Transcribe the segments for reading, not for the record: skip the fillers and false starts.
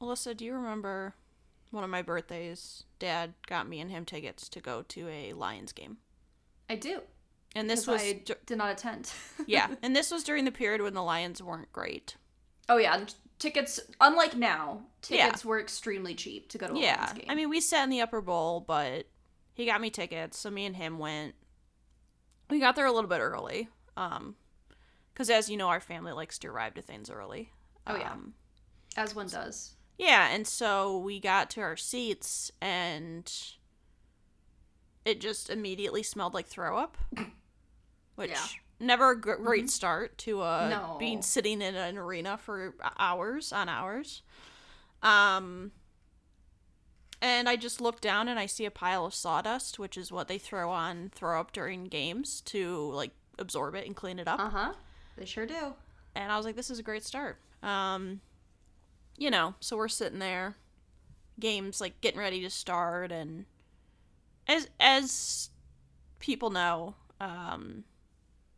Alyssa, do you remember one of my birthdays? Dad got me and him tickets to go to a Lions game. I do. And this Because was I did not attend. yeah, and this was during the period when the Lions weren't great. Oh, yeah. Tickets, unlike now, Yeah. tickets were extremely cheap to go to a Yeah. Lions game. I mean, we sat in the upper bowl, but he got me tickets, so me and him went. We got there a little bit early. Because as you know, our family likes to arrive to things early. Oh, yeah. As one does. Yeah, and so we got to our seats, and it just immediately smelled like throw up, which never a great start to being sitting in an arena for hours on hours. And I just look down and I see a pile of sawdust, which is what they throw up during games to like absorb it and clean it up. Uh-huh. They sure do. And I was like, this is a great start. So we're sitting there, games like getting ready to start, and as people know,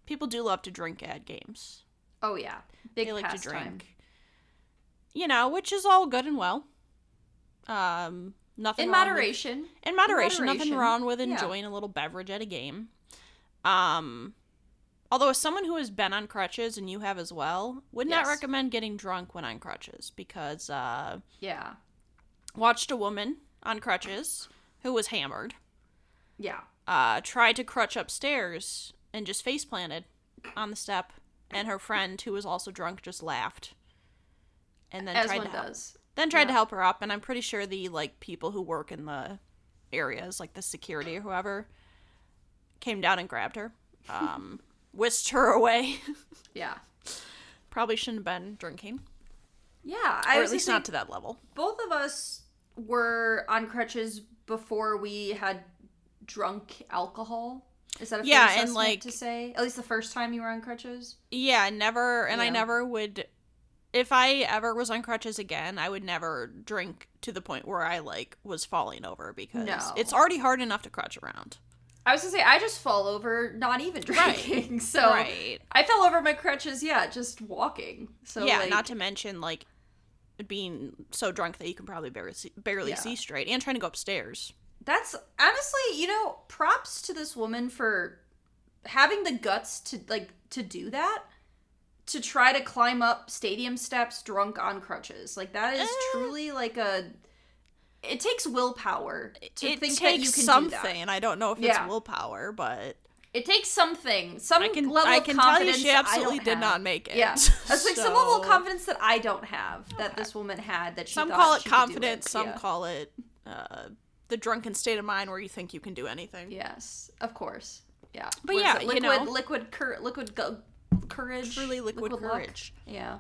people do love to drink at games. Oh, yeah. Big they like pastime. to drink. Which is all good and well. Nothing in wrong moderation. With, in moderation. Nothing wrong with enjoying a little beverage at a game. Although as someone who has been on crutches, and you have as well, would not recommend getting drunk when on crutches, because watched a woman on crutches who was hammered. Yeah. Tried to crutch upstairs and just face planted on the step, and her friend, who was also drunk, just laughed. And then tried to help her up, and I'm pretty sure the like people who work in the areas, like the security or whoever, came down and grabbed her, whisked her away. Yeah. Probably shouldn't have been drinking. Yeah, or at least not to that level. Both of us were on crutches before we had drunk alcohol. Is that a fair assessment to say? At least the first time you were on crutches? Yeah, I never would. If I ever was on crutches again, I would never drink to the point where I, like, was falling over, because it's already hard enough to crutch around. I was going to say, I just fall over not even drinking, right. So I fell over my crutches, just walking. So not to mention, like, being so drunk that you can probably barely see straight, and trying to go upstairs. That's, honestly, props to this woman for having the guts to do that. To try to climb up stadium steps drunk on crutches. Like, that is truly, like, it takes willpower to think that you can do that. And I don't know if it's willpower, but... It takes something. Some level of confidence I can tell you she absolutely did not make it. Yeah. That's like some level of confidence that I don't have, that this woman had, that she some thought call it she confidence, could do it. Some call it the drunken state of mind where you think you can do anything. Yes, of course. Yeah. But liquid courage. Truly liquid courage. Luck. Yeah.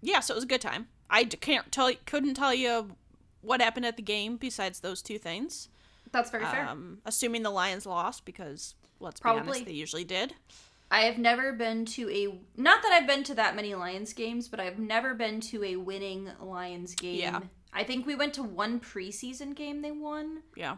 Yeah, so it was a good time. I couldn't tell you what happened at the game besides those two things. That's very fair. Assuming the Lions lost, because let's be honest, they usually did. I have never been to not that I've been to that many Lions games, but I've never been to a winning Lions game. Yeah. I think we went to one preseason game they won. Yeah.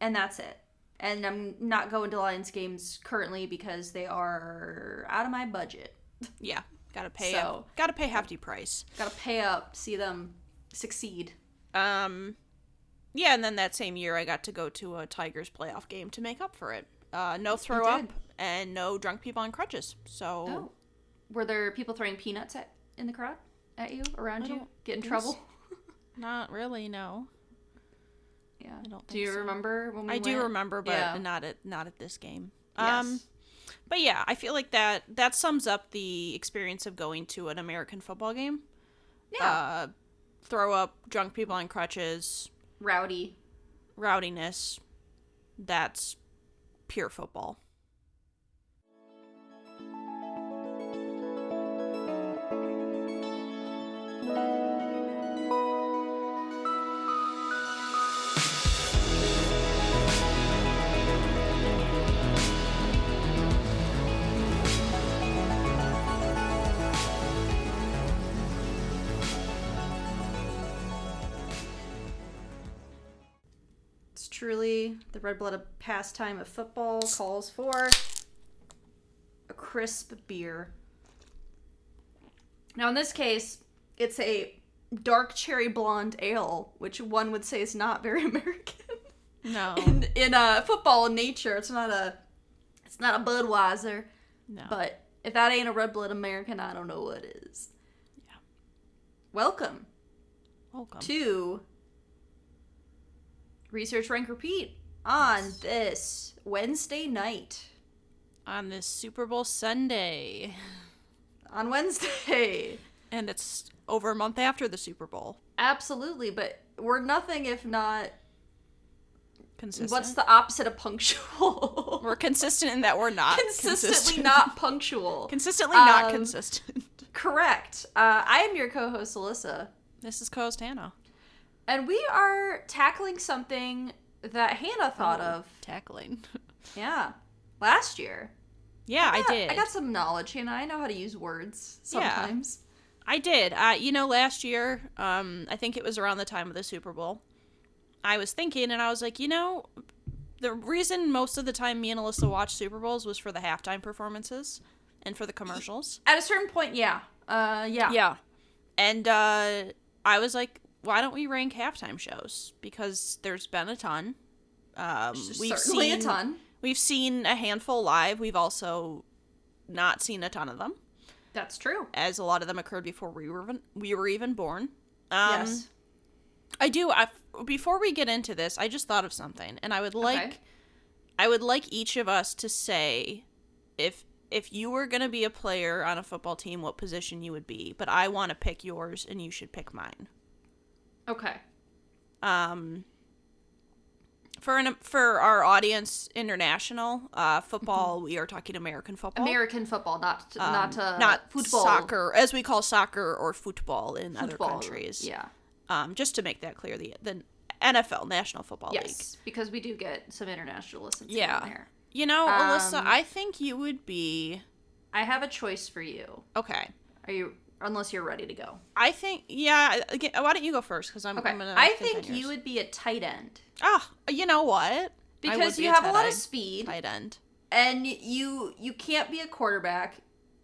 And that's it. And I'm not going to Lions games currently because they are out of my budget. Yeah. Gotta pay up. Gotta pay hefty price. Gotta pay up, see them succeed. Yeah, and then that same year I got to go to a Tigers playoff game to make up for it. No throw up and no drunk people on crutches. So, were there people throwing peanuts in the crowd at you, around you, get in trouble? Not really, no. Yeah. I don't think do you remember when we went? I do remember, but not at this game. Yes. But yeah, I feel like that sums up the experience of going to an American football game. Yeah. Throw up, drunk people on crutches. Rowdiness. That's pure football. Truly, the red-blooded pastime of football calls for a crisp beer. Now, in this case, It's a dark cherry blonde ale, which one would say is not very American. No. In football nature, it's not a Budweiser. No. But if that ain't a red blood American, I don't know what is. Yeah. Welcome Welcome. to Research Rank Repeat on this Wednesday night. On this Super Bowl Sunday. On Wednesday. And it's over a month after the Super Bowl. Absolutely, but we're nothing if not... Consistent. What's the opposite of punctual? We're consistent in that we're not Consistently consistent. not punctual. Consistently not consistent. Correct. I am your co-host, Alyssa. This is co-host Hannah. And we are tackling something that Hannah thought of. Tackling. Yeah. Last year. Yeah, I did. I got some knowledge, Hannah. I know how to use words sometimes. Yeah, I did. Last year, I think it was around the time of the Super Bowl, I was thinking, and I was like, the reason most of the time me and Alyssa watched Super Bowls was for the halftime performances and for the commercials. At a certain point, yeah. Yeah. Yeah. And I was like, why don't we rank halftime shows? Because there's been a ton. Certainly a ton. We've seen a handful live. We've also not seen a ton of them. That's true. As a lot of them occurred before we were even born. Yes. Before we get into this, I just thought of something, and I would like each of us to say if you were going to be a player on a football team, what position you would be. But I want to pick yours, and you should pick mine. Okay. For our audience, international football, we are talking American football. American football, not football. Soccer, as we call soccer or football in other countries. Yeah. Just to make that clear, the NFL, National Football League. Yes, because we do get some international listens in there. Alyssa, I think you would be... I have a choice for you. Okay. Unless you're ready to go. I think, again, why don't you go first? Because I'm going to... I think you would be a tight end. You know what? Because you have a lot of speed. Tight end. And you can't be a quarterback.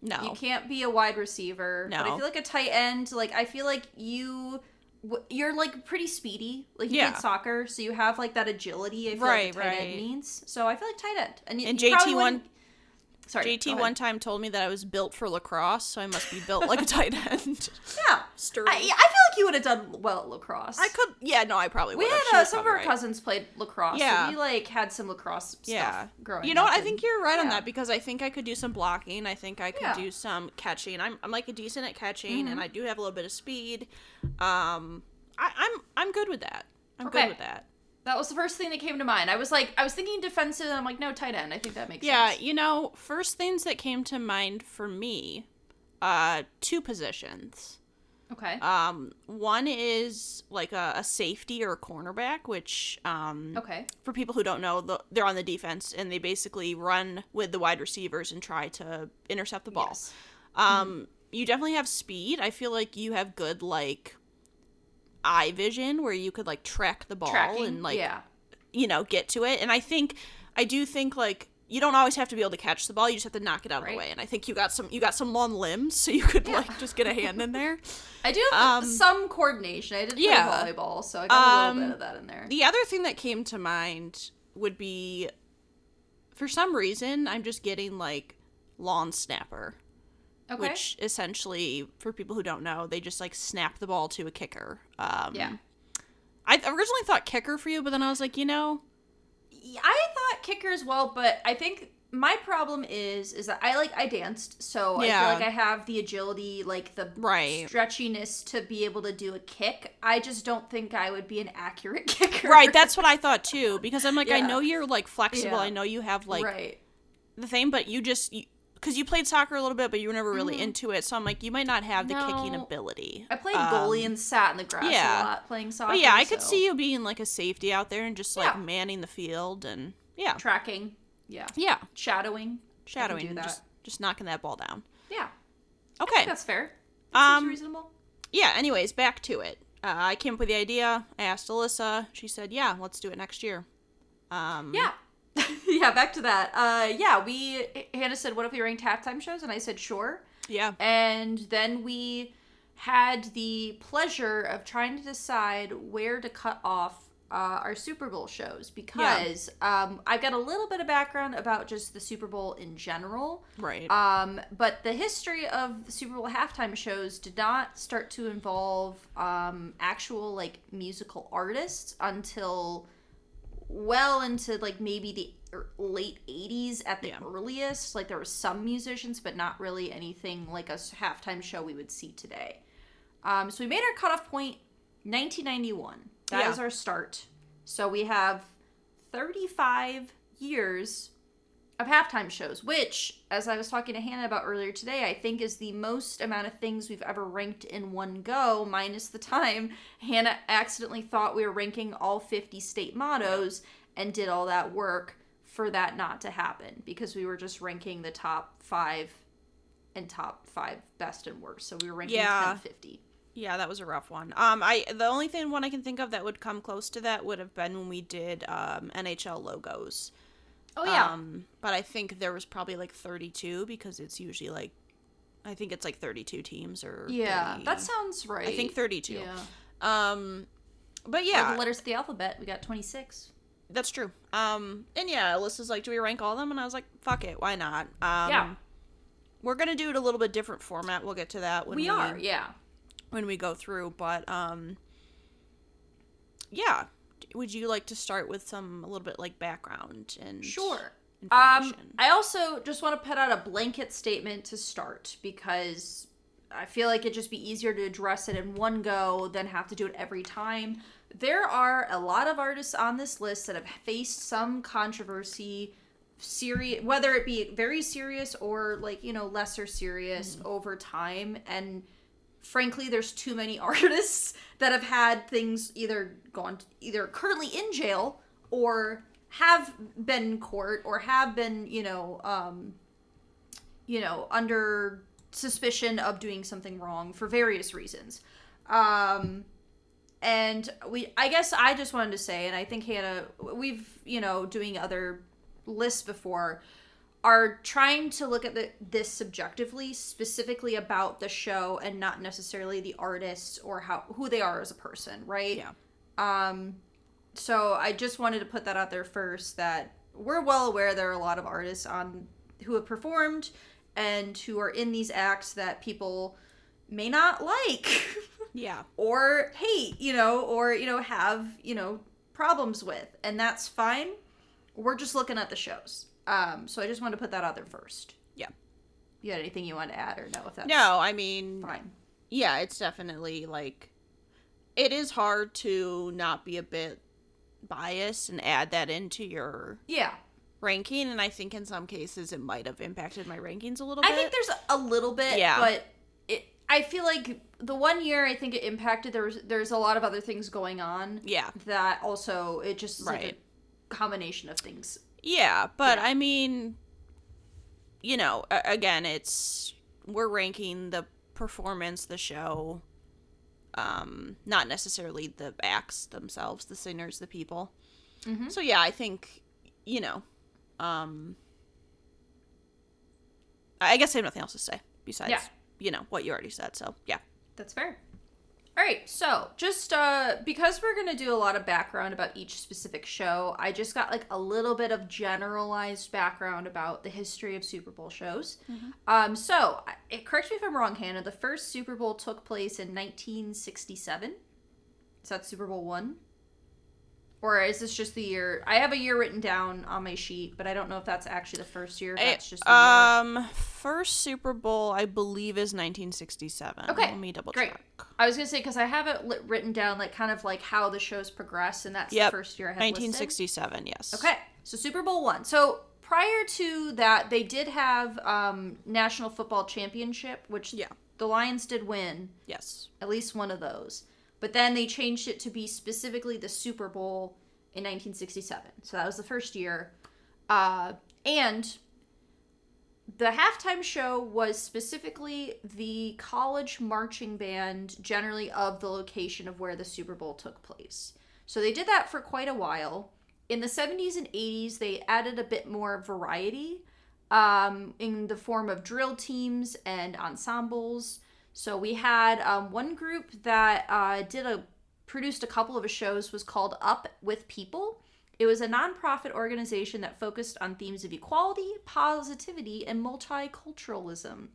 No. You can't be a wide receiver. No. But I feel like a tight end, I feel like you're pretty speedy. You played soccer, so you have that agility. I feel like a tight end needs. So I feel like tight end. And JT one time told me that I was built for lacrosse, so I must be built like a tight end. Yeah. Sturdy. I feel like you would have done well at lacrosse. I could. Yeah, no, I probably would. We had some of our cousins played lacrosse. Yeah. So we had some lacrosse stuff growing up. You know what? I think you're right on that, because I think I could do some blocking. I think I could do some catching. I'm decent at catching, and I do have a little bit of speed. I'm good with that. I'm good with that. That was the first thing that came to mind. I was thinking defensive, and I'm like, no, tight end. I think that makes sense. Yeah, first things that came to mind for me, two positions. Okay. One is a safety or a cornerback, which for people who don't know, they're on the defense, and they basically run with the wide receivers and try to intercept the ball. Yes. You definitely have speed. I feel like you have good eye vision where you could track the ball and get to it. And I do think you don't always have to be able to catch the ball. You just have to knock it out of the way. And I think you got some long limbs, so you could just get a hand in there. I do have some coordination. I did play volleyball, so I got a little bit of that in there. The other thing that came to mind would be, for some reason, I'm just getting lawn snapper. Okay. Which essentially, for people who don't know, they just snap the ball to a kicker. I originally thought kicker for you, but then I was like, I thought kicker as well, but I think my problem is that I danced, so I feel like I have the agility, the stretchiness to be able to do a kick. I just don't think I would be an accurate kicker. Right, that's what I thought too, because I'm I know you're flexible. I know you have the thing, but because you played soccer a little bit, but you were never really into it. So I'm you might not have the kicking ability. I played goalie and sat in the grass a lot playing soccer. But I could see you being a safety out there and just manning the field and tracking. Yeah. Shadowing. Do that. Just knocking that ball down. Yeah. Okay. I think that's fair. That seems reasonable. Yeah. Anyways, back to it. I came up with the idea. I asked Alyssa. She said, "Yeah, let's do it next year." Yeah. Yeah, back to that. Hannah said, what if we ranked halftime shows? And I said, sure. Yeah. And then we had the pleasure of trying to decide where to cut off our Super Bowl shows because I've got a little bit of background about just the Super Bowl in general. Right. But the history of the Super Bowl halftime shows did not start to involve actual like musical artists until well into like maybe the late 80s at the earliest. Like there were some musicians, but not really anything like a halftime show we would see today. So we made our cutoff point 1991. That is our start. So we have 35 years of halftime shows, which, as I was talking to Hannah about earlier today, I think is the most amount of things we've ever ranked in one go, minus the time Hannah accidentally thought we were ranking all 50 state mottos and did all that work for that not to happen because we were just ranking the top 5 and top 5 best and worst. So we were ranking 10-50. Yeah, that was a rough one. The only one I can think of that would come close to that would have been when we did NHL logos. Oh yeah. But I think there was probably like 32 because it's usually like I think it's like 32 teams or 30. That sounds right. I think 32. Yeah. But yeah, the letters of the alphabet, we got 26. That's true. And yeah, Alyssa's like, "Do we rank all of them?" And I was like, "Fuck it, why not?" We're gonna do it a little bit different format. We'll get to that when when we go through, but yeah. Would you like to start with a little bit like background and Sure. information? I also just want to put out a blanket statement to start because I feel like it'd just be easier to address it in one go than have to do it every time. There are a lot of artists on this list that have faced some controversy, whether it be very serious or like, lesser serious over time, and frankly, there's too many artists that have had things either currently in jail or have been in court or have been, under suspicion of doing something wrong for various reasons. And I guess I just wanted to say, and I think Hannah, we've, doing other lists before, are trying to look at this subjectively, specifically about the show and not necessarily the artists or who they are as a person, right? Yeah. So I just wanted to put that out there first, that we're well aware there are a lot of artists who have performed and who are in these acts that people may not like. Yeah. Or hate, or, have, problems with. And that's fine. We're just looking at the shows. So I just wanted to put that out there first. Yeah. You had anything you want to add or no? If that's No, I mean, fine. Yeah, it's definitely like, it is hard to not be a bit biased and add that into your ranking. And I think in some cases it might have impacted my rankings a little bit. I think there's a little bit, but I feel like the one year I think it impacted, there's a lot of other things going on. Yeah. That also, it just is like a combination of things. Yeah, but I mean, again, we're ranking the performance, the show, not necessarily the acts themselves, the singers, the people. Mm-hmm. So yeah, I think, I guess I have nothing else to say besides, what you already said. So yeah. That's fair. All right, so just because we're going to do a lot of background about each specific show, I just got like a little bit of generalized background about the history of Super Bowl shows. Mm-hmm. So, correct me if I'm wrong, Hannah, the first Super Bowl took place in 1967. Is that Super Bowl 1? Or is this just the year? I have a year written down on my sheet, but I don't know if that's actually the first year. If that's just the year. First Super Bowl, I believe, is 1967. Okay, let me double check. I was gonna say because I have it written down, like kind of like how the shows progress, and that's the first year I have 1967. listed. Yes. Okay, so Super Bowl 1. So prior to that, they did have National Football Championship, which the Lions did win. Yes. At least one of those. But then they changed it to be specifically the Super Bowl in 1967. So that was the first year. And the halftime show was specifically the college marching band, generally of the location of where the Super Bowl took place. So they did that for quite a while. In the 70s and 80s, they added a bit more variety in the form of drill teams and ensembles. So we had one group that produced a couple of shows, was called Up With People. It was a nonprofit organization that focused on themes of equality, positivity, and multiculturalism.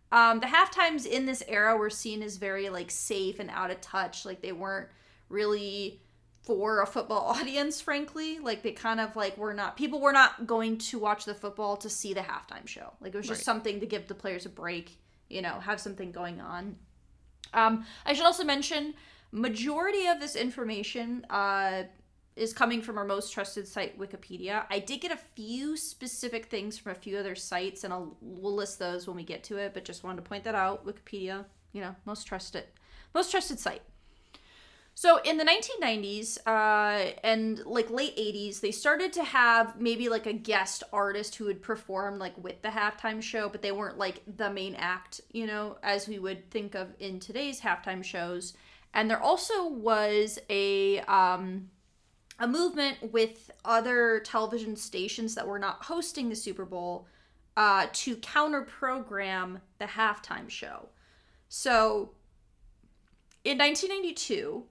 The halftimes in this era were seen as very like safe and out of touch. Like they weren't really for a football audience, frankly. Like they kind of like people were not going to watch the football to see the halftime show. Like it was just something to give the players a break, have something going on. I should also mention, majority of this information is coming from our most trusted site, Wikipedia. I did get a few specific things from a few other sites, and we'll list those when we get to it, but just wanted to point that out. Wikipedia, most trusted site. So in the 1990s and like late 80s, they started to have maybe like a guest artist who would perform like with the halftime show, but they weren't like the main act, as we would think of in today's halftime shows. And there also was a movement with other television stations that were not hosting the Super Bowl to counter-program the halftime show. So in 1992,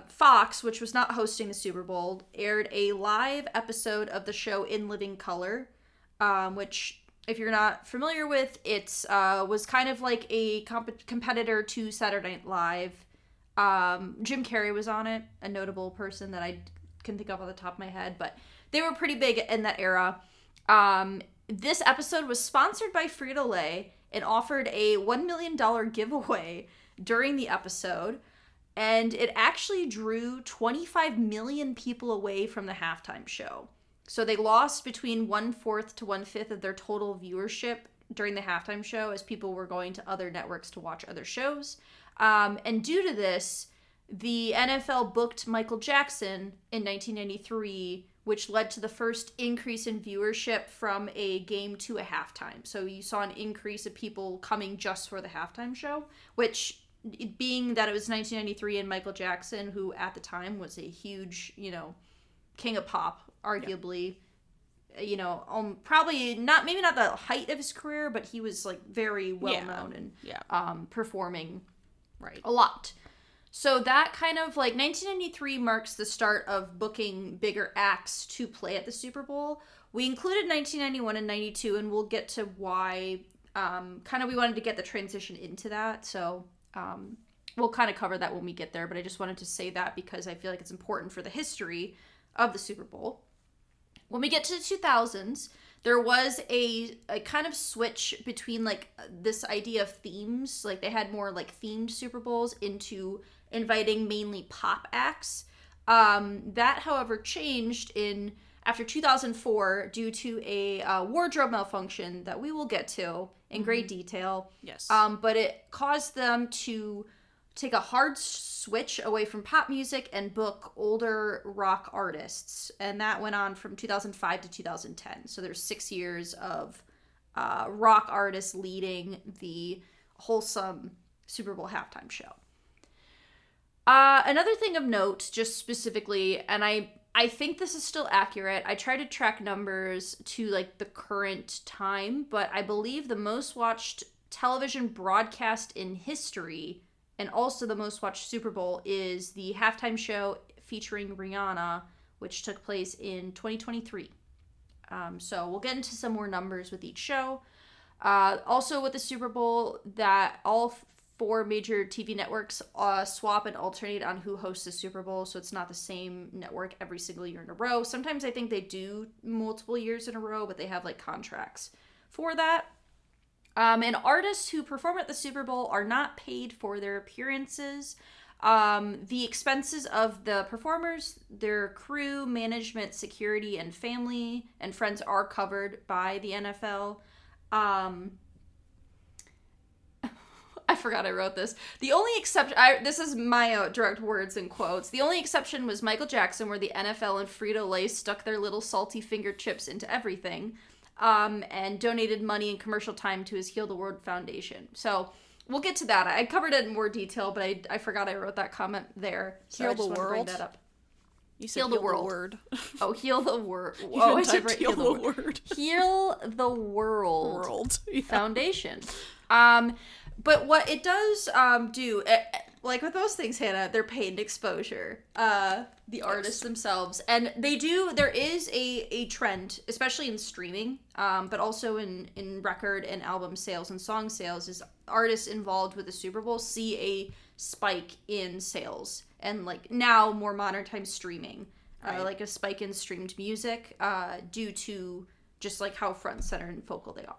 Fox, which was not hosting the Super Bowl, aired a live episode of the show In Living Color, which, if you're not familiar with, it was kind of like a competitor to Saturday Night Live. Jim Carrey was on it, a notable person that I can think of on the top of my head, but they were pretty big in that era. This episode was sponsored by Frito-Lay and offered a $1 million giveaway during the episode. And it actually drew 25 million people away from the halftime show. So they lost between 1/4 to 1/5 of their total viewership during the halftime show as people were going to other networks to watch other shows. And due to this, the NFL booked Michael Jackson in 1993, which led to the first increase in viewership from a game to a halftime. So you saw an increase of people coming just for the halftime show, which, being that it was 1993 and Michael Jackson, who at the time was a huge, king of pop, arguably, probably not, maybe not the height of his career, but he was like very well known and performing a lot. So that kind of like 1993 marks the start of booking bigger acts to play at the Super Bowl. We included 1991 and 92, and we'll get to why kind of we wanted to get the transition into that. So we'll kind of cover that when we get there, but I just wanted to say that because I feel like it's important for the history of the Super Bowl. When we get to the 2000s, there was a kind of switch between like this idea of themes. Like they had more like themed Super Bowls into inviting mainly pop acts. That, however, changed after 2004 due to a wardrobe malfunction that we will get to in great detail. Yes. But it caused them to take a hard switch away from pop music and book older rock artists. And that went on from 2005 to 2010. So there's 6 years of rock artists leading the wholesome Super Bowl halftime show. Another thing of note, just specifically, and I think this is still accurate. I try to track numbers to like the current time, but I believe the most watched television broadcast in history and also the most watched Super Bowl is the halftime show featuring Rihanna, which took place in 2023. So we'll get into some more numbers with each show. Also with the Super Bowl, that all 4 major TV networks swap and alternate on who hosts the Super Bowl, so it's not the same network every single year in a row. Sometimes I think they do multiple years in a row, but they have like contracts for that. And artists who perform at the Super Bowl are not paid for their appearances. The expenses of the performers, their crew, management, security, and family and friends are covered by the NFL. I forgot I wrote this. The only exception, this is my direct words and quotes. The only exception was Michael Jackson, where the NFL and Frito-Lay stuck their little salty finger chips into everything, and donated money and commercial time to his Heal the World Foundation. So we'll get to that. I covered it in more detail, but I forgot I wrote that comment there. So Heal I just the want to bring world? that up. You said Heal the world. word. Oh, heal the word. You Oh, I typed typed heal the word. Heal the World World. Yeah. Foundation. But what it does do, like with those things, Hannah, they're paid exposure. The artists themselves, and there is a trend, especially in streaming, but also in record and album sales and song sales, is artists involved with the Super Bowl see a spike in sales, and like now more modern time streaming, like a spike in streamed music, due to just like how front, center, and focal they are.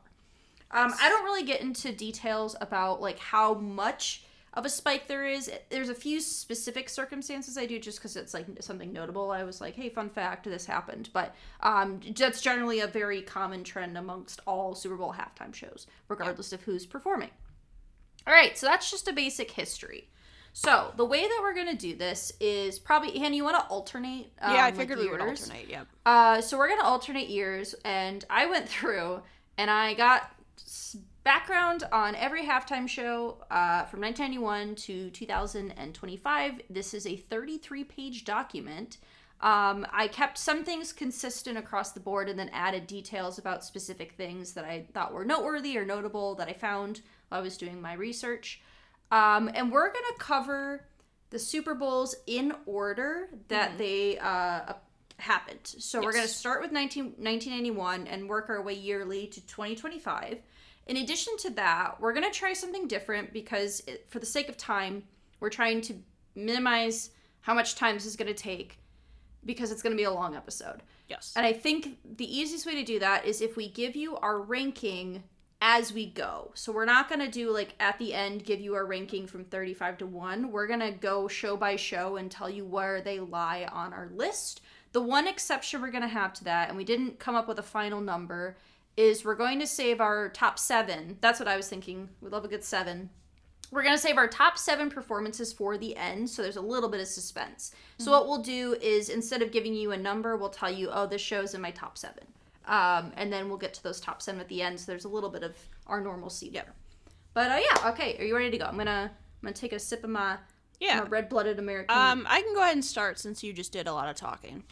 I don't really get into details about like how much of a spike there is. There's a few specific circumstances I do just because it's like something notable. I was like, hey, fun fact, this happened. But that's generally a very common trend amongst all Super Bowl halftime shows, regardless of who's performing. All right, so that's just a basic history. So the way that we're going to do this is probably, Hannah, you want to alternate? Yeah, I figured we would alternate, yep. So we're going to alternate years, and I went through and I got background on every halftime show from 1991 to 2025. This is a 33-page document. I kept some things consistent across the board and then added details about specific things that I thought were noteworthy or notable that I found while I was doing my research. And we're going to cover the Super Bowls in order that they happened. So we're going to start with 1991 and work our way yearly to 2025. In addition to that, we're going to try something different because for the sake of time, we're trying to minimize how much time this is going to take because it's going to be a long episode. Yes. And I think the easiest way to do that is if we give you our ranking as we go. So we're not going to do like at the end, give you our ranking from 35 to 1. We're going to go show by show and tell you where they lie on our list. The one exception we're going to have to that, and we didn't come up with a final number, is we're going to save our top 7. That's what I was thinking. We love a good 7. We're going to save our top 7 performances for the end, so there's a little bit of suspense. So what we'll do is instead of giving you a number, we'll tell you, oh, this show's in my top 7. And then we'll get to those top 7 at the end, so there's a little bit of our normalcy there. But yeah, okay, are you ready to go? I'm gonna take a sip of my red-blooded American. I can go ahead and start since you just did a lot of talking.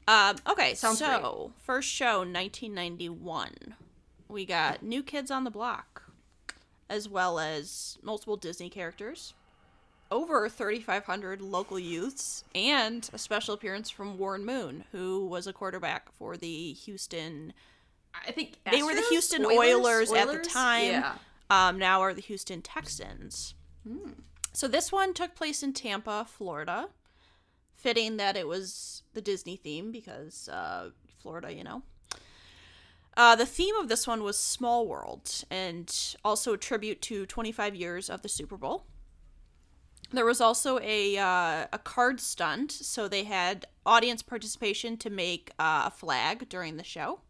Okay, Sounds great. First show, 1991. We got New Kids on the Block, as well as multiple Disney characters, over 3,500 local youths, and a special appearance from Warren Moon, who was a quarterback for the Houston... I think they were the Houston Oilers at the time. Yeah. Now are the Houston Texans. So this one took place in Tampa, Florida. Fitting that it was the Disney theme because Florida, you know. The theme of this one was Small World and also a tribute to 25 years of the Super Bowl. There was also a card stunt, so they had audience participation to make a flag during the show.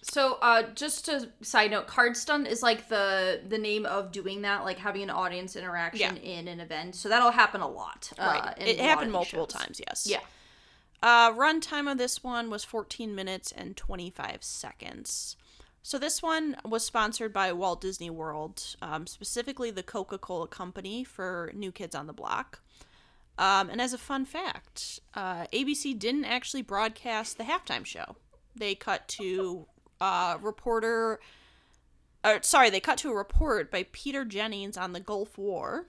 So, just to side note, card stunt is like the name of doing that, like having an audience interaction in an event. So that'll happen a lot. Right. It happened multiple times, yes. Yeah. Run time of this one was 14 minutes and 25 seconds. So this one was sponsored by Walt Disney World, specifically the Coca-Cola Company for New Kids on the Block. And as a fun fact, ABC didn't actually broadcast the halftime show. They cut to a report by Peter Jennings on the Gulf War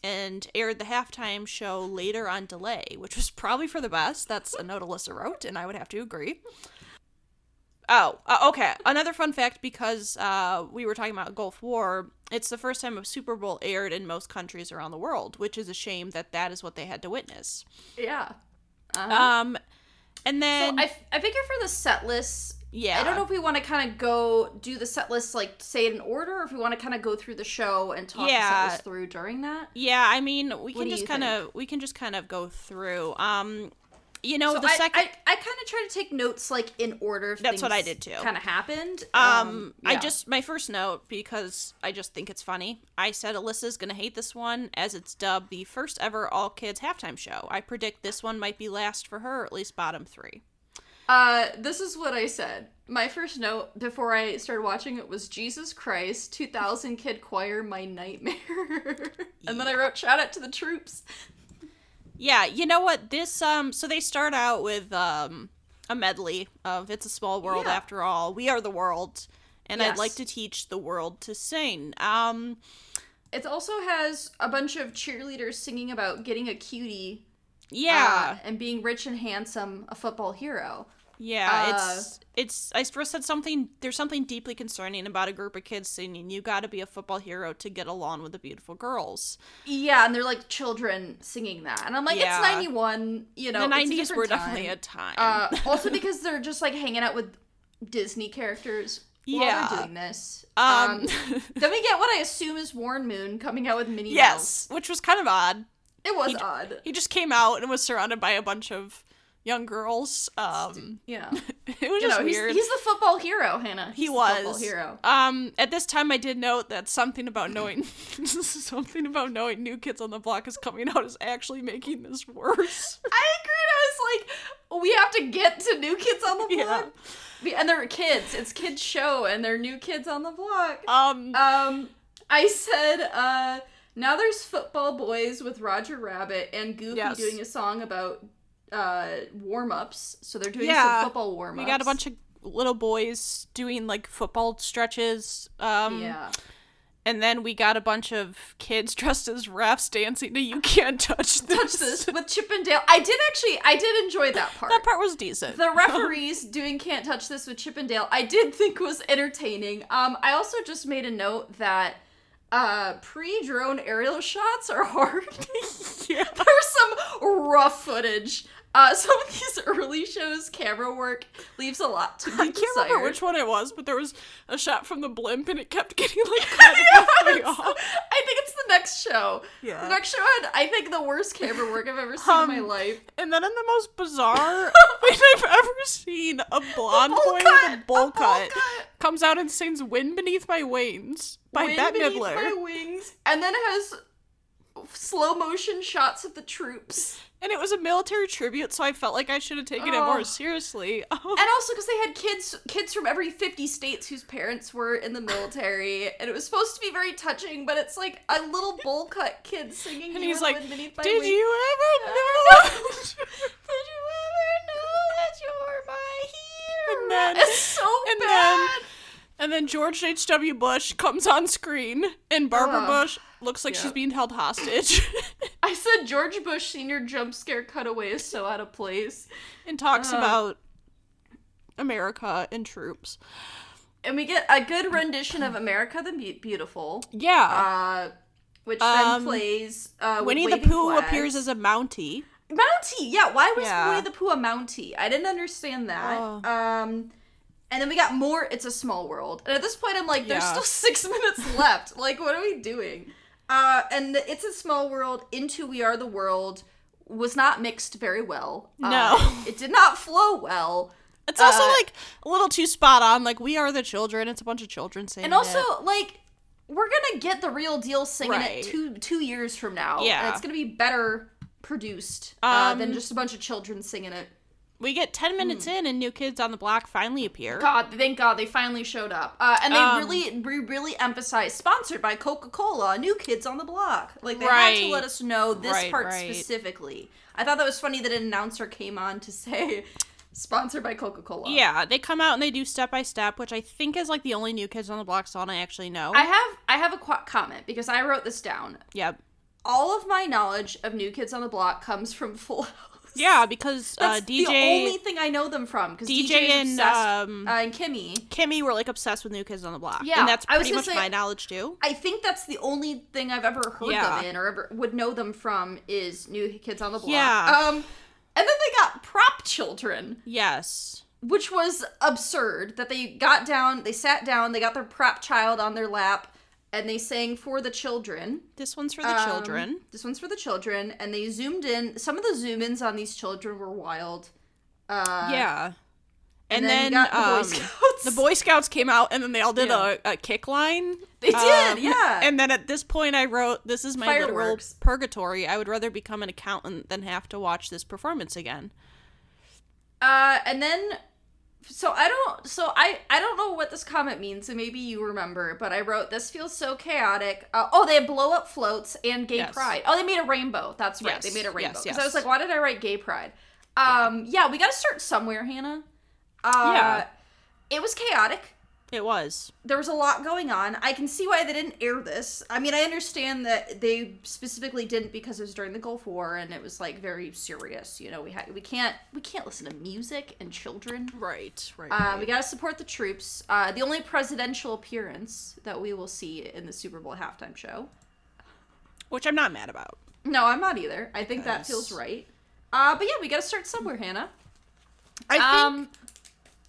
and aired the halftime show later on delay, which was probably for the best. That's a note Alyssa wrote, and I would have to agree. Okay. Another fun fact, because we were talking about Gulf War, it's the first time a Super Bowl aired in most countries around the world, which is a shame that is what they had to witness. Yeah. And then... So I figure for the set list... Yeah. I don't know if we want to kind of go do the set list, like, say it in order, or if we want to kind of go through the show and talk the set list through during that. Yeah, I mean, we can just kind of go through. You know, so I kind of try to take notes, like, in order. That's what I did too. Kind of happened. My first note, because I just think it's funny, I said Alyssa's gonna hate this one, as it's dubbed the first ever all kids halftime show. I predict this one might be last for her, or at least bottom 3. This is what I said. My first note before I started watching it was, Jesus Christ, 2,000 kid choir, my nightmare. And then I wrote, shout out to the troops. Yeah, you know what, this, so they start out with, a medley of It's a Small World After All, We Are the World, and I'd like to teach the world to sing. It also has a bunch of cheerleaders singing about getting a cutie. Yeah. And being rich and handsome, a football hero. Yeah, I first said there's something deeply concerning about a group of kids singing, you gotta be a football hero to get along with the beautiful girls. Yeah, and they're like children singing that. And I'm like, it's 91, you know. The 90s were time. definitely a time. Also because they're just like hanging out with Disney characters while they're doing this. Then we get what I assume is Warren Moon coming out with Minnie Mouse. Yes, which was kind of odd. It was odd. He just came out and was surrounded by a bunch of young girls. Yeah. It was just weird. He's the football hero, Hannah. He was. The football hero. At this time I did note that something about knowing New Kids on the Block is coming out is actually making this worse. I agreed. I was like, we have to get to New Kids on the Block. Yeah. And they're kids. It's kids' show and they're New Kids on the Block. I said, now there's football boys with Roger Rabbit and Goofy doing a song about warm-ups. So they're doing some football warm-ups. We got a bunch of little boys doing like football stretches. And then we got a bunch of kids dressed as refs dancing to You Can't Touch This. With Chip and Dale. I did enjoy that part. That part was decent. The referees doing Can't Touch This with Chip and Dale, I did think was entertaining. I also just made a note that pre-drone aerial shots are hard. Yeah. There's some rough footage. Some of these early shows, camera work leaves a lot to be desired. I can't remember which one it was, but there was a shot from the blimp and it kept getting like cut halfway off. I think it's the next show. Yeah. The next show had, I think, the worst camera work I've ever seen in my life. And then in the most bizarre thing I've ever seen, a blonde boy with a bowl cut comes out and sings Wind Beneath My Wings by Bette Midler. My wings. And then it has slow motion shots of the troops. And it was a military tribute, so I felt like I should have taken it more seriously. And also because they had kids from every 50 states whose parents were in the military, and it was supposed to be very touching, but it's like a little bowl cut kid singing. And he's like, "Did you ever know? Did you ever know that you're my hero?" And then, it's so bad. And then George H.W. Bush comes on screen, and Barbara Bush looks like she's being held hostage. I said George Bush Sr. jump scare cutaway is so out of place. And talks about America and troops. And we get a good rendition of America the Beautiful. Yeah. Which then plays Winnie the Pooh appears as a Mountie. Mountie! Yeah, why was Winnie the Pooh a Mountie? I didn't understand that. And then we got more It's a Small World. And at this point, I'm like, there's still 6 minutes left. Like, what are we doing? And It's a Small World into We Are the World was not mixed very well. No. It did not flow well. It's also, like, a little too spot on. Like, We Are the Children. It's a bunch of children singing and also, like, we're gonna get the real deal singing it 2 years from now. Yeah. And it's gonna be better produced than just a bunch of children singing it. We get 10 minutes in and New Kids on the Block finally appear. Thank God, they finally showed up. And they really emphasized, sponsored by Coca-Cola, New Kids on the Block. Like, they had to let us know this part specifically. I thought that was funny that an announcer came on to say, sponsored by Coca-Cola. Yeah, they come out and they do Step by Step, which I think is like the only New Kids on the Block song I actually know. I have a comment, because I wrote this down. Yep. All of my knowledge of New Kids on the Block comes from Full House. Yeah, because That's DJ... the only thing I know them from. Because DJ and Kimmy were, like, obsessed with New Kids on the Block. Yeah. And that's pretty much my knowledge, too. I think that's the only thing I've ever heard them in or ever would know them from is New Kids on the Block. Yeah. And then they got Prop Children. Yes. Which was absurd. That they got down, they sat down, they got their prop child on their lap, and they sang For the Children. This one's for the children. This one's for the children. And they zoomed in. Some of the zoom-ins on these children were wild. Yeah. And then then the Boy Scouts. The Boy Scouts came out, and then they all did a kick line. They did, yeah. And then at this point I wrote, this is my literal purgatory. I would rather become an accountant than have to watch this performance again. And then... So I don't know what this comment means, so maybe you remember, but I wrote, this feels so chaotic. They had blow up floats and gay pride. Oh, they made a rainbow. That's right. They made a rainbow. Because I was like, why did I write gay pride? We got to start somewhere, Hannah. It was chaotic. It was. There was a lot going on. I can see why they didn't air this. I mean, I understand that they specifically didn't because it was during the Gulf War and it was like very serious. You know, we can't listen to music and children. Right. We got to support the troops. The only presidential appearance that we will see in the Super Bowl halftime show, which I'm not mad about. No, I'm not either. I think that feels right. But yeah, we got to start somewhere, Hannah. I think.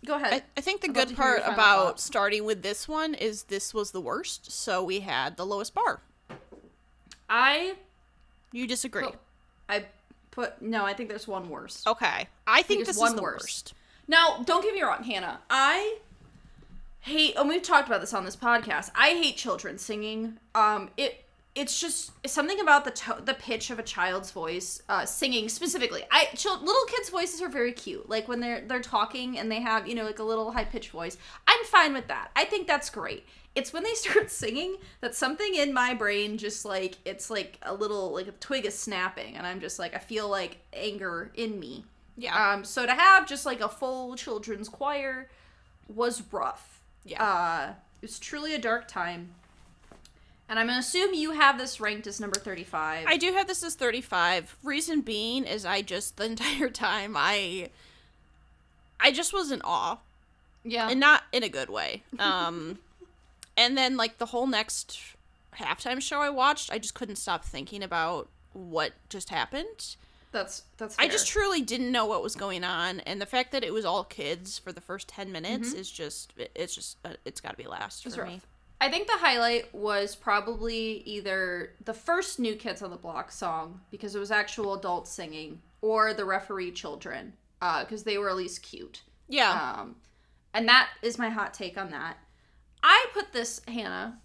Go ahead. I think the good part about starting with this one is this was the worst, so we had the lowest bar. You disagree? I think there's one worse. Okay. I think this is the worst. Now, don't get me wrong, Hannah. I hate, and we've talked about this on this podcast, I hate children singing. It's just something about the pitch of a child's voice, singing specifically. Little kids' voices are very cute. Like when they're talking and they have, you know, like a little high-pitched voice. I'm fine with that. I think that's great. It's when they start singing that something in my brain just like, it's like a little, like a twig is snapping. And I'm just like, I feel like anger in me. Yeah. So to have just like a full children's choir was rough. Yeah. It was truly a dark time. And I'm going to assume you have this ranked as number 35. I do have this as 35. Reason being is the entire time, I just was in awe. Yeah. And not in a good way. And then, like, the whole next halftime show I watched, I just couldn't stop thinking about what just happened. That's fair. I just truly didn't know what was going on. And the fact that it was all kids for the first 10 minutes is just, it's got to be last for me. I think the highlight was probably either the first New Kids on the Block song, because it was actual adults singing, or the referee children, because they were at least cute. Yeah. And that is my hot take on that. I put this, Hannah,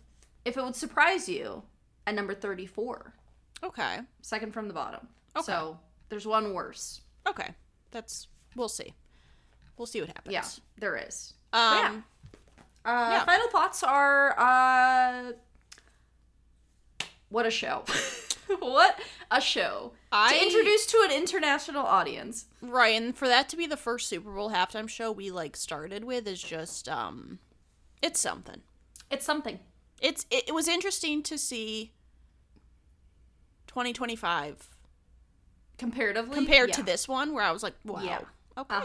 if it would surprise you, at number 34. Okay. Second from the bottom. Okay. So there's one worse. Okay. We'll see. We'll see what happens. Yeah, there is. Yeah. Final thoughts are, what a show. What a show. To introduce to an international audience. Right, and for that to be the first Super Bowl halftime show we, like, started with is just, it's something. It's something. It was interesting to see 2025 comparatively compared to this one, where I was like, wow, okay,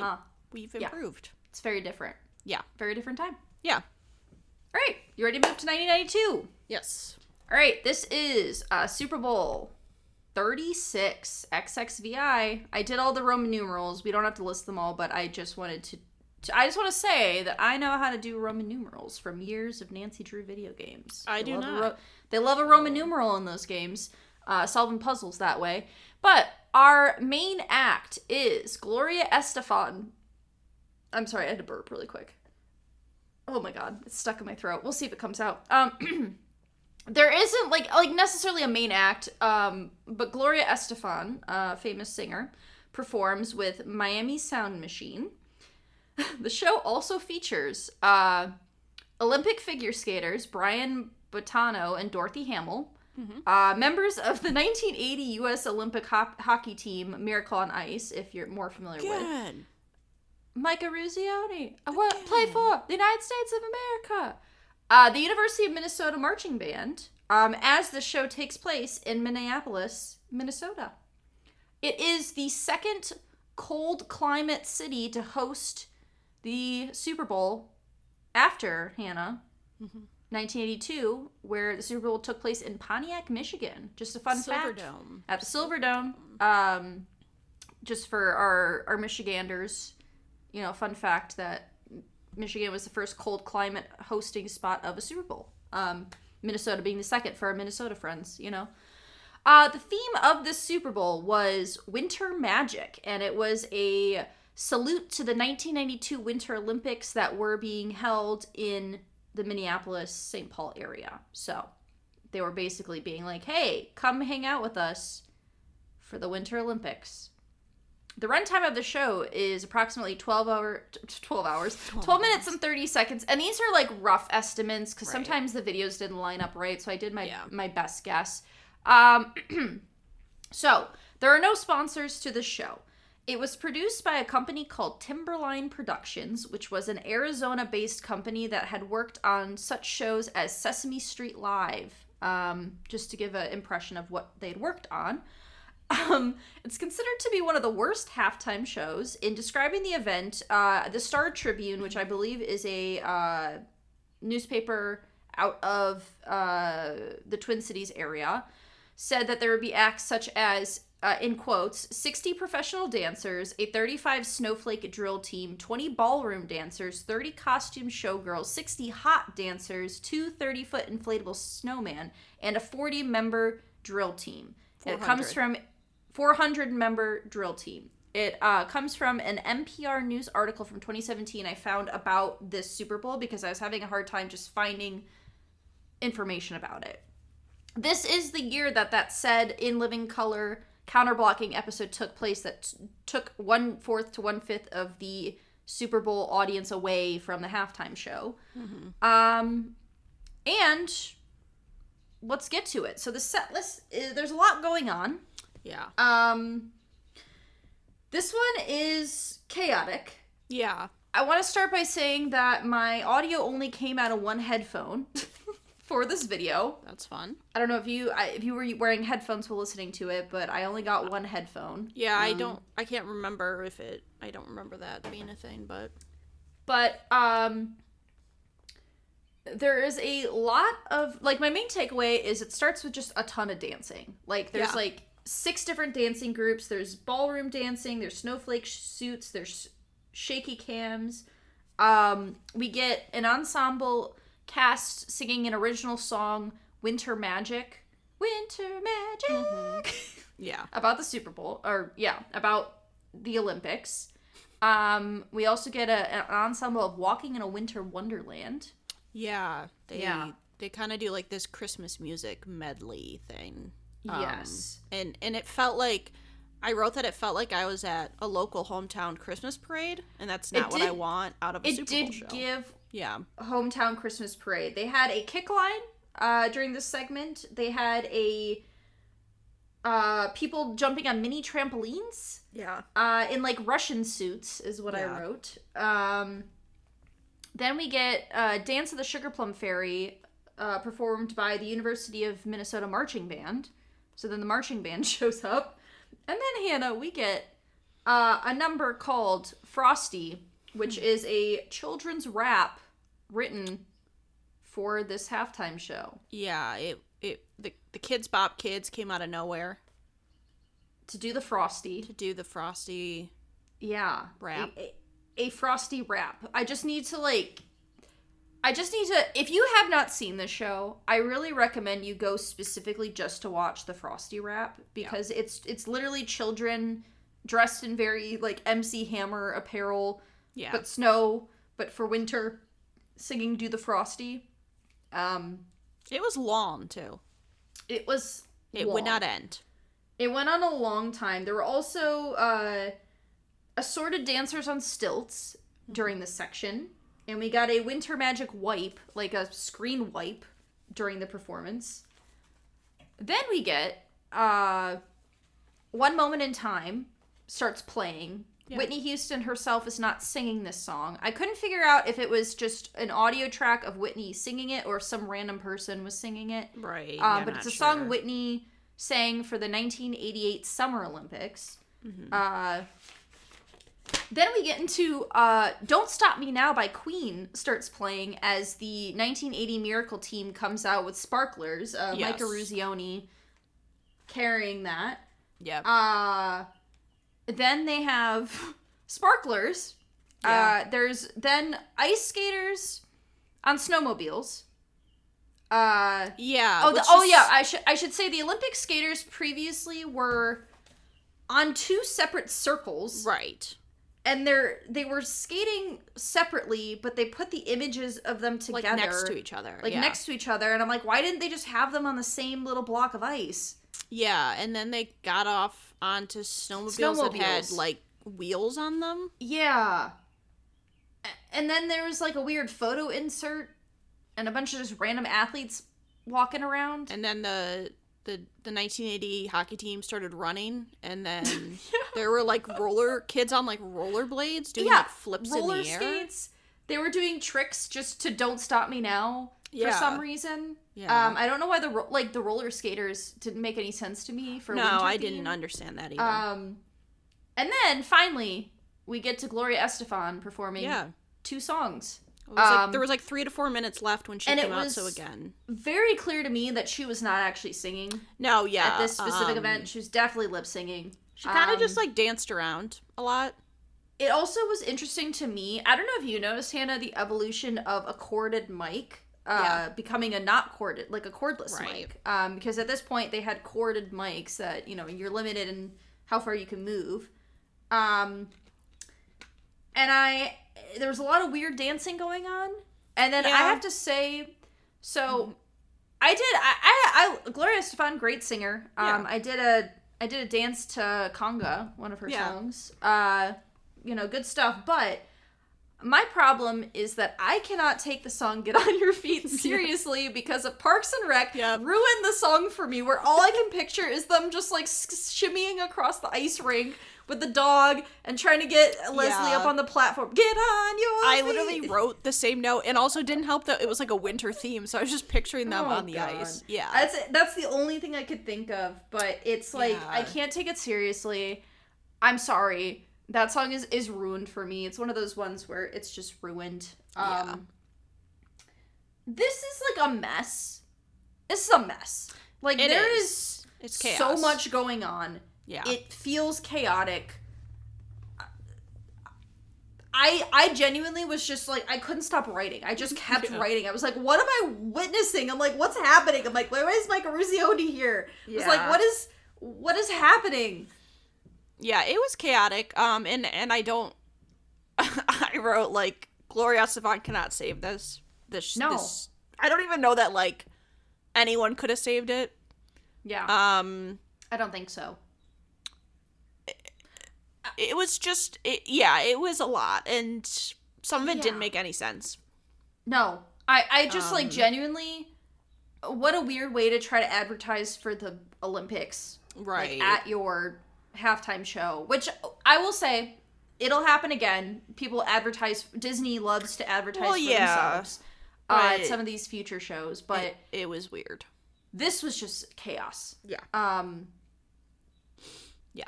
we've improved. Yeah. It's very different. Yeah. Very different time. Yeah. All right, you ready to move to 1992? Yes. All right, this is Super Bowl 36 XXVI. I did all the Roman numerals. We don't have to list them all, but I just wanted to I just want to say that I know how to do Roman numerals from years of Nancy Drew video games. I do not. They love a Roman numeral in those games, solving puzzles that way. But our main act is Gloria Estefan. I'm sorry, I had to burp really quick. Oh my god, it's stuck in my throat. We'll see if it comes out. There isn't like necessarily a main act, but Gloria Estefan, a famous singer, performs with Miami Sound Machine. The show also features Olympic figure skaters Brian Bottano and Dorothy Hamill, members of the 1980 U.S. Olympic hockey team Miracle on Ice, if you're more familiar with. Micah Ruzioni, play for the United States of America. The University of Minnesota Marching Band, as the show takes place in Minneapolis, Minnesota. It is the second cold climate city to host the Super Bowl after, Hannah, 1982, where the Super Bowl took place in Pontiac, Michigan. Just a fun fact. Silverdome. At the Silverdome. Just for our Michiganders, you know, fun fact that Michigan was the first cold climate hosting spot of a Super Bowl. Minnesota being the second for our Minnesota friends, you know. The theme of this Super Bowl was Winter Magic, and it was a salute to the 1992 Winter Olympics that were being held in the Minneapolis-St. Paul area. So they were basically being like, hey, come hang out with us for the Winter Olympics. The runtime of the show is approximately 12 minutes and 30 seconds. And these are like rough estimates because sometimes the videos didn't line up right. So I did my best guess. So there are no sponsors to the show. It was produced by a company called Timberline Productions, which was an Arizona-based company that had worked on such shows as Sesame Street Live, just to give an impression of what they'd worked on. It's considered to be one of the worst halftime shows. In describing the event, the Star Tribune, which I believe is a newspaper out of the Twin Cities area, said that there would be acts such as, in quotes, 60 professional dancers, a 35 snowflake drill team, 20 ballroom dancers, 30 costume showgirls, 60 hot dancers, 2 30-foot inflatable snowmen, and a 40-member drill team. It comes from 400-member drill team. It comes from an NPR news article from 2017 I found about this Super Bowl because I was having a hard time just finding information about it. This is the year that said In Living Color counterblocking episode took place that took 1/4 to 1/5 of the Super Bowl audience away from the halftime show. And let's get to it. So the set list, there's a lot going on. Yeah. This one is chaotic. Yeah. I want to start by saying that my audio only came out of one headphone for this video. That's fun. I don't know if you were wearing headphones while listening to it, but I only got one headphone. Yeah, I can't remember I don't remember that being a thing, but there is a lot of, like, my main takeaway is it starts with just a ton of dancing. Like, there's like 6 different dancing groups. There's ballroom dancing, there's snowflake suits, there's shaky cams. We get an ensemble cast singing an original song, Winter Magic. Winter Magic! Yeah. About the Super Bowl, about the Olympics. We also get an ensemble of Walking in a Winter Wonderland. Yeah. They kind of do like this Christmas music medley thing. Yes. And it felt like, I wrote that it felt like I was at a local hometown Christmas parade, and that's not what I want out of a Super Bowl show. It did give a hometown Christmas parade. They had a kick line during this segment. They had a people jumping on mini trampolines. Yeah. In like Russian suits is what I wrote. Then we get Dance of the Sugar Plum Fairy performed by the University of Minnesota Marching Band. So then the marching band shows up. And then, Hannah, we get a number called Frosty, which is a children's rap written for this halftime show. Yeah, the Kids Bop Kids came out of nowhere. To do the Frosty. Yeah. Rap. A Frosty rap. I just need to, if you have not seen this show, I really recommend you go specifically just to watch the Frosty rap, because it's literally children dressed in very, like, MC Hammer apparel, but for winter, singing Do the Frosty. It was long, too. It was It long. would not end. It went on a long time. There were also assorted dancers on stilts during this section. And we got a Winter Magic wipe, like a screen wipe, during the performance. Then we get One Moment in Time starts playing. Yeah. Whitney Houston herself is not singing this song. I couldn't figure out if it was just an audio track of Whitney singing it or if some random person was singing it. Right. But it's a song Whitney sang for the 1988 Summer Olympics. Mm-hmm. Then we get into Don't Stop Me Now by Queen starts playing as the 1980 Miracle Team comes out with sparklers. Micah Ruzioni carrying that. Yeah. Then they have sparklers. Yeah. There's then ice skaters on snowmobiles. Yeah. I should say the Olympic skaters previously were on 2 separate circles. Right. And they were skating separately, but they put the images of them together. Like next to each other. Next to each other. And I'm like, why didn't they just have them on the same little block of ice? Yeah, and then they got off onto snowmobiles that had, like, wheels on them. Yeah. And then there was, like, a weird photo insert and a bunch of just random athletes walking around. And then the 1980 hockey team started running, and then there were like kids on like rollerblades doing like flips in the air. Skates. They were doing tricks just to "Don't Stop Me Now" for some reason. Yeah. I don't know why the roller skaters didn't make any sense to me for winter I theme. didn't understand that either. And then finally we get to Gloria Estefan performing 2 songs. It was there was like 3 to 4 minutes left when she came out. So again, very clear to me that she was not actually singing. No, yeah. At this specific event, she was definitely lip singing. She kind of just like danced around a lot. It also was interesting to me. I don't know if you noticed, Hannah, the evolution of a corded mic becoming a not corded, like a cordless mic. Because at this point they had corded mics that, you know, you're limited in how far you can move. And there was a lot of weird dancing going on. And then I have to say, so I Gloria Estefan, great singer. I did a dance to Conga, one of her songs. You know, good stuff. But my problem is that I cannot take the song "Get on Your Feet" seriously because of Parks and Rec ruined the song for me, where all I can picture is them just like shimmying across the ice rink with the dog and trying to get Leslie up on the platform. Get on your feet. I literally wrote the same note, and also didn't help that it was like a winter theme, so I was just picturing them on the ice. Yeah. That's the only thing I could think of, but it's like, I can't take it seriously. I'm sorry. That song is ruined for me. It's one of those ones where it's just ruined. This is like a mess. This is a mess. Like, it's chaos. So much going on. Yeah. It feels chaotic. I genuinely was just like, I couldn't stop writing. I just kept writing. I was like, what am I witnessing? I'm like, what's happening? I'm like, why is Mike Ruzioni here? I was like, what is happening? Yeah, it was chaotic. And I don't, I wrote like, Gloria Estefan cannot save this. I don't even know that like anyone could have saved it. Yeah. I don't think so. It was just, it was a lot, and some of it didn't make any sense. No. I just, like, genuinely, what a weird way to try to advertise for the Olympics. Right. Like, at your halftime show, which I will say, it'll happen again. People advertise, Disney loves to advertise for themselves at some of these future shows, but it was weird. This was just chaos. Yeah.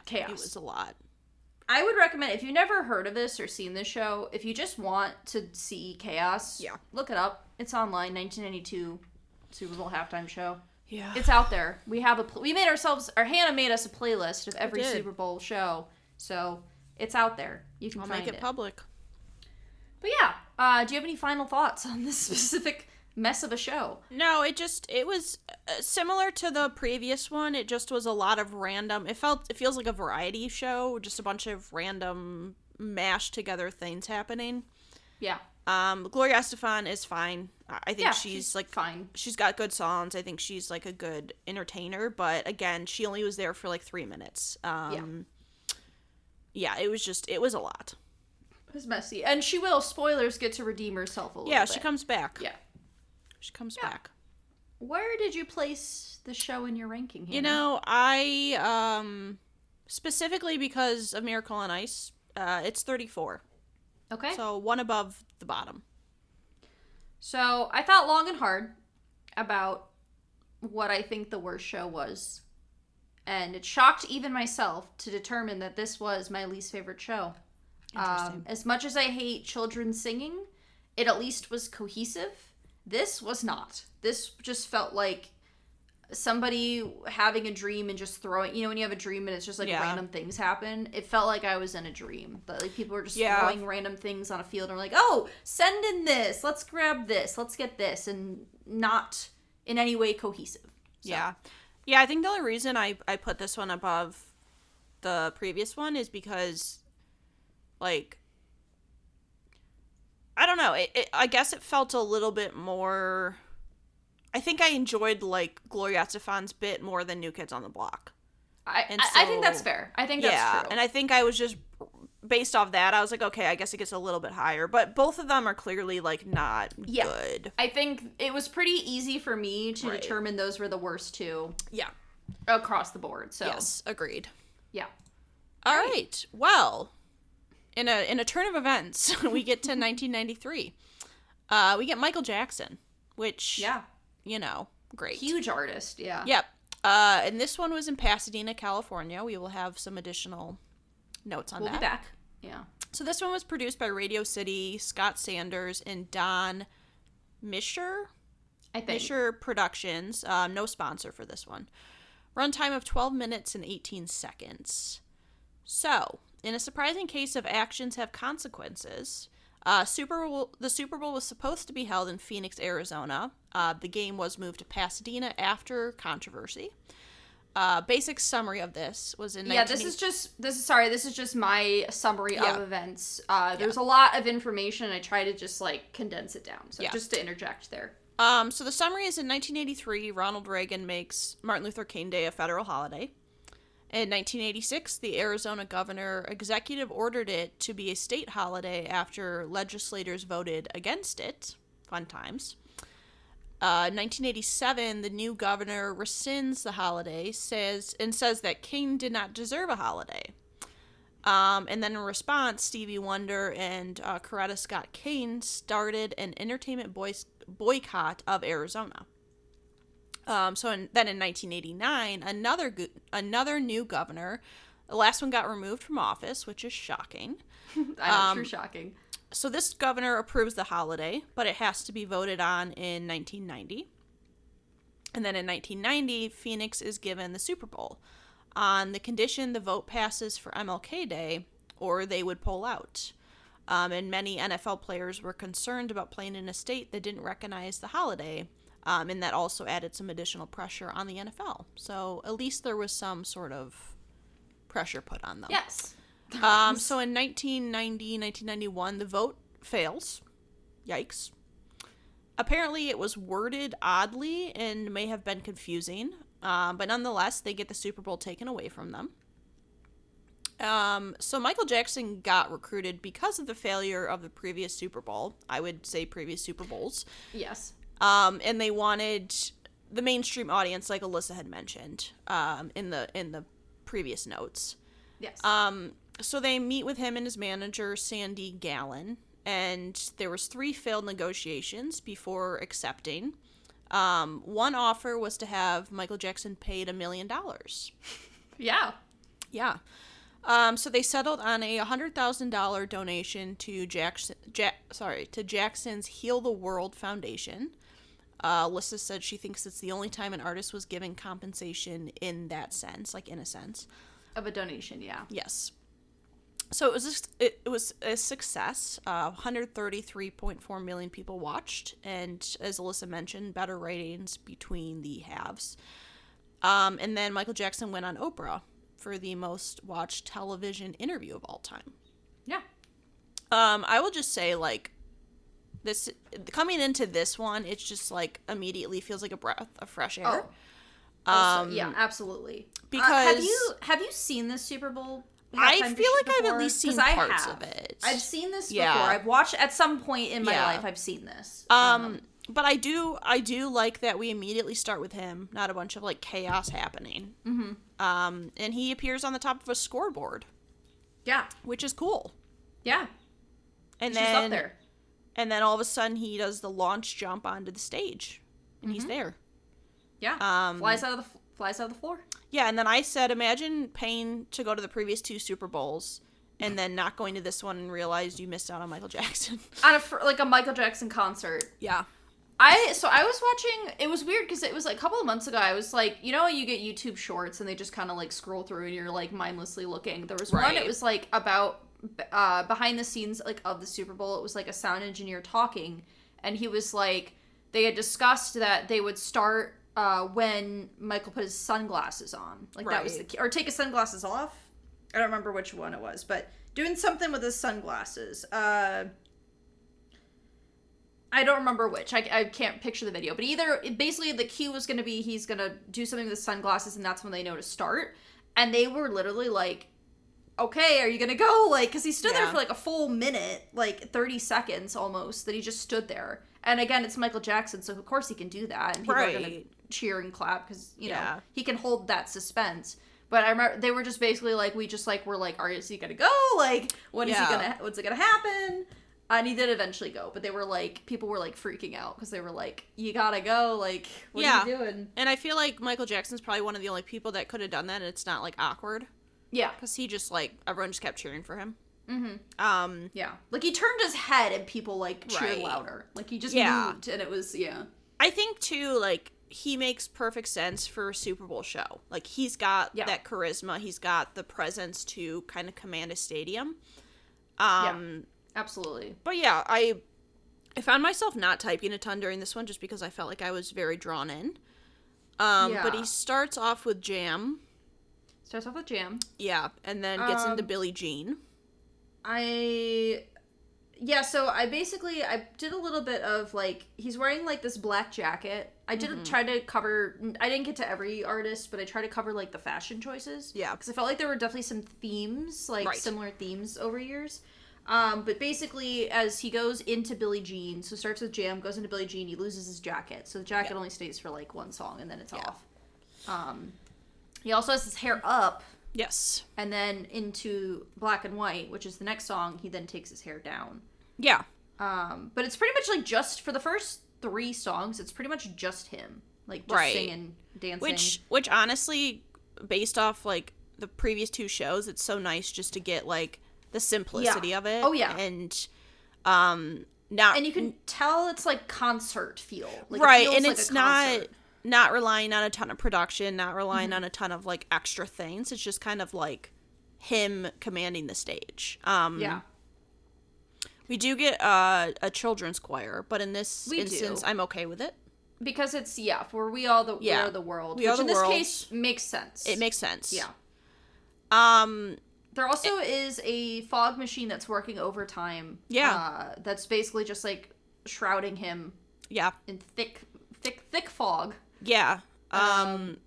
Chaos. It was a lot. I would recommend, if you've never heard of this or seen this show, if you just want to see chaos, look it up. It's online, 1992 Super Bowl halftime show. Yeah. It's out there. Hannah made us a playlist of every Super Bowl show, so it's out there. You can find it. I'll make it public. But yeah, do you have any final thoughts on this specific mess of a show? No, it was similar to the previous one. It just was a lot of random, it feels like a variety show, just a bunch of random mashed together things happening. Yeah. Gloria Estefan is fine. I think she's like fine. She's got good songs. I think she's like a good entertainer, but again, she only was there for like 3 minutes. Yeah, it was a lot. It was messy. And she will, spoilers, get to redeem herself a little bit. Yeah, she comes back. Yeah. She comes back. Where did you place the show in your ranking, Hannah? You know, I, specifically because of Miracle on Ice, it's 34. Okay. So one above the bottom. So I thought long and hard about what I think the worst show was. And it shocked even myself to determine that this was my least favorite show. Interesting. As much as I hate children singing, it at least was cohesive. This was not. This just felt like somebody having a dream and just throwing, when you have a dream and it's just like random things happen. It felt like I was in a dream. But like people were just throwing random things on a field and were like, oh, send in this. Let's grab this. Let's get this. And not in any way cohesive. So. Yeah. Yeah, I think the only reason I put this one above the previous one is because, like, I don't know. I guess it felt a little bit more. I think I enjoyed like Gloria Estefan's bit more than New Kids on the Block. I think that's fair. I think that's true. And I think I was just based off that. I was like, okay, I guess it gets a little bit higher. But both of them are clearly like not good. I think it was pretty easy for me to determine those were the worst two. Yeah. across the board. So yes, agreed. Yeah. All right. Well, in a turn of events, we get to 1993. We get Michael Jackson, which great. Huge artist, yeah. Yep. And this one was in Pasadena, California. We will have some additional notes on that. We'll be back. Yeah. So this one was produced by Radio City, Scott Sanders, and Don Misher. I think. Misher Productions. No sponsor for this one. Runtime of 12 minutes and 18 seconds. So, in a surprising case of actions have consequences, the Super Bowl was supposed to be held in Phoenix, Arizona. The game was moved to Pasadena after controversy. Basic summary of this was in this is just my summary of events. There's a lot of information. I try to just condense it down. So just to interject there. So the summary is in 1983, Ronald Reagan makes Martin Luther King Day a federal holiday. In 1986, the Arizona governor executive ordered it to be a state holiday after legislators voted against it. Fun times. 1987, the new governor rescinds the holiday, says that King did not deserve a holiday. And then in response, Stevie Wonder and Coretta Scott King started an entertainment boycott of Arizona. Then in 1989, another new governor, the last one got removed from office, which is shocking. True shocking. So this governor approves the holiday, but it has to be voted on in 1990. And then in 1990, Phoenix is given the Super Bowl on the condition the vote passes for MLK Day, or they would pull out. And many NFL players were concerned about playing in a state that didn't recognize the holiday. And that also added some additional pressure on the NFL. So at least there was some sort of pressure put on them. Yes. So in 1990, 1991, the vote fails. Yikes. Apparently it was worded oddly and may have been confusing. But nonetheless, they get the Super Bowl taken away from them. So Michael Jackson got recruited because of the failure of the previous Super Bowl. I would say previous Super Bowls. Yes. And they wanted the mainstream audience, like Alyssa had mentioned, in the previous notes. Yes. So they meet with him and his manager, Sandy Gallen, and there was 3 failed negotiations before accepting. One offer was to have Michael Jackson paid $1 million. Yeah. Yeah. So they settled on a $100,000 donation to Jackson's Heal the World Foundation. Alyssa said she thinks it's the only time an artist was given compensation in that sense, in a sense. Of a donation, yeah. Yes. So it was a success. 133.4 million people watched, and as Alyssa mentioned, better ratings between the halves. And then Michael Jackson went on Oprah for the most watched television interview of all time. Yeah. I will just say, this coming into this one, it's just immediately feels like a breath of fresh air. Yeah, absolutely. Because have you seen this Super Bowl? I feel like I've at least seen parts of it. I've seen this before. I've watched at some point in my life. I've seen this. But I do like that we immediately start with him, not a bunch of chaos happening. Mm-hmm. And he appears on the top of a scoreboard. Yeah, which is cool. Yeah, and he's then up there. And then all of a sudden he does the launch jump onto the stage, and he's there. Yeah, flies out of the floor. Yeah, and then I said, imagine paying to go to the previous 2 Super Bowls and then not going to this one and realize you missed out on Michael Jackson. On a Michael Jackson concert. Yeah. I was watching, it was weird because it was a couple of months ago, I was you get YouTube shorts and they just kind of scroll through and you're mindlessly looking. There was one, it was about behind the scenes of the Super Bowl. It was a sound engineer talking, and he was they had discussed that they would start when Michael put his sunglasses on. That was the key. Or take his sunglasses off. I don't remember which one it was, but doing something with his sunglasses. I don't remember which. I can't picture the video. But basically the cue was going to be he's going to do something with his sunglasses, and that's when they know to start. And they were literally okay, are you going to go? Because he stood there for a full minute, 30 seconds almost, that he just stood there. And again, it's Michael Jackson, so of course he can do that. And people are going to cheer and clap because you know Yeah. he can hold that suspense. But I remember they were just basically like, we just like were like, is he gonna go? Like, what's it gonna happen? And he did eventually go, but they were like, people were like freaking out because they were like, you gotta go, like, what are you doing? And I feel like Michael Jackson's probably one of the only people that could have done that, and it's not like awkward. Yeah, because he just like everyone just kept cheering for him. Yeah, like he turned his head and people like cheered louder. Like he just moved and it was I think too, like, he makes perfect sense for a Super Bowl show. Like, he's got that charisma. He's got the presence to kind of command a stadium. Absolutely. But yeah, I found myself not typing a ton during this one just because I felt like I was very drawn in. But he starts off with Jam. Yeah, and then gets into Billie Jean. So I did a little bit of, like, he's wearing, like, this black jacket. I didn't try to cover, I didn't get to every artist, but I tried to cover, like, the fashion choices. Yeah. Because I felt like there were definitely some themes, like, similar themes over years. But basically, as he goes into Billie Jean, so starts with Jam, goes into Billie Jean, he loses his jacket. So the jacket only stays for, like, one song, and then it's off. He also has his hair up. Yes. And then into Black and White, which is the next song, he then takes his hair down. Yeah. But it's pretty much like just for the first 3 songs, it's pretty much just him. Like just singing, dancing. Which honestly, based off like the previous 2 shows, it's so nice just to get like the simplicity of it. Oh yeah. And and you can tell it's like concert feel. Like, right, it feels and like it's a concert. not relying on a ton of production, not relying on a ton of like extra things. It's just kind of like him commanding the stage. We do get a children's choir, but in this instance, I'm okay with it. Because it's, for We Are the World. Which in this case makes sense. It makes sense. Yeah. There also is a fog machine that's working overtime. Yeah. That's basically just like shrouding him. Yeah. In thick fog. Yeah.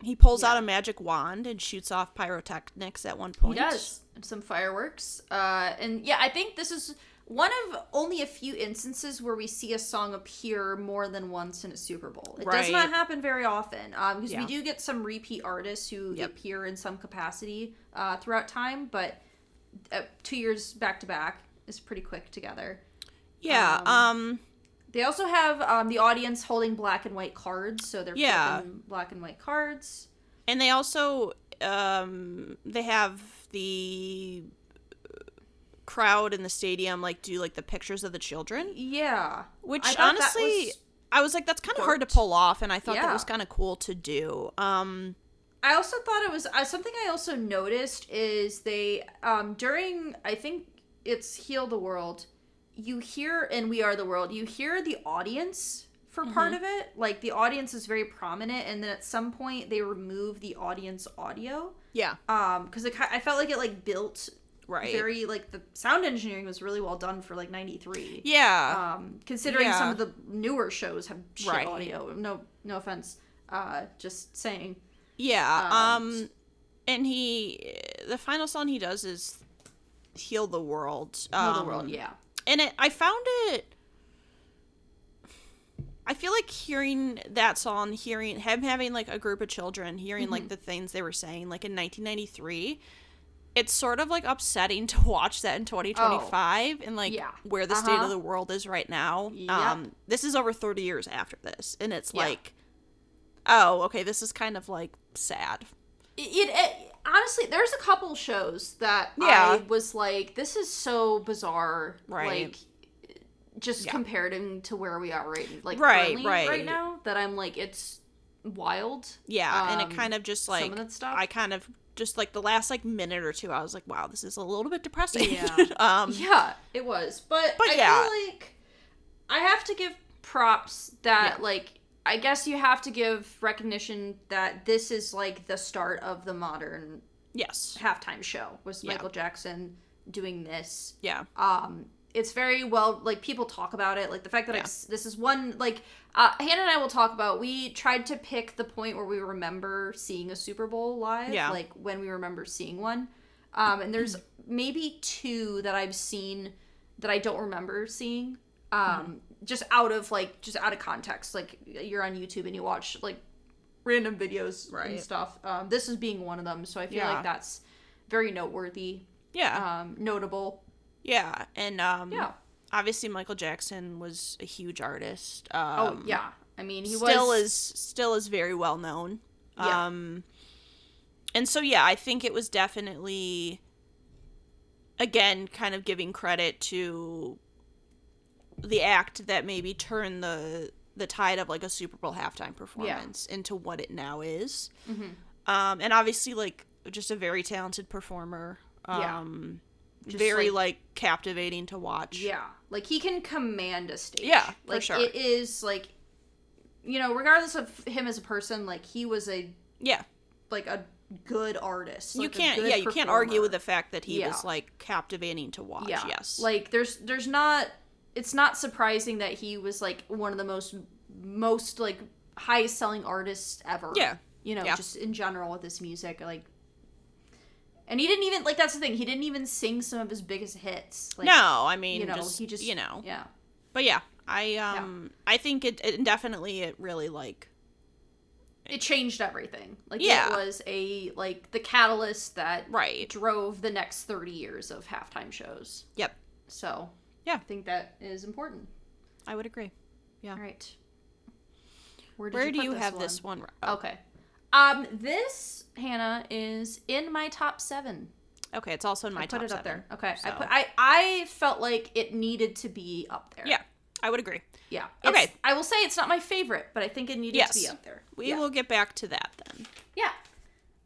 He pulls out a magic wand and shoots off pyrotechnics at one point. He does. And some fireworks. I think this is one of only a few instances where we see a song appear more than once in a Super Bowl. It does not happen very often, because we do get some repeat artists who appear in some capacity throughout time, but 2 years back to back is pretty quick together. Yeah. They also have the audience holding black and white cards, so they're flipping black and white cards. And they also they have the crowd in the stadium like do like the pictures of the children. Yeah. Which honestly, I was like, that's kind of hard to pull off, and I thought that was kind of cool to do. I also thought it was something I also noticed is they during, I think it's Heal the World, you hear in We Are the World, you hear the audience for part of it. Like the audience is very prominent, and then at some point they remove the audience audio. Yeah. Because I felt like it like built very, like, the sound engineering was really well done for like 93. Yeah. Considering some of the newer shows have shit audio. No offense. Just saying. Yeah. And the final song he does is Heal the World. Heal the World, yeah. And I found it, I feel like hearing that song, hearing him having like a group of children, hearing like the things they were saying like in 1993, it's sort of like upsetting to watch that in 2025 and like where the state of the world is right now. This is over 30 years after this, and it's like, oh, okay, this is kind of like sad. It honestly, there's a couple shows that I was like, this is so bizarre, like just comparing to where we are currently right now, that I'm like, it's wild. And it kind of just like, some of that stuff. I kind of just like the last like minute or two, I was like, wow, this is a little bit depressing. It was, but I feel like I have to give props that like, I guess you have to give recognition that this is like the start of the modern halftime show, was Michael Jackson doing this. It's very well, like, people talk about it, like the fact that this is one, like, Hannah and I will talk about, we tried to pick the point where we remember seeing a Super Bowl live, like when we remember seeing one, and there's maybe 2 that I've seen that I don't remember seeing, just out of context. Like, you're on YouTube and you watch like random videos Right. and stuff. This is being one of them, so I feel like that's very noteworthy. Yeah. Notable. Yeah, and Yeah. obviously Michael Jackson was a huge artist. Oh yeah, I mean he still is very well known. Yeah. And so yeah, I think it was definitely, again, kind of giving credit to the act that maybe turned the tide of like a Super Bowl halftime performance into what it now is. Mm-hmm. And obviously like just a very talented performer. Just, very like captivating to watch. Yeah, like he can command a stage. Yeah, like for sure. It is like, regardless of him as a person, like he was a good artist. You like, can't argue with the fact that he was like captivating to watch. Yeah. Yes, like there's not. It's not surprising that he was like one of the most like highest selling artists ever. Yeah, just in general with his music, like. And he didn't even, like, that's the thing, he didn't even sing some of his biggest hits. Like, no, I mean, he just, yeah. But yeah, I think it definitely, it really, like... It changed everything. Like, yeah. It was the catalyst that right. drove the next 30 years of halftime shows. Yep. So, yeah. I think that is important. I would agree. Yeah. All right. Where do you have this one? Oh. Okay. This, Hannah, is in my top 7. Okay, it's also in my top 7. I put it up there. Okay. So. I felt like it needed to be up there. Yeah, I would agree. Yeah. Okay. I will say it's not my favorite, but I think it needed to be up there. We will get back to that then. Yeah.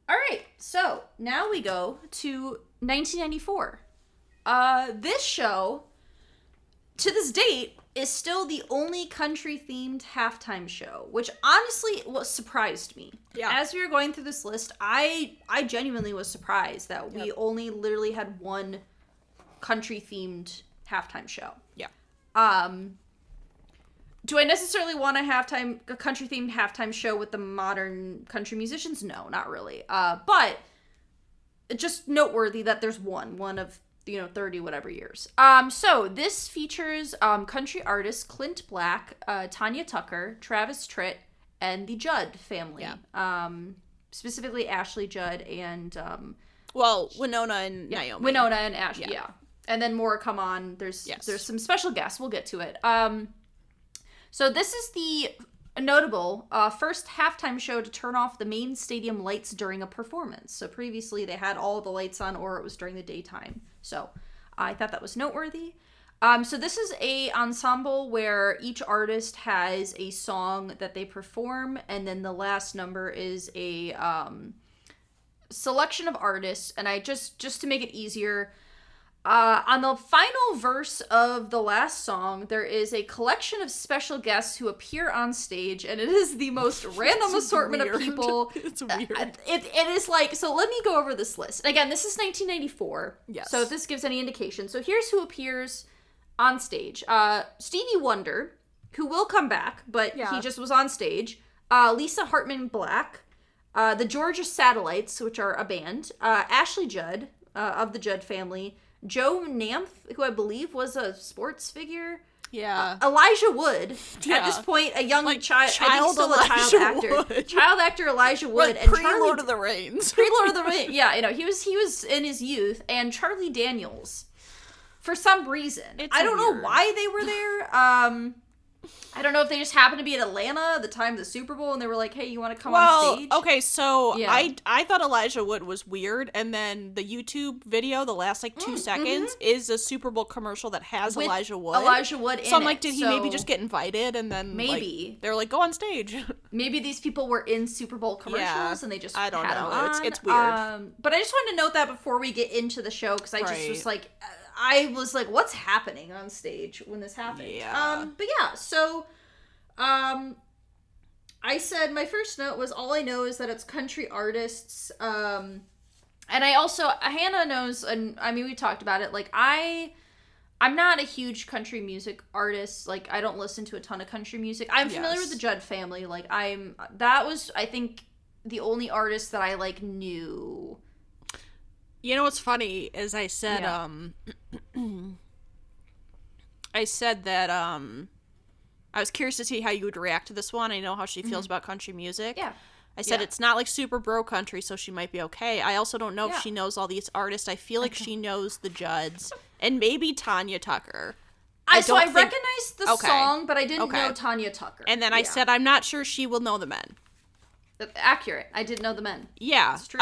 All right. So now we go to 1994. This show, to this date, is still the only country-themed halftime show, which honestly surprised me. Yeah. As we were going through this list, I genuinely was surprised that we only literally had one country-themed halftime show. Yeah. Do I necessarily want a country-themed halftime show with the modern country musicians? No, not really. But just noteworthy that there's one of 30 whatever years. So this features country artists Clint Black, Tanya Tucker, Travis Tritt, and the Judd family. Yeah. Specifically Ashley Judd and Winona and Naomi. Winona and Ashley, yeah. And then more come on. There's some special guests. We'll get to it. So this is the notable first halftime show to turn off the main stadium lights during a performance. So previously they had all the lights on, or it was during the daytime. So I thought that was noteworthy. So this is a ensemble where each artist has a song that they perform, and then the last number is a selection of artists. And I just to make it easier, on the final verse of the last song, there is a collection of special guests who appear on stage, and it is the most random assortment of people. It's weird. It is like, so let me go over this list. Again, this is 1994. Yes. So if this gives any indication. So here's who appears on stage. Stevie Wonder, who will come back, but he just was on stage. Lisa Hartman Black. The Georgia Satellites, which are a band. Ashley Judd, of the Judd family. Joe Namath, who I believe was a sports figure. Yeah. Elijah Wood. At this point, a young child. I think still a child actor. Wood. Child actor Elijah Wood. And pre-Lord of the Rings. Pre-Lord of the Rings. Yeah, he was in his youth. And Charlie Daniels. For some reason. I don't know why they were there. I don't know if they just happened to be in Atlanta at the time of the Super Bowl and they were like, hey, you want to come on stage? Okay, so I thought Elijah Wood was weird, and then the YouTube video, the last 2 seconds, is a Super Bowl commercial that has with Elijah Wood. Elijah Wood in it. So I'm like, did he maybe just get invited and then maybe they're like, go on stage? Maybe these people were in Super Bowl commercials and they just I don't had know. Them on. It's weird. But I just wanted to note that before we get into the show because I just was like, I was like, what's happening on stage when this happened? Yeah. But yeah, so I said my first note was all I know is that it's country artists. And I also, Hannah knows, and I mean, we talked about it, like I'm not a huge country music artist. Like, I don't listen to a ton of country music. I'm familiar with the Judd family. Like, that was, I think, the only artist that I, knew. You know what's funny is I said, I said that, I was curious to see how you would react to this one. I know how she feels about country music. Yeah. I said Yeah. it's not like super bro country, so she might be okay. I also don't know if Yeah. she knows all these artists. I feel like she knows the Judds and maybe Tanya Tucker. I don't think- recognized the Okay. song, but I didn't Okay. know Tanya Tucker. And then I said I'm not sure she will know the men. Accurate. I didn't know the men. Yeah. It's true.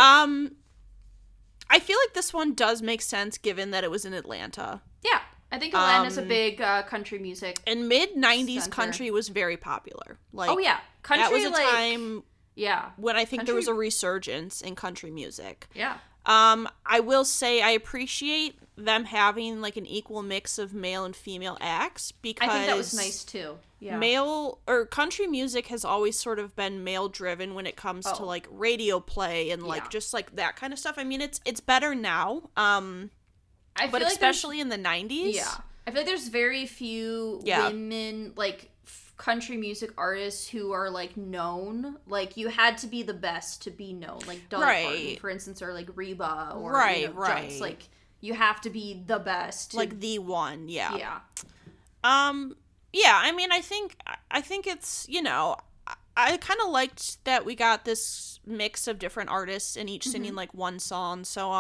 I feel like this one does make sense given that it was in Atlanta. Yeah. I think Atlanta's a big country music. And mid-90s Center. country was very popular. Like, Oh yeah. Country, that was a like, time yeah. when I think there was a Country- resurgence in country music. Yeah. I will say I appreciate them having like an equal mix of male and female acts because I think that was nice too. Yeah. male or country music has always sort of been male driven when it comes to like radio play and like Yeah. just like that kind of stuff. I mean, it's better now. I feel But like especially in the 90s. yeah. I feel like there's very few Yeah. women like country music artists who are like known. Like you had to be the best to be known. Like Dolly Right. Parton, for instance, or like Reba or Right, you know, right. Judds. Like you have to be the best. To, Like the one, yeah. Yeah, I mean, I think it's, you know, I kind of liked that we got this mix of different artists and each singing like one song. So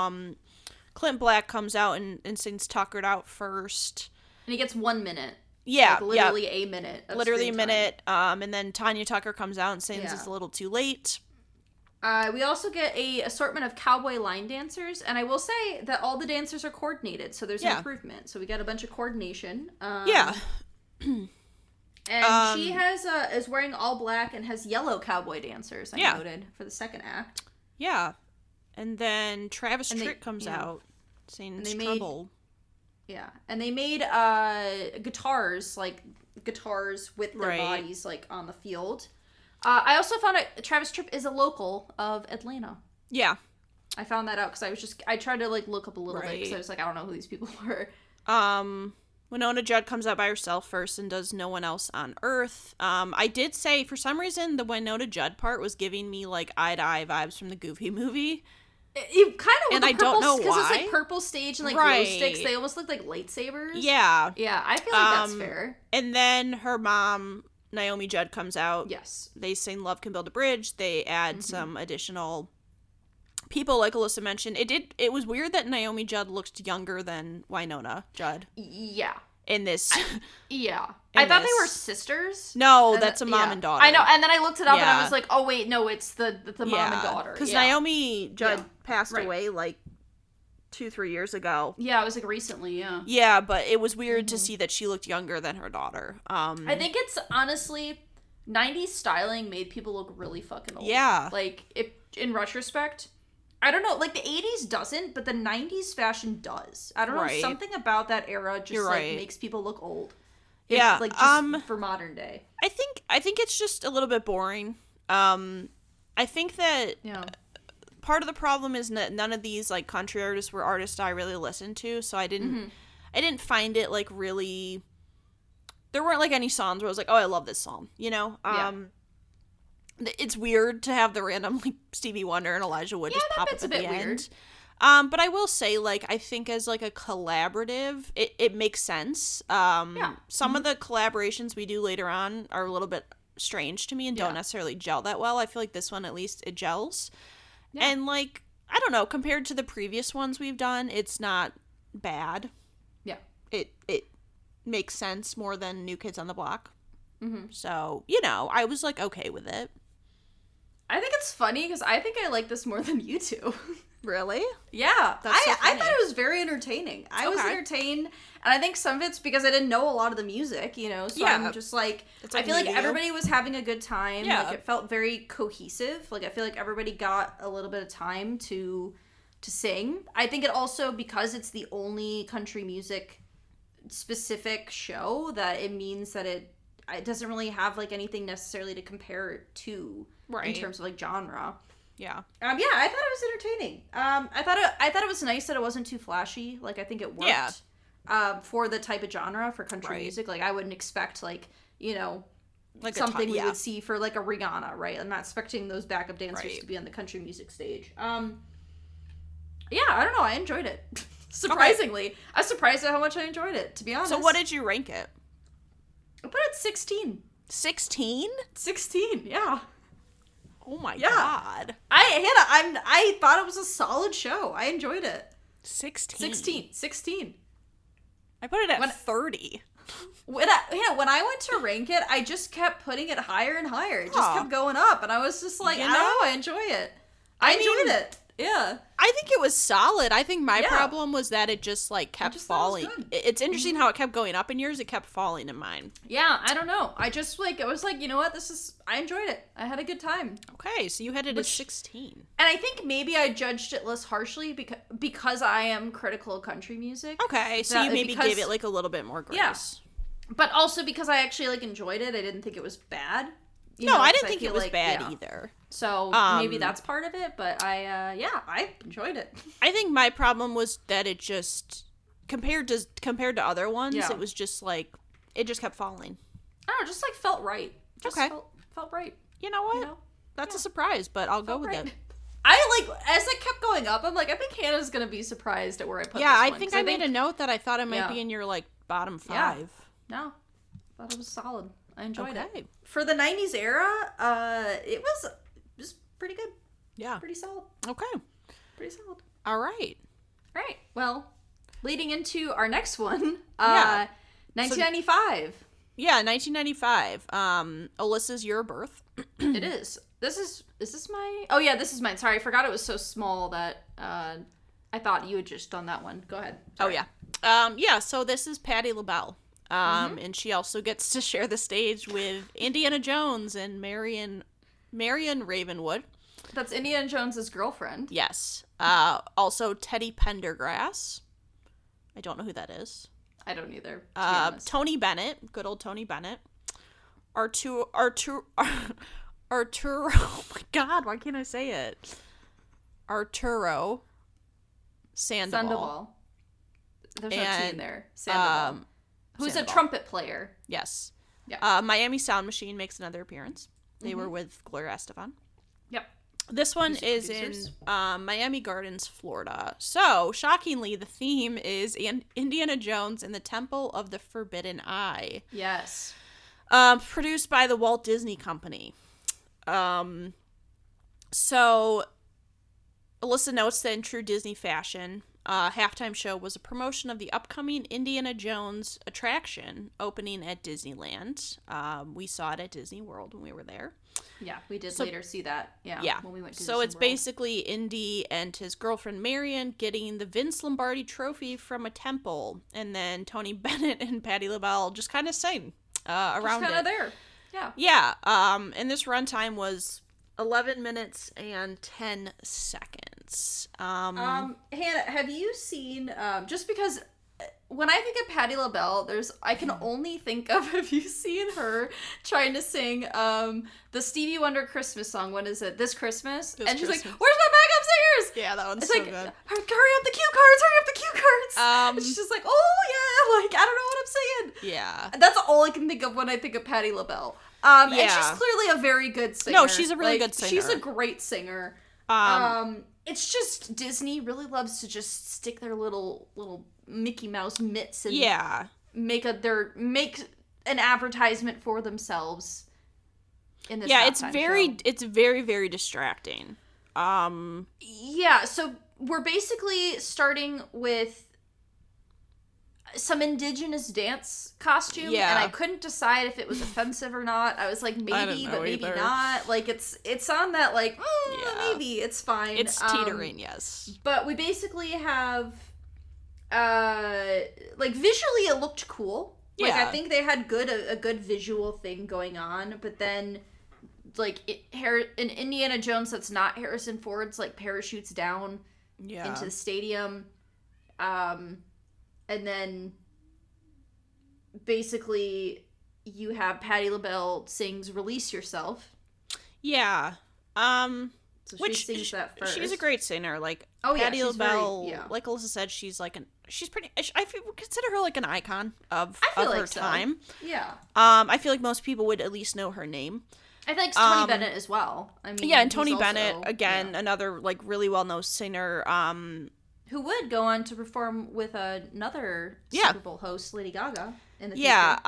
Clint Black comes out and sings Tuckered Out first. And he gets 1 minute. Yeah, Like literally a minute. Of literally a screen time. minute. And then Tanya Tucker comes out and sings Yeah. It's a Little Too Late. We also get a assortment of cowboy line dancers, and I will say that all the dancers are coordinated, so there's Yeah. improvement. So we got a bunch of coordination. Yeah. And she has is wearing all black and has yellow cowboy dancers. I Yeah. noted for the second act. Yeah. And then Travis And they- Tritt comes yeah. out saying And it's they made- trouble. Yeah, and they made guitars with their Right. bodies like on the field. I also found out Travis Tritt is a local of Atlanta. Yeah. I found that out because I tried to like look up a little bit because I Right. was like I don't know who these people were. Winona Judd comes out by herself first and does No One Else on Earth. I did say, for some reason, the Winona Judd part was giving me, like, eye-to-eye vibes from the Goofy movie. It kind of And I don't know because it's why. like purple stage and like Right. glow sticks. They almost look like lightsabers. Yeah. Yeah, I feel like that's Um, fair. And then her mom, Naomi Judd, comes out. Yes. They sing Love Can Build a Bridge. They add some additional people, like Alyssa mentioned. It was weird that Naomi Judd looked younger than Winona Judd Yeah. in this. Yeah. In I thought they this. were sisters. No, And that's a mom yeah. and daughter. I know, and then I looked it up and I Yeah. was like, oh wait, no, it's the mom and daughter. Because Yeah. Naomi Judd Yeah. passed Right. away like 2-3 years ago. Yeah, it was like recently, yeah. Yeah, but it was weird to see that she looked younger than her daughter. I think it's honestly 90s styling made people look really fucking old. Yeah. Like in retrospect, I don't know, like the 80s doesn't, but the 90s fashion does. I don't know, Right. something about that era just You're like right. makes people look old. Yeah, Like just for modern day. I think it's just a little bit boring. I think that Yeah. part of the problem is that none of these like country artists were artists I really listened to, so I didn't find it like really. There weren't like any songs where I was like, oh, I love this song, you know. It's weird to have the random like Stevie Wonder and Elijah Wood just that pop up bit's at a bit the weird. end. But I will say, like, I think as like a collaborative, it makes sense. Some of the collaborations we do later on are a little bit strange to me and don't necessarily gel that well. I feel like this one at least it gels. Yeah. And like, I don't know, compared to the previous ones we've done, it's not bad. Yeah. It makes sense more than New Kids on the Block. So, you know, I was like okay with it. I think it's funny because I think I like this more than you two. Really? Yeah, That's so I funny. thought it was very entertaining. I was Okay. entertained, and I think some of it's because I didn't know a lot of the music, you know. So Yeah. I'm just like, It's, I like, feel like new to you. everybody was having a good time. Yeah. Like it felt very cohesive. Like I feel like everybody got a little bit of time to sing. I think it also because it's the only country music specific show that it means that it doesn't really have like anything necessarily to compare it to in Right. terms of like genre. Yeah. Yeah, I thought it was entertaining. I thought it was nice that it wasn't too flashy. Like I think it worked. Yeah. For the type of genre for country Right. music. Like I wouldn't expect like, you know, Like something we yeah. would see for like a Rihanna, right? I'm not expecting those backup dancers Right. to be on the country music stage. Yeah, I don't know. I enjoyed it. Surprisingly. I was surprised at how much I enjoyed it, to be honest. So what did you rank it? I put it 16. 16? 16, yeah. Oh my Yeah. god. I thought it was a solid show. I enjoyed it. 16. 16. I put it at 30. When I went to rank it, I just kept putting it higher and higher. It just kept going up, and I was just like, I don't know, I enjoy it. I enjoyed it. Yeah. I think it was solid. I think my problem was that it just like kept falling. It's interesting how it kept going up in yours. It kept falling in mine. Yeah, I don't know. I just I was like, you know what? I enjoyed it. I had a good time. Okay, so you had it at 16. And I think maybe I judged it less harshly because I am critical of country music. Okay, so you maybe gave it like a little bit more grace. Yeah. But also because I actually like enjoyed it. I didn't think it was bad. I didn't think it was bad either. So maybe that's part of it, but I enjoyed it. I think my problem was that it just compared to other ones, it was just like it just kept falling. I don't know, just like felt right. Felt right. You know what? That's a surprise, but I'll go with it. I like as it kept going up. I'm like, I think Hannah's gonna be surprised at where I put. Yeah, this I think I made a note that I thought it might be in your like bottom 5. Yeah. No, I thought it was solid. I enjoyed it. For the 90s era, it was pretty good. Yeah. Pretty solid. Okay. Pretty solid. All right. Well, leading into our next one, 1995. Yeah, 1995. Alyssa's Year of Birth. It is. Is this my... Oh, yeah, this is mine. Sorry, I forgot it was so small that I thought you had just done that one. Go ahead. Sorry. Oh, yeah. So this is Patti LaBelle. And she also gets to share the stage with Indiana Jones and Marion Ravenwood. That's Indiana Jones's girlfriend. Yes. Also Teddy Pendergrass. I don't know who that is. I don't either. Tony Bennett, good old Tony Bennett. Arturo. Oh my God, why can't I say it? Arturo Sandoval. There's no T in there. Sandoval. Who's a trumpet player. Yes. Yeah. Miami Sound Machine makes another appearance. They were with Gloria Estefan. Yep. This one is in Miami Gardens, Florida. So, shockingly, the theme is Indiana Jones and the Temple of the Forbidden Eye. Yes. Produced by the Walt Disney Company. So, Alyssa notes that in true Disney fashion, halftime show was a promotion of the upcoming Indiana Jones attraction opening at Disneyland. We saw it at Disney World when we were there. Yeah, we did later see that. Yeah. When we went to so Disney it's World. basically Indy and his girlfriend Marion getting the Vince Lombardi trophy from a temple, and then Tony Bennett and Patti LaBelle just kind of sing around just it. kind of there. Yeah. Yeah. And this runtime was 11 minutes and 10 seconds. Hannah, have you seen, just because when I think of Patti LaBelle, I can only think of, have you seen her trying to sing the Stevie Wonder Christmas song? What is it? This Christmas? She's like, where's my backup singers? Yeah, that one's it's so like, good. hurry up the cue cards! And she's just like, oh yeah, like, I don't know what I'm saying. Yeah. That's all I can think of when I think of Patti LaBelle. And she's clearly a very good singer. No, she's a really good singer. She's a great singer. It's just Disney really loves to just stick their little Mickey Mouse mitts and make an advertisement for themselves in this. Yeah, it's very, very distracting. Yeah, so we're basically starting with some indigenous dance costume, and I couldn't decide if it was offensive or not. I was like, maybe, but maybe not. Like, it's on that, like, maybe, it's fine. It's teetering, yes. But we basically have, like, visually it looked cool. Like, I think they had a good visual thing going on, but then, like, in Indiana Jones that's not Harrison Ford's, like, parachutes down into the stadium, and then, basically, you have Patti LaBelle sings "Release Yourself." Yeah. So she sings that first. She's a great singer. Like, Patti LaBelle, like Alyssa said, she's pretty. I consider her like an icon of her time. Yeah. I feel like most people would at least know her name. I think Tony Bennett as well. I mean, and Tony Bennett again, another like really well-known singer. Who would go on to perform with another Super Bowl host, Lady Gaga, in the future. Yeah,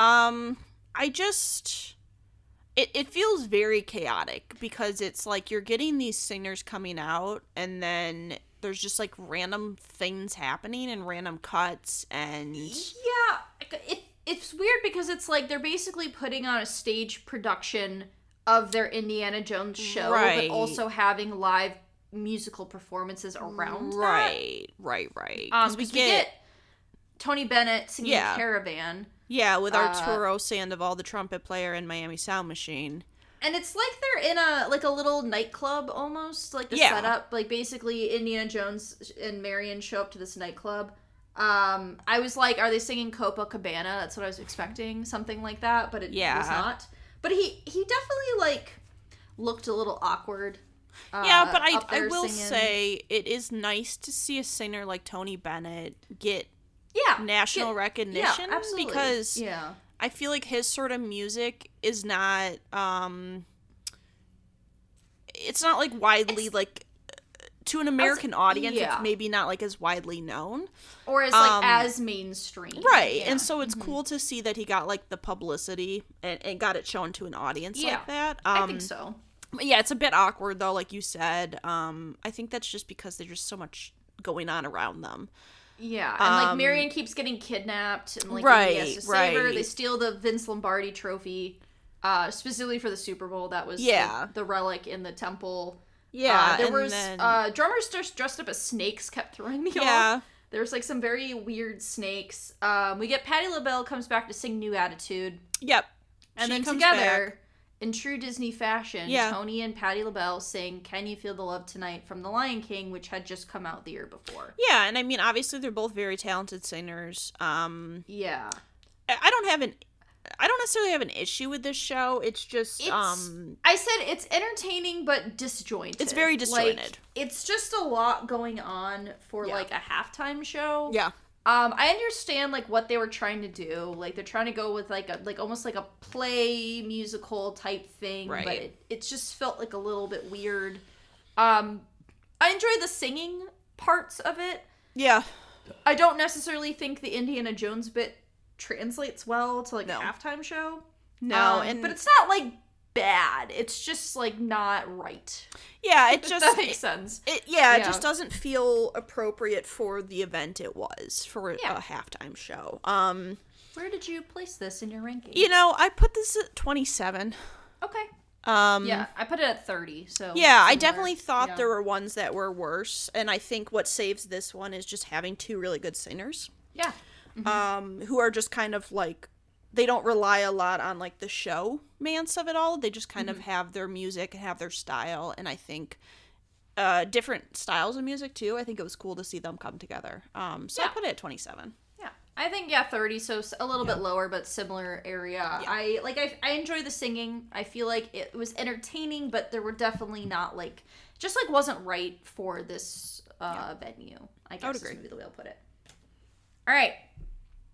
it feels very chaotic because it's like you're getting these singers coming out and then there's just like random things happening and random cuts and it's weird because it's like they're basically putting on a stage production of their Indiana Jones show, but also having live musical performances around right. Because we get Tony Bennett singing Caravan. Yeah, with Arturo Sandoval, the trumpet player, and Miami Sound Machine. And it's like they're in a little nightclub almost, like the setup. Like basically Indiana Jones and Marion show up to this nightclub. I was like, are they singing Copacabana? That's what I was expecting, something like that, but it was not. But he definitely like looked a little awkward. But I will say it is nice to see a singer like Tony Bennett get national recognition because I feel like his sort of music is not it's not like widely like to an American audience it's maybe not like as widely known or as like as mainstream, right? And so it's cool to see that he got like the publicity and got it shown to an audience like that. I think so. Yeah, it's a bit awkward though, like you said. I think that's just because there's just so much going on around them. Yeah, and like Marion keeps getting kidnapped, and like he has to save her. They steal the Vince Lombardi trophy, specifically for the Super Bowl. That was the relic in the temple. Yeah, there was drummers just dressed up as snakes kept throwing me off. There's like some very weird snakes. We get Patti LaBelle comes back to sing New Attitude. Yep, and then together. In true Disney fashion, Tony and Patti LaBelle sing Can You Feel the Love Tonight from The Lion King, which had just come out the year before. Yeah, and I mean, obviously they're both very talented singers. Yeah. I don't necessarily have an issue with this show. It's just, I said it's entertaining but disjointed. It's very disjointed. Like, it's just a lot going on for, like, a halftime show. Yeah. I understand like what they were trying to do. Like they're trying to go with like almost like a play musical type thing, but it just felt like a little bit weird. I enjoyed the singing parts of it. Yeah. I don't necessarily think the Indiana Jones bit translates well to like a halftime show. No, but it's not like bad. It's just like not right. Yeah, it just that makes sense. It just doesn't feel appropriate for the event it was for a halftime show. Where did you place this in your ranking? You know, I put this at 27. Okay. I put it at 30. So yeah, I definitely thought there were ones that were worse, and I think what saves this one is just having two really good singers. Yeah. Who are just kind of like. They don't rely a lot on, like, the showmance of it all. They just kind of have their music and have their style. And I think different styles of music, too. I think it was cool to see them come together. So I put it at 27. Yeah. I think, 30. So a little bit lower, but similar area. Yeah. I enjoy the singing. I feel like it was entertaining, but there were definitely not, like... Just, like, wasn't right for this venue. I guess is maybe the way I'll put it. All right.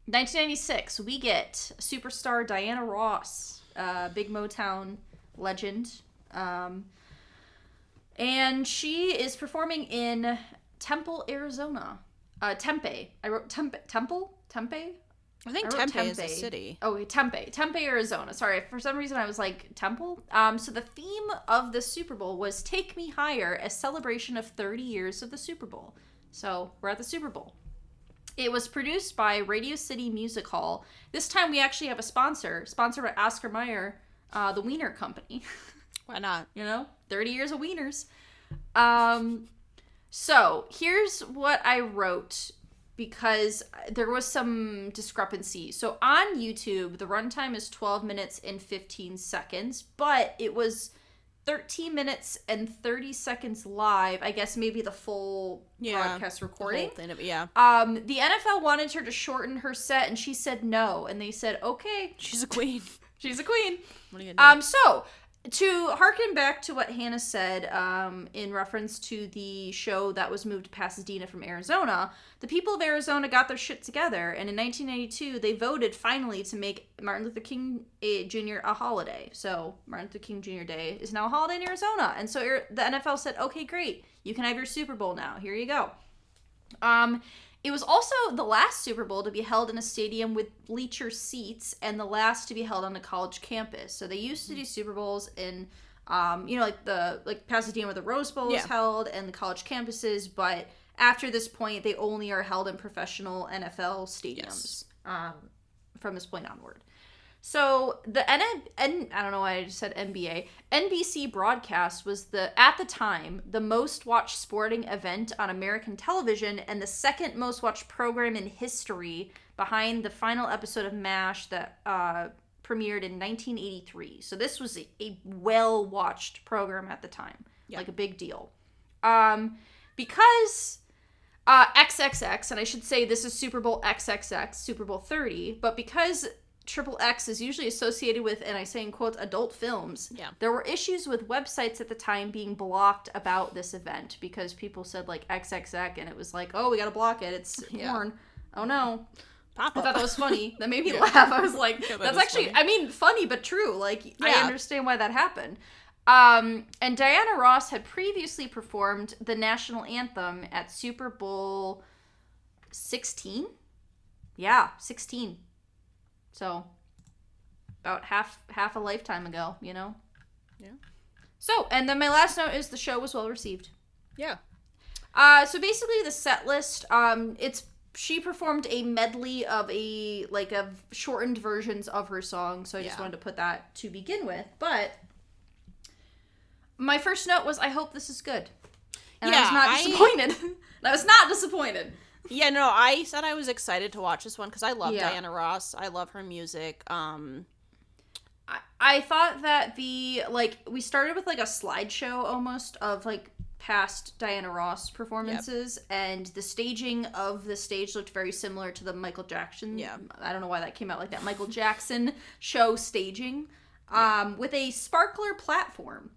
1996, we get superstar Diana Ross, big Motown legend. And she is performing in Temple, Arizona. Tempe. I wrote Tempe. Temple? Tempe? I think Tempe is a city. Oh, Tempe. Tempe, Arizona. Sorry, for some reason I was like, Temple? So the theme of the Super Bowl was Take Me Higher, a celebration of 30 years of the Super Bowl. So, we're at the Super Bowl. It was produced by Radio City Music Hall. This time we actually have a sponsor. Sponsored by Oscar Mayer, the Wiener Company. Why not? 30 years of wieners. So, here's what I wrote because there was some discrepancy. So, on YouTube, the runtime is 12 minutes and 15 seconds, but it was 13 minutes and 30 seconds live. I guess maybe the full broadcast recording. The whole thing of it, the NFL wanted her to shorten her set, and she said no. And they said, okay. She's a queen. She's a queen. What are you gonna do? So, to harken back to what Hannah said in reference to the show that was moved to Pasadena from Arizona, the people of Arizona got their shit together, and in 1992, they voted finally to make Martin Luther King Jr. a holiday. So, Martin Luther King Jr. Day is now a holiday in Arizona. And so the NFL said, okay, great. You can have your Super Bowl now. Here you go. It was also the last Super Bowl to be held in a stadium with bleacher seats and the last to be held on a college campus. So they used to do Super Bowls in, like Pasadena where the Rose Bowl is held and the college campuses. But after this point, they only are held in professional NFL stadiums from this point onward. So the I don't know why I just said NBA. NBC broadcast was at the time the most watched sporting event on American television and the second most watched program in history, behind the final episode of MASH that premiered in 1983. So this was a well watched program at the time, like a big deal. Because XXX, and I should say this is Super Bowl XXX, Super Bowl 30, but because Triple X is usually associated with, and I say in quotes, adult films. Yeah. There were issues with websites at the time being blocked about this event because people said like XXX and it was like, oh, we gotta block it. It's porn. Oh no. Pop-up. I thought that was funny. That made me laugh. I was like, that's actually, funny. I mean, funny but true. Like, I understand why that happened. And Diana Ross had previously performed the national anthem at Super Bowl 16? Yeah, 16. So, about half a lifetime ago, you know? Yeah. So, and then my last note is the show was well received. Yeah. So basically the set list, she performed a medley of of shortened versions of her song, so I just wanted to put that to begin with. But my first note was, I hope this is good. And I was not disappointed. I was not disappointed. Yeah, no, I said I was excited to watch this one because I love Diana Ross. I love her music. I thought that we started with like a slideshow almost of like past Diana Ross performances, and the staging of the stage looked very similar to the Michael Jackson. Yeah. I don't know why that came out like that. Michael Jackson show staging with a sparkler platform.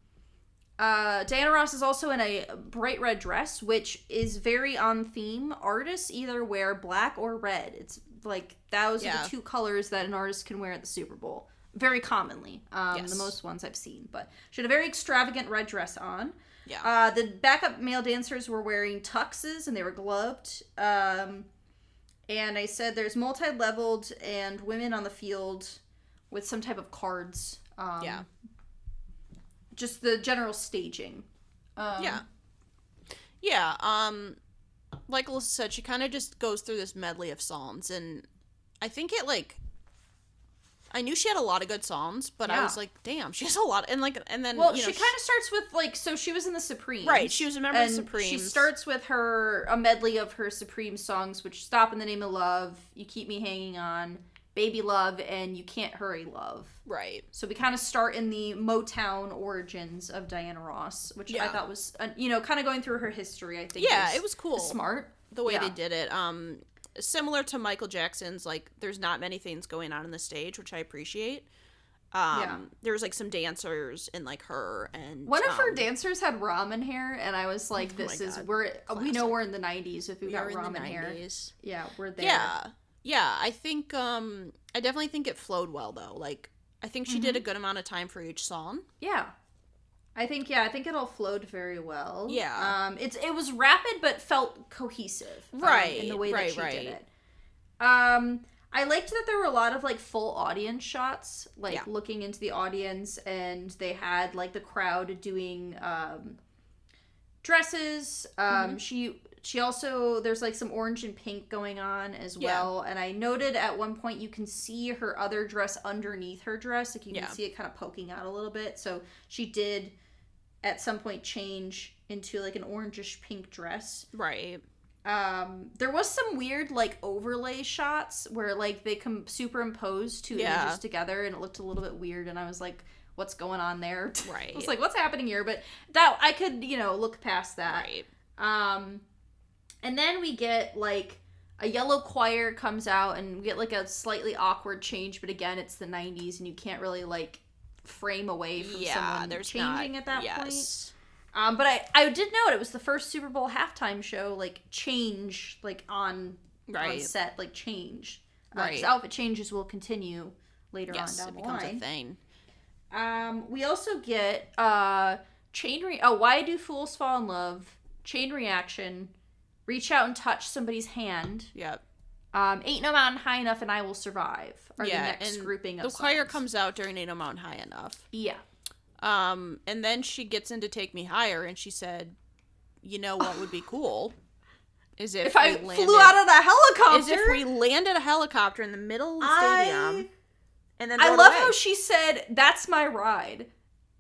Diana Ross is also in a bright red dress, which is very on theme. Artists either wear black or red. It's like those are the two colors that an artist can wear at the Super Bowl. Very commonly. The most ones I've seen. But she had a very extravagant red dress on. Yeah. The backup male dancers were wearing tuxes and they were gloved. And I said there's multi-leveled and women on the field with some type of cards. Just the general staging. Like Alyssa said, she kind of just goes through this medley of songs, and I think I knew she had a lot of good songs, but I was like, damn, she has a lot, and then well, she kind of starts with so she was in the Supremes, right? She was a member of the Supremes. She starts with a medley of her Supreme songs, which "Stop in the Name of Love," "You Keep Me Hanging On," "Baby Love," and "You Can't Hurry Love." Right. So we kind of start in the Motown origins of Diana Ross, which I thought was, kind of going through her history, I think. Yeah, it was cool. Smart. The way they did it. Similar to Michael Jackson's, like, there's not many things going on the stage, which I appreciate. There was, like, some dancers and, like, her and... One of her dancers had ramen hair, and I was like, we know we're in the 90s if we got ramen hair. Yeah, we're there. Yeah, I think, I definitely think it flowed well, though. Like, I think she did a good amount of time for each song. Yeah. I think it all flowed very well. Yeah. It was rapid, but felt cohesive. Right. In the way that she did it. I liked that there were a lot of, like, full audience shots, like, looking into the audience, and they had, like, the crowd doing, dresses. She also, there's like some orange and pink going on as well. And I noted at one point you can see her other dress underneath her dress. Like you can see it kind of poking out a little bit. So she did at some point change into like an orangish pink dress. Right. There was some weird like overlay shots where like they superimpose two images together and it looked a little bit weird. And I was like, what's going on there? Right. I was like, what's happening here? But that I could, look past that. Right. And then we get, like, a yellow choir comes out, and we get, like, a slightly awkward change, but again, it's the 90s, and you can't really, like, frame away from someone changing at that point. But I did note it was the first Super Bowl halftime show, like, change, like, on set, like, change. Because outfit changes will continue later on down the line. Yes, it becomes a thing. We also get, Why Do Fools Fall in Love, Chain Reaction, Reach out and touch somebody's hand. Yep. Ain't no mountain high enough and I will survive are the next grouping of the choir songs. comes out during Ain't No Mountain High Enough. Yeah. And then she gets into Take Me Higher, and she said, you know what would be cool? Is if I flew out of the helicopter. Is if we landed a helicopter in the middle of the stadium. And then I love how she said, that's my ride.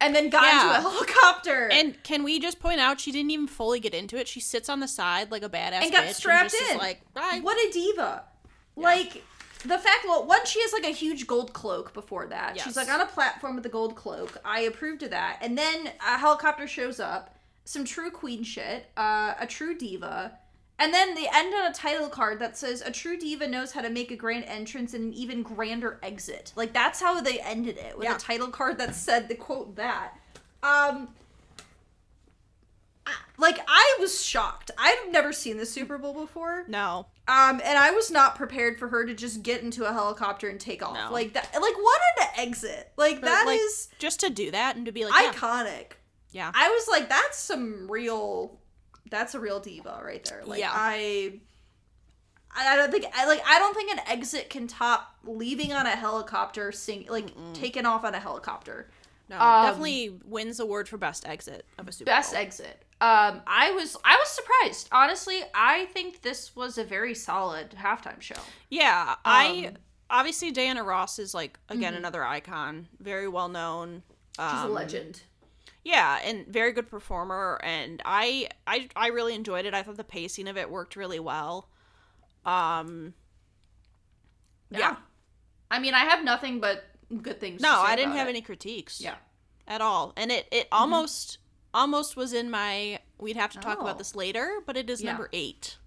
And then got into a helicopter. And can we just point out, she didn't even fully get into it. She sits on the side like a badass and got bitch strapped and just in. Is like, bye. What a diva. Yeah. Like, the fact, one, she has like a huge gold cloak before that. Yes. She's like on a platform with a gold cloak. I approved of that. And then a helicopter shows up. Some true queen shit. A true diva. And then they end on a title card that says, a true diva knows how to make a grand entrance and an even grander exit. Like, that's how they ended it, with a title card that said, the quote, that. I was shocked. I've never seen the Super Bowl before. No. And I was not prepared for her to just get into a helicopter and take off. No. Like, that, like, what an exit. Like, that is... Just to do that and to be like, iconic. Yeah. I was like, that's a real diva right there. Like, I don't think an exit can top leaving on a helicopter, taking off on a helicopter. No, definitely wins award for best exit of a Super Bowl. Best exit. I was surprised. Honestly, I think this was a very solid halftime show. Yeah, obviously Diana Ross is like again another icon, very well known. She's a legend. Yeah, and very good performer, and I really enjoyed it. I thought the pacing of it worked really well. Yeah. I mean, I have nothing but good things to say I didn't about have it. any critiques. Yeah. At all. And it almost was in my, we'd have to talk about this later, but it is number 8.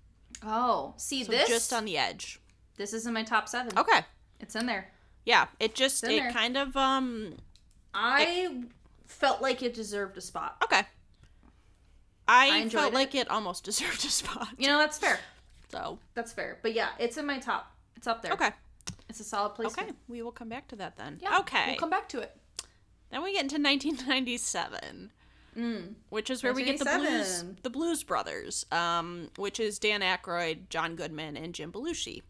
Oh. See, so this just on the edge. This is in my top 7. Okay. It's in there. Yeah, it kind of I felt like it deserved a spot. Okay. I felt like it almost deserved a spot. You know, that's fair. So. That's fair. But yeah, it's in my top. It's up there. Okay. It's a solid placement. Okay. We will come back to that then. Yeah. Okay. We'll come back to it. Then we get into 1997. Which is where we get the Blues Brothers, which is Dan Aykroyd, John Goodman, and Jim Belushi.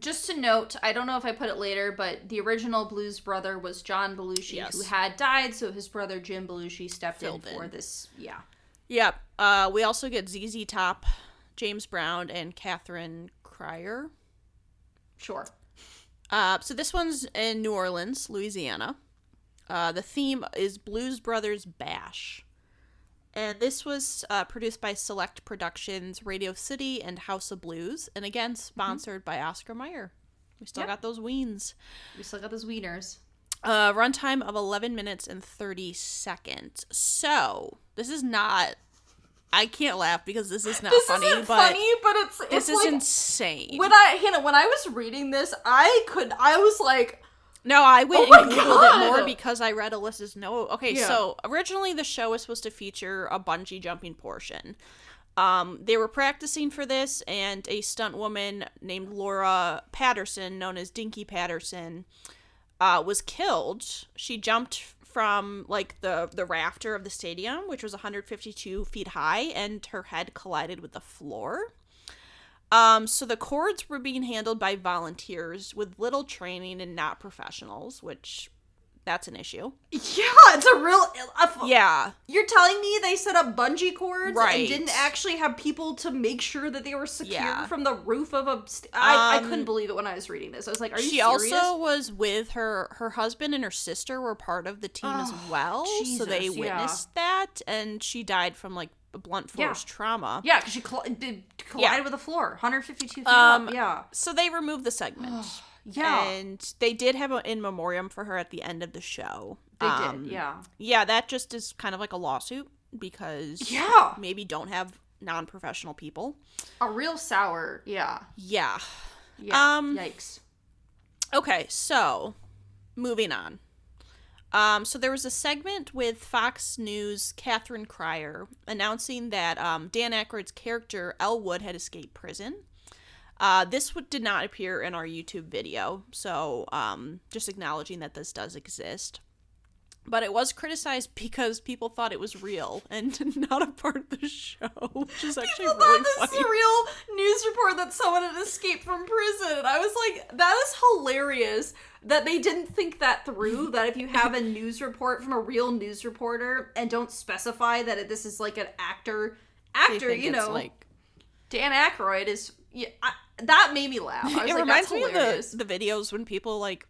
Just to note, I don't know if I put it later, but the original Blues brother was John Belushi, who had died, so his brother Jim Belushi stepped in for this. Yeah. Yep. We also get ZZ Top, James Brown, and Catherine Cryer. Sure. So this one's in New Orleans, Louisiana. The theme is Blues Brothers Bash. And this was produced by Select Productions, Radio City, and House of Blues. And again, sponsored by Oscar Mayer. We still got those wieners. Runtime of 11 minutes and 30 seconds. So, this is not... I can't laugh because this is not funny, but this is like, insane. When I was reading this, I was like... No, I went and Googled it more because I read Alyssa's note. Okay, so originally the show was supposed to feature a bungee jumping portion. They were practicing for this, and a stunt woman named Laura Patterson, known as Dinky Patterson, was killed. She jumped from like the rafter of the stadium, which was 152 feet high, and her head collided with the floor. So the cords were being handled by volunteers with little training and not professionals, which that's an issue. Yeah, it's a real... yeah. You're telling me they set up bungee cords and didn't actually have people to make sure that they were secure from the roof of a... I couldn't believe it when I was reading this. I was like, are you serious? She also was with her husband and her sister were part of the team as well. Jesus, so they witnessed that, and she died from like blunt force trauma. Yeah, because she collided with the floor. 152 feet up. Yeah. So they removed the segment. Yeah. And they did have an in memoriam for her at the end of the show. They did, yeah. Yeah, that just is kind of like a lawsuit because maybe don't have non-professional people. A real sour, yeah. Yeah. Yikes. Okay, so moving on. So there was a segment with Fox News' Catherine Cryer announcing that Dan Aykroyd's character Elwood had escaped prison. This did not appear in our YouTube video, so just acknowledging that this does exist. But it was criticized because people thought it was real and not a part of the show, which is actually People really thought funny. this is a real news report that someone had escaped from prison. And I was like, that is hilarious that they didn't think that through, that if you have a news report from a real news reporter and don't specify that this is like an actor, you know, like... Dan Aykroyd is... Yeah, that made me laugh. I was It like, reminds that's me hilarious. of the videos when people, like,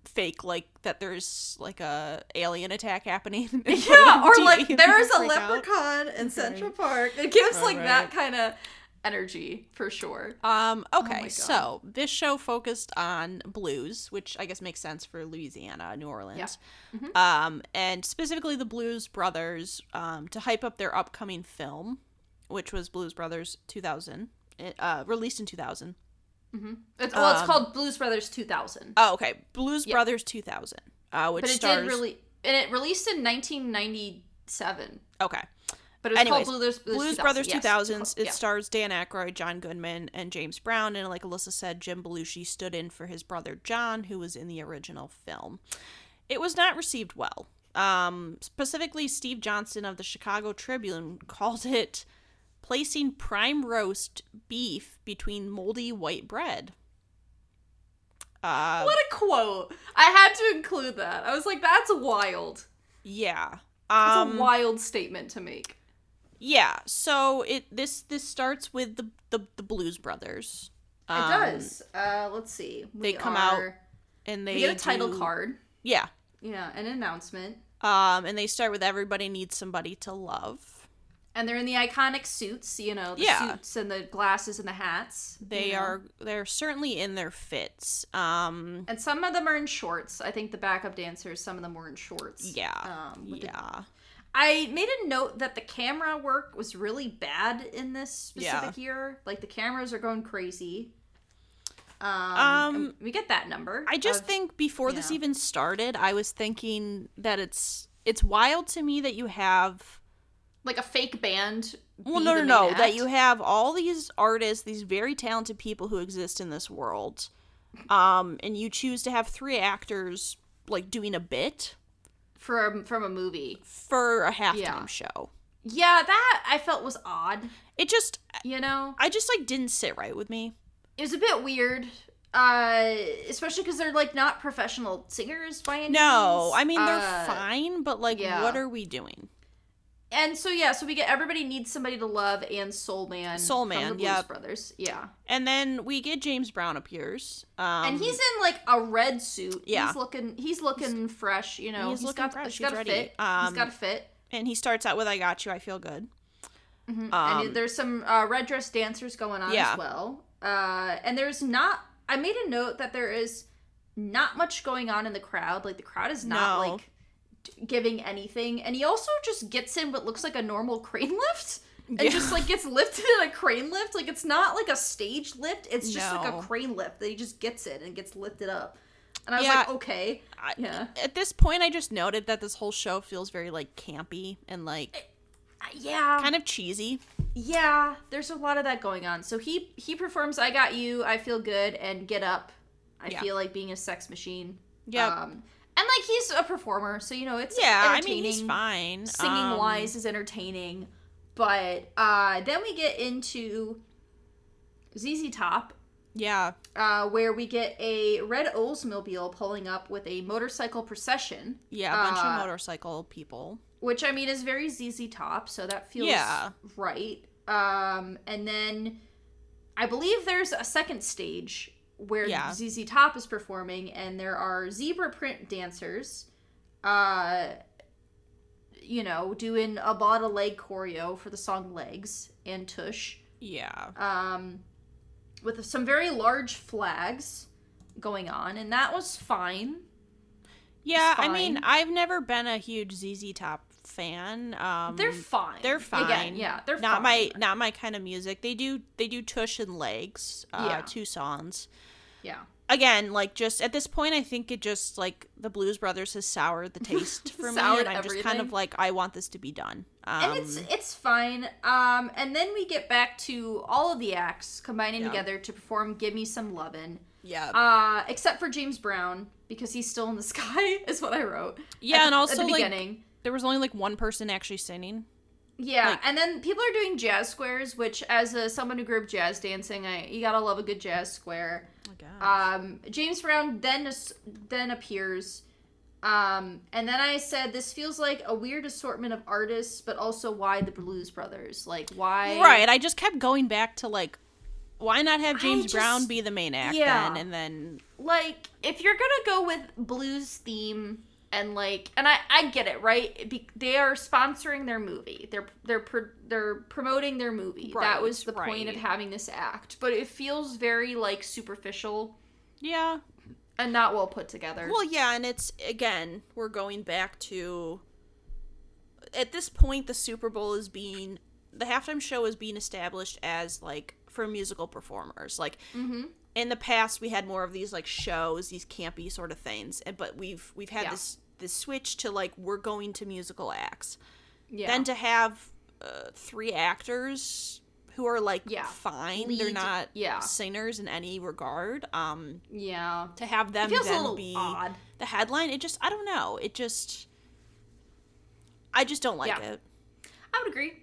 fake, like, that there's, like, a alien attack happening. And put it Yeah, on or TV like, and there is people a freak out. leprechaun in Central Park. It gives, like, Right. that kind of energy, for sure. Okay, Oh my God. so this show focused on blues, which I guess makes sense for Louisiana, New Orleans. Yeah. And specifically the Blues Brothers, to hype up their upcoming film, which was Blues Brothers 2000, released in 2000. It's called Blues Brothers 2000. Oh, okay. Blues Brothers 2000, which But it stars... it released in 1997. Okay. But it's Anyways, called Blues 2000. Brothers Yes. 2000s. It Yeah. stars Dan Aykroyd, John Goodman, and James Brown. And like Alyssa said, Jim Belushi stood in for his brother John, who was in the original film. It was not received well. Specifically, Steve Johnson of the Chicago Tribune called it placing prime roast beef between moldy white bread. What a quote. I had to include that. I was like, that's wild. Yeah. That's a wild statement to make. Yeah, so this starts with the Blues Brothers. It does. Let's see. They come out and we get a title card. Yeah. Yeah, an announcement. And they start with "Everybody Needs Somebody to Love." And they're in the iconic suits, you know, the suits and the glasses and the hats. They're certainly in their fits. And some of them are in shorts. I think the backup dancers, some of them were in shorts. Yeah. I made a note that the camera work was really bad in this specific year. Like, the cameras are going crazy. And we get that number. I just think before this even started, I was thinking that it's wild to me that you have... like a fake band. Well, no. That you have all these artists, these very talented people who exist in this world, and you choose to have 3 actors, like, doing a bit... From a movie. For a halftime show. Yeah, that I felt was odd. It just... You know? I just, like, didn't sit right with me. It was a bit weird. Especially because they're, like, not professional singers by any means. No, I mean, they're fine, but, like, what are we doing? And so we get Everybody Needs Somebody to Love and Soul Man from the Blues Brothers. Yeah. And then we get James Brown appears. And he's in, like, a red suit. Yeah. He's looking fresh, you know. He's looking fresh. He's got a fit. He's got a fit. And he starts out with "I Got You, I Feel Good." Mm-hmm. And there's some red dress dancers going on as well. And I made a note that there is not much going on in the crowd. Like, the crowd is not, like... giving anything, and he also just gets in what looks like a normal crane lift and just like gets lifted in a crane lift. Like, it's not like a stage lift, it's just like a crane lift that he just gets it and gets lifted up. And I was like, okay. At this point, I just noted that this whole show feels very like campy and like kind of cheesy. Yeah, there's a lot of that going on. So he performs "I Got You, I Feel Good" and "Get Up, I Feel Like Being a Sex Machine." And, like, he's a performer, so, you know, it's entertaining. I mean, he's fine. Singing-wise is entertaining. But then we get into ZZ Top. Yeah. Where we get a red Oldsmobile pulling up with a motorcycle procession. Yeah, a bunch of motorcycle people. Which, I mean, is very ZZ Top, so that feels right. And then I believe there's a second stage where ZZ Top is performing, and there are zebra print dancers, you know, doing a bottle leg choreo for the song Legs and Tush. Yeah. With some very large flags going on, and that was fine. Yeah, I mean, I've never been a huge ZZ Top fan. They're fine. They're fine. Again, they're not fine. Not my kind of music. They do Tush and Legs, 2 songs. Yeah. Again, like, just at this point, I think it just, like, the Blues Brothers has soured the taste for me, and I'm just kind of like, I want this to be done. And it's fine. And then we get back to all of the acts combining together to perform "Give Me Some Lovin'." Yeah. Except for James Brown, because he's still in the sky, is what I wrote. Yeah, and also, at the like, beginning. There was only, like, one person actually singing. Yeah, like, and then people are doing jazz squares, which, as someone who grew up jazz dancing, you gotta love a good jazz square. Oh, gosh. James Brown then appears, and then I said, this feels like a weird assortment of artists, but also why the Blues Brothers? Like, why? Right, I just kept going back to, like, why not have James Brown be the main act then, and then... Like, if you're gonna go with blues theme, and, like, and I get it, right? They are sponsoring their movie. They're promoting their movie. Right, that was the point of having this act. But it feels very, like, superficial. Yeah. And not well put together. Well, yeah, and it's, again, we're going back to... At this point, the Super Bowl is being... The halftime show is being established as, like, for musical performers. Like, in the past, we had more of these, like, shows, these campy sort of things. But we've had this switch to, like, we're going to musical acts. Yeah. Then to have 3 actors who are, like, fine. Lead. They're not singers in any regard. To have them then be odd. The headline, it just, I don't know. I just don't like it. I would agree.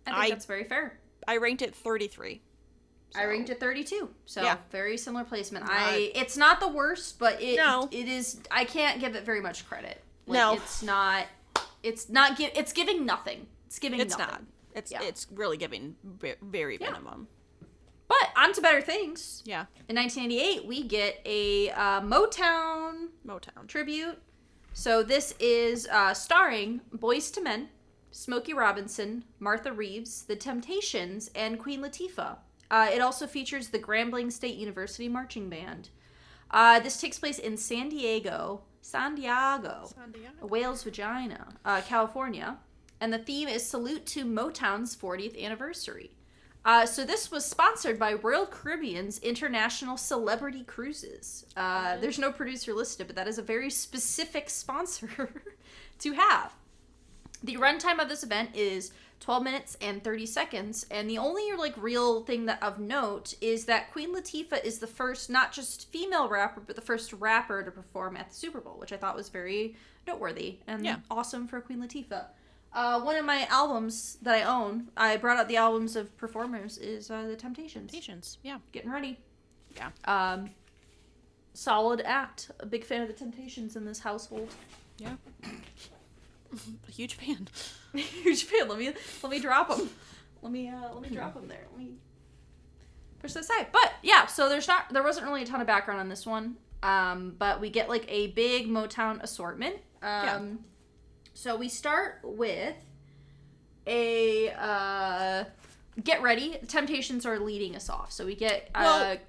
I think that's very fair. I ranked it 33. So. I ranked it 32. So very similar placement. It's not the worst, but it is. I can't give it very much credit. Like, no, it's not. It's giving nothing. It's giving. It's nothing. not. It's really giving very minimum. But on to better things. Yeah. In 1988, we get a Motown tribute. So this is starring Boyz II Men, Smokey Robinson, Martha Reeves, The Temptations, and Queen Latifah. It also features the Grambling State University Marching Band. This takes place in San Diego, Whale's Vagina, California. And the theme is Salute to Motown's 40th anniversary. So this was sponsored by Royal Caribbean's International Celebrity Cruises. There's no producer listed, but that is a very specific sponsor to have. The runtime of this event is 12 minutes and 30 seconds, and the only, like, real thing that of note is that Queen Latifah is the first, not just female rapper, but the first rapper to perform at the Super Bowl, which I thought was very noteworthy and awesome for Queen Latifah. One of my albums that I own, I brought out the albums of performers, is The Temptations. Yeah. Getting ready. Yeah. Solid act. A big fan of The Temptations in this household. Yeah. A huge fan. Huge fan. Let me drop them. Let me drop them there. Let me push this aside. But yeah, so there wasn't really a ton of background on this one. But we get, like, a big Motown assortment. So we start with a get ready. The Temptations are leading us off. So we get first.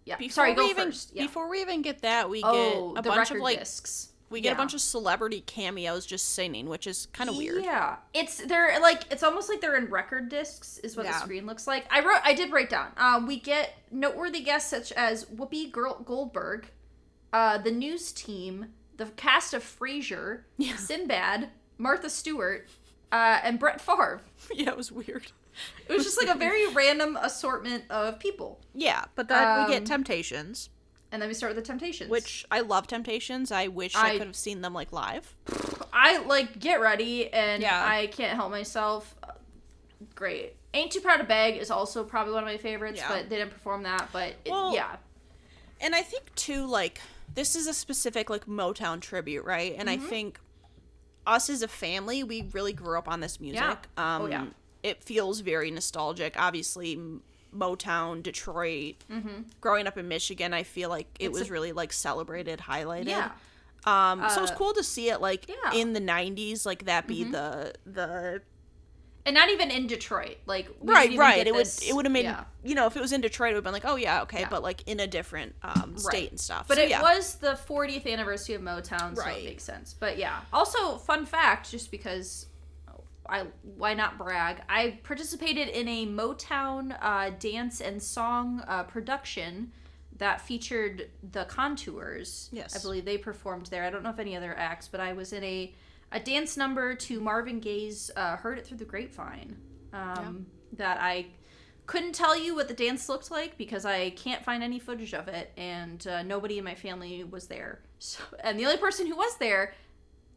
Yeah. Before we even get that, we get a bunch of, like, discs. We get a bunch of celebrity cameos just singing, which is kind of weird. Yeah, it's almost like they're in record discs, is what the screen looks like. I did write down. We get noteworthy guests such as Whoopi Goldberg, the news team, the cast of Frasier, Sinbad, Martha Stewart, and Brett Favre. Yeah, it was weird. It was just like a very random assortment of people. Yeah, but then we get Temptations. And then we start with the Temptations. Which, I love Temptations. I wish I could have seen them, like, live. Get ready, and I can't help myself. Great. Ain't Too Proud to Beg is also probably one of my favorites, but they didn't perform that, but And I think, too, like, this is a specific, like, Motown tribute, right? And I think us as a family, we really grew up on this music. Yeah. It feels very nostalgic. Obviously, Motown, Detroit, growing up in Michigan, I feel like it was really, like, celebrated, highlighted. Yeah. So it was cool to see it, like, in the 90s, like, that be the and not even in Detroit, like, right. It would have made if it was in Detroit, it would have been like, oh yeah, okay, but, like, in a different state and stuff. But it was the 40th anniversary of Motown, so it makes sense. But yeah, also fun fact, just because. Why not brag? I participated in a Motown dance and song production that featured the Contours. Yes. I believe they performed there. I don't know if any other acts, but I was in a dance number to Marvin Gaye's Heard It Through the Grapevine that I Couldn't tell you what the dance looked like because I can't find any footage of it, and nobody in my family was there. So, and the only person who was there,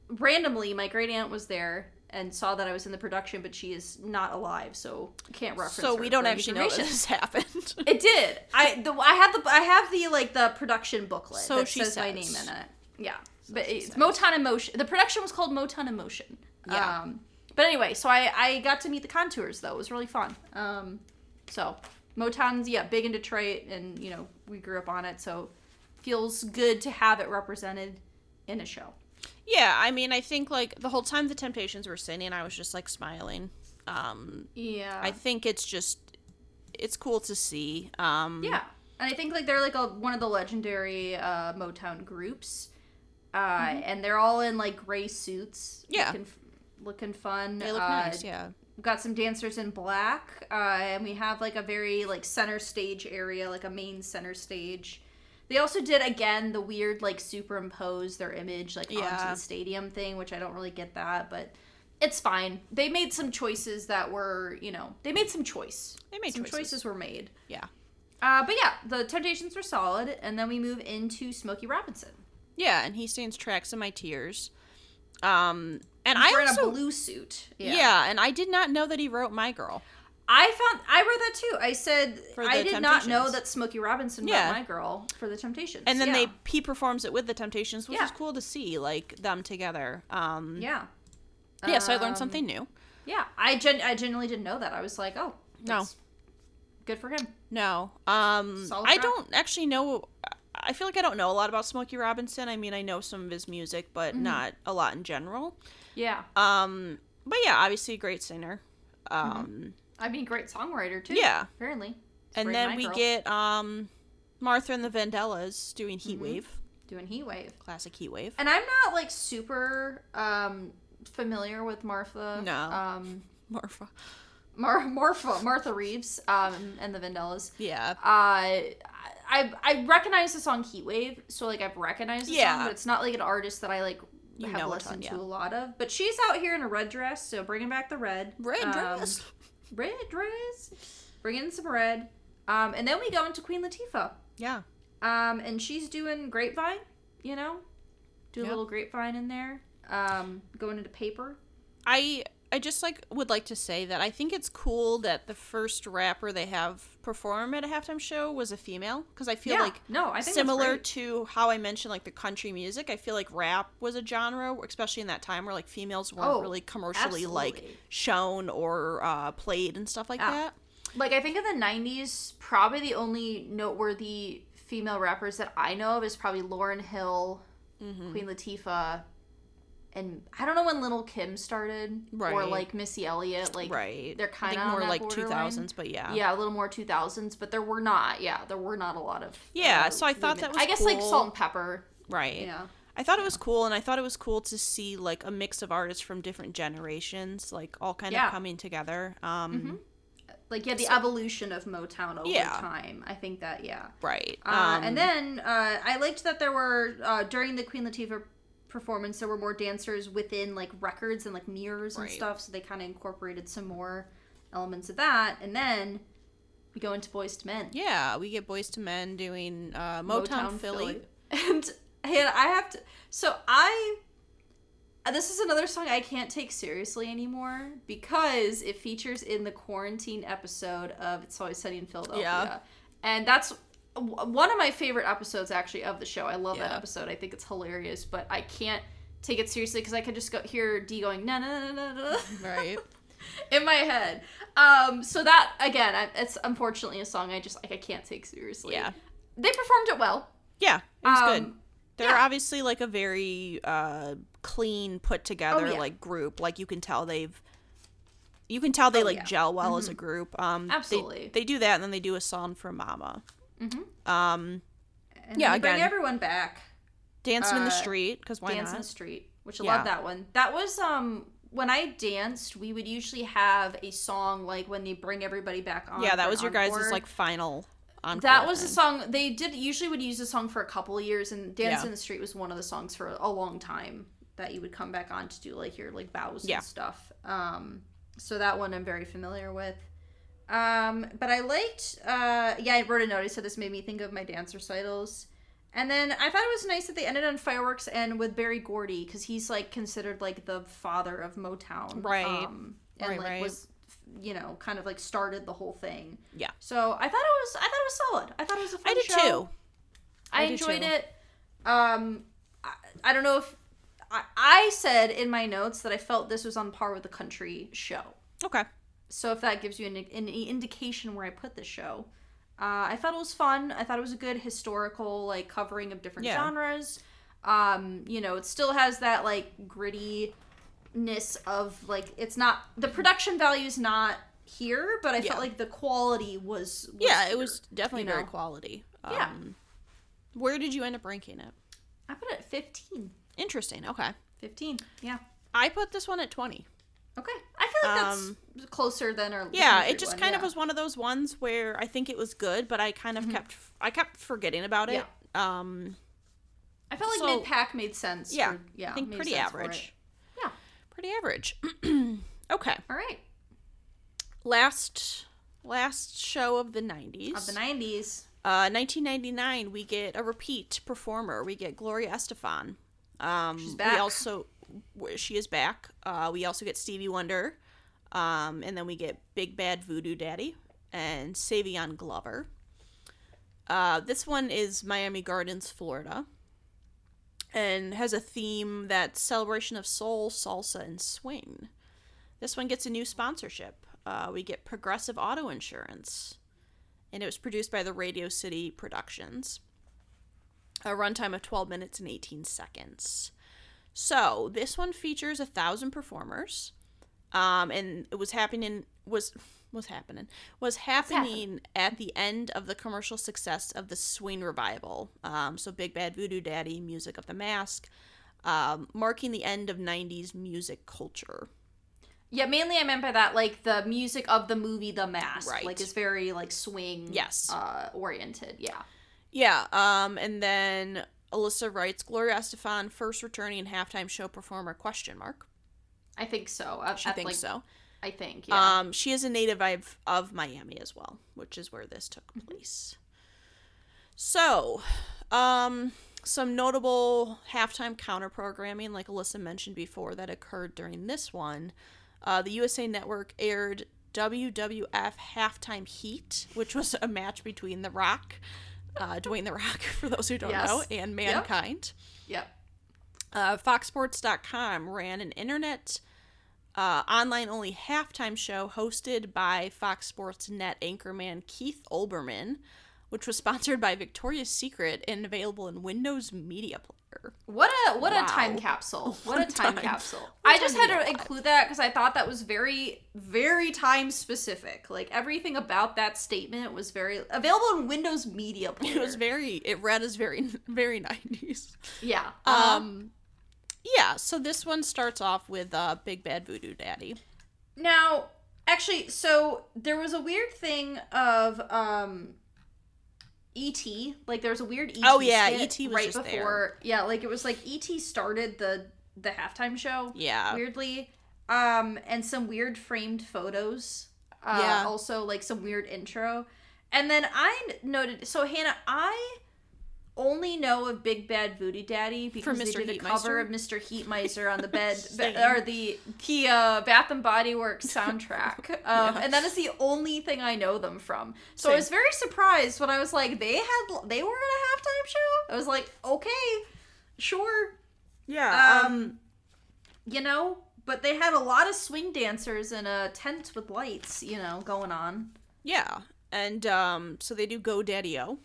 randomly, my great aunt was there and saw that I was in the production, but she is not alive, so can't reference So her we don't for actually know that this happened. It did. I have the like the production booklet so that she says my says. name in it. Yeah, So but she it's says. Motown in Motion. The production was called Motown in Motion. Yeah. But anyway, so I got to meet the Contours though. It was really fun. So Motown's big in Detroit, and we grew up on it, so feels good to have it represented in a show. Yeah, I mean, I think, like, the whole time the Temptations were singing, I was just, like, smiling. Yeah. I think it's cool to see. Yeah. And I think, like, they're, like, one of the legendary Motown groups. And they're all in, like, gray suits. Yeah. Looking fun. They look nice, yeah. We've got some dancers in black. And we have, like, a very, like, center stage area, like a main center stage. They also did, again, the weird, like, superimpose their image, like, onto the stadium thing, which I don't really get that, but it's fine. They made some choices that were, they made some choice. Some choices were made. Yeah. But yeah, the Temptations were solid, and then we move into Smokey Robinson. Yeah, and he sings Tracks in My Tears. And He's I wearing also... a blue suit. Yeah, and I did not know that he wrote My Girl. I read that too. I said, I did not know that Smokey Robinson wrote My Girl for the Temptations. And then he performs it with the Temptations, which is cool to see, like, them together. Yeah, so I learned something new. Yeah, I genuinely didn't know that. I was like, oh, no. Good for him. No. I don't actually know... I feel like I don't know a lot about Smokey Robinson. I mean, I know some of his music, but not a lot in general. Yeah. But yeah, obviously a great singer. I mean, great songwriter, too. Yeah. Apparently. And then we get Martha and the Vandellas doing Heat Wave. Doing Heat Wave. Classic Heat Wave. And I'm not, like, super familiar with Martha. No. Martha Reeves and the Vandellas. Yeah. I recognize the song Heat Wave, so, like, I've recognized the song, but it's not, like, an artist that I, like, have listened to a lot of. But she's out here in a red dress, so bringing back the red. Red dress. Red dress. Bringing in some red. And then we go into Queen Latifah. Yeah. And she's doing Grapevine, Do a little Grapevine in there. Going into Paper. I just, like, would like to say that I think it's cool that the first rapper they have perform at a halftime show was a female. Because I feel I think similar to how I mentioned, like, the country music, I feel like rap was a genre, especially in that time, where, like, females weren't really commercially, like, shown or played and stuff like that. Like, I think in the 90s, probably the only noteworthy female rappers that I know of is probably Lauryn Hill, Queen Latifah, and I don't know when Lil' Kim started, or, like, Missy Elliott, like, they're kind of more, like, borderline. 2000s, but yeah. Yeah, a little more 2000s, but there were not a lot of so I thought that was I guess, cool. like, Salt and Pepper. Right. Yeah. I thought it was cool, and I thought it was cool to see, like, a mix of artists from different generations, like, all kind of coming together. Like, the evolution of Motown over time. I think that, Right. And then I liked that there were, during the Queen Latifah performance, there were more dancers within, like, records and, like, mirrors and stuff, so they kind of incorporated some more elements of that. And then we go into Boyz II Men. Yeah, we get Boyz II Men doing Motown Philly. And I have to... So this is another song I can't take seriously anymore because it features in the quarantine episode of It's Always Sunny in Philadelphia. Yeah. And that's one of my favorite episodes, actually, of the show. I love that episode. I think it's hilarious, but I can't take it seriously because I could just hear Dee going, na na na na na. Right. In my head. So that, again, it's unfortunately a song I can't take seriously. Yeah. They performed it well. Yeah, it was good. They're obviously, like, a very clean, put together like group. Like, you can tell they like gel well as a group. Absolutely. They do that, and then they do a song for Mama. And they bring everyone back. Dancing in the Street, because why not? Dance in the Street, which I love that one. That was when I danced, we would usually have a song like when they bring everybody back on. Yeah, that was your guys' like final. That was a song they usually would use a song for a couple of years, and Dance in the Street was one of the songs for a long time that you would come back on to do like your like bows and stuff. So that one I'm very familiar with. But I liked, I wrote a note. I said this made me think of my dance recitals. And then I thought it was nice that they ended on fireworks and with Berry Gordy, because he's, like, considered, like, the father of Motown. Right. And, like, was, you know, kind of, like, started the whole thing. Yeah. So I thought it was solid. I thought it was a fun show. I did too. I enjoyed it. I don't know if... I said in my notes that I felt this was on par with a country show. Okay. So if that gives you an indication where I put this show, I thought it was fun. I thought it was a good historical, like, covering of different genres. You know, it still has that, like, grittiness of, like, it's not, the production value is not here, but I felt like the quality was yeah, here, it was definitely very quality. Yeah. Where did you end up ranking it? I put it at 15. Interesting. Okay. 15. Yeah. I put this one at 20. Okay. I feel like that's closer than our yeah, it just kind of was one of those ones where I think it was good, but I kind of kept forgetting about it. Yeah. I felt like mid-pack made sense. Yeah. I think pretty average. Yeah. Pretty average. Okay. All right. Last show of the 90s. 1999, we get a repeat performer. We get Gloria Estefan. She's back. She is back. We also get Stevie Wonder. And then we get Big Bad Voodoo Daddy and Savion Glover. This one is Miami Gardens, Florida. And has a theme that's celebration of soul, salsa, and swing. This one gets a new sponsorship. We get Progressive Auto Insurance. And it was produced by the Radio City Productions. A runtime of 12 minutes and 18 seconds. So, this one features 1,000 performers. And it was happening at the end of the commercial success of the swing revival. So Big Bad Voodoo Daddy, Music of the Mask, marking the end of 90s music culture. Yeah, mainly I meant by that, like, the music of the movie The Mask. Right. Like, it's very, like, swing oriented. Yeah. Yeah, and then Alyssa writes, Gloria Estefan, first returning halftime show performer, question mark. I think so. She thinks so. I think, yeah. She is a native of Miami as well, which is where this took place. So, some notable halftime counter-programming, like Alyssa mentioned before, that occurred during this one. The USA Network aired WWF Halftime Heat, which was a match between The Rock, Dwayne The Rock, for those who don't know, and Mankind. Yep. FoxSports.com ran an internet online-only halftime show hosted by Fox Sports Net anchorman Keith Olbermann, which was sponsored by Victoria's Secret and available in Windows Media Player. What a time capsule. What a time capsule. I just had to include that because I thought that was very, very time specific. Like, everything about that statement was very available in Windows Media Player. It read as very, very 90s. Yeah. Yeah, so this one starts off with Big Bad Voodoo Daddy. Now, actually, so there was a weird thing of E.T. Like, there was a weird E.T. Oh, yeah, E.T. was right just before. Yeah, like, it was like E.T. started the halftime show. Yeah. Weirdly. And some weird framed photos. Yeah. Also, like, some weird intro. And then I noted... So, Hannah, I only know of Big Bad Voodoo Daddy because they did a cover of Mr. Heatmeister on the bed... or the Bath and Body Works soundtrack. And that is the only thing I know them from. So I was very surprised when I was like, they were in a halftime show? I was like, okay, sure. Yeah. You know, but they had a lot of swing dancers in a tent with lights, you know, going on. Yeah. And so they do Go Daddy-O.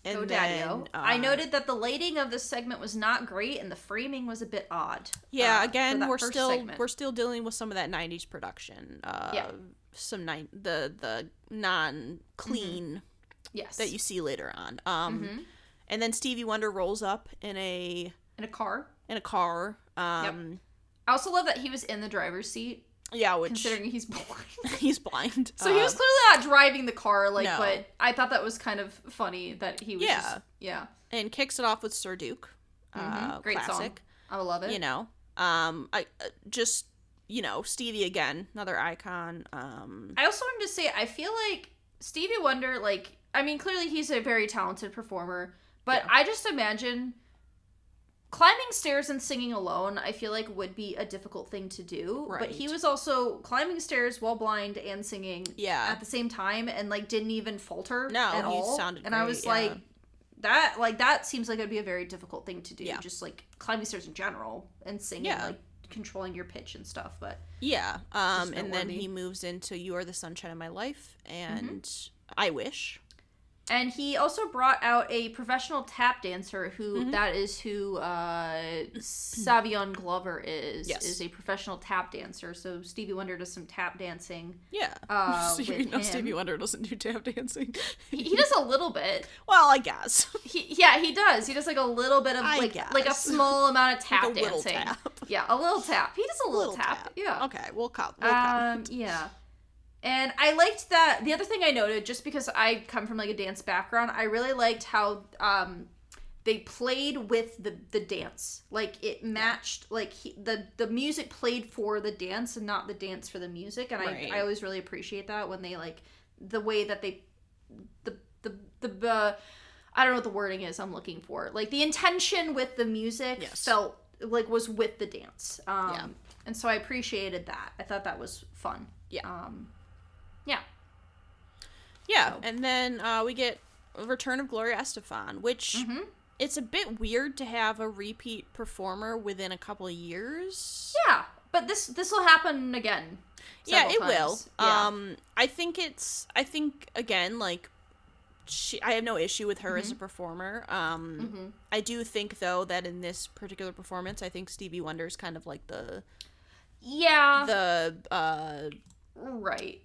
Go Daddy-O. I noted that the lighting of this segment was not great and the framing was a bit odd. Yeah, again, we're still dealing with some of that 90s production. Some the non-clean that you see later on. And then Stevie Wonder rolls up in a car. Yep. I also love that he was in the driver's seat. Yeah, considering he's blind. He's blind. So he was clearly not driving the car, like, no. But I thought that was kind of funny that he was And kicks it off with Sir Duke. Great classic song. I love it. You know. I just Stevie again, another icon. I also wanted to say, I feel like Stevie Wonder, like, I mean, clearly he's a very talented performer, but Yeah. I just imagine climbing stairs and singing alone, I feel like would be a difficult thing to do. Right. But he was also climbing stairs while blind and singing Yeah. at the same time, and like didn't even falter No, at he all. sounded and I great, was yeah. like, that seems like it'd be a very difficult thing to do. Yeah. Just like climbing stairs in general and singing, Yeah. like controlling your pitch and stuff. But Yeah. And then noteworthy. he moves into You Are the Sunshine of My Life and I Wish. And he also brought out a professional tap dancer who that is who Savion Glover is. Yes. Is a professional tap dancer. So Stevie Wonder does some tap dancing. Yeah. with him. Stevie Wonder doesn't do tap dancing. He does a little bit. Well, I guess. He does. He does like a little bit of like a small amount of tap Like a little dancing. tap. Yeah, a little tap. He does a little tap. Yeah. Okay, we'll count. Yeah. And I liked that. The other thing I noted, just because I come from like a dance background, I really liked how they played with the dance. Like it matched, like the music played for the dance and not the dance for the music. And Right. I always really appreciate that when they like the way that they the I don't know what the wording is I'm looking for. Like the intention with the music felt like was with the dance. And so I appreciated that. I thought that was fun. Yeah. Yeah. So. And then we get a return of Gloria Estefan, which it's a bit weird to have a repeat performer within a couple of years. Yeah, but this will happen again. Yeah, it times. will. Yeah. I think again, like I have no issue with her as a performer. I do think though that in this particular performance, I think Stevie Wonder's kind of like the right.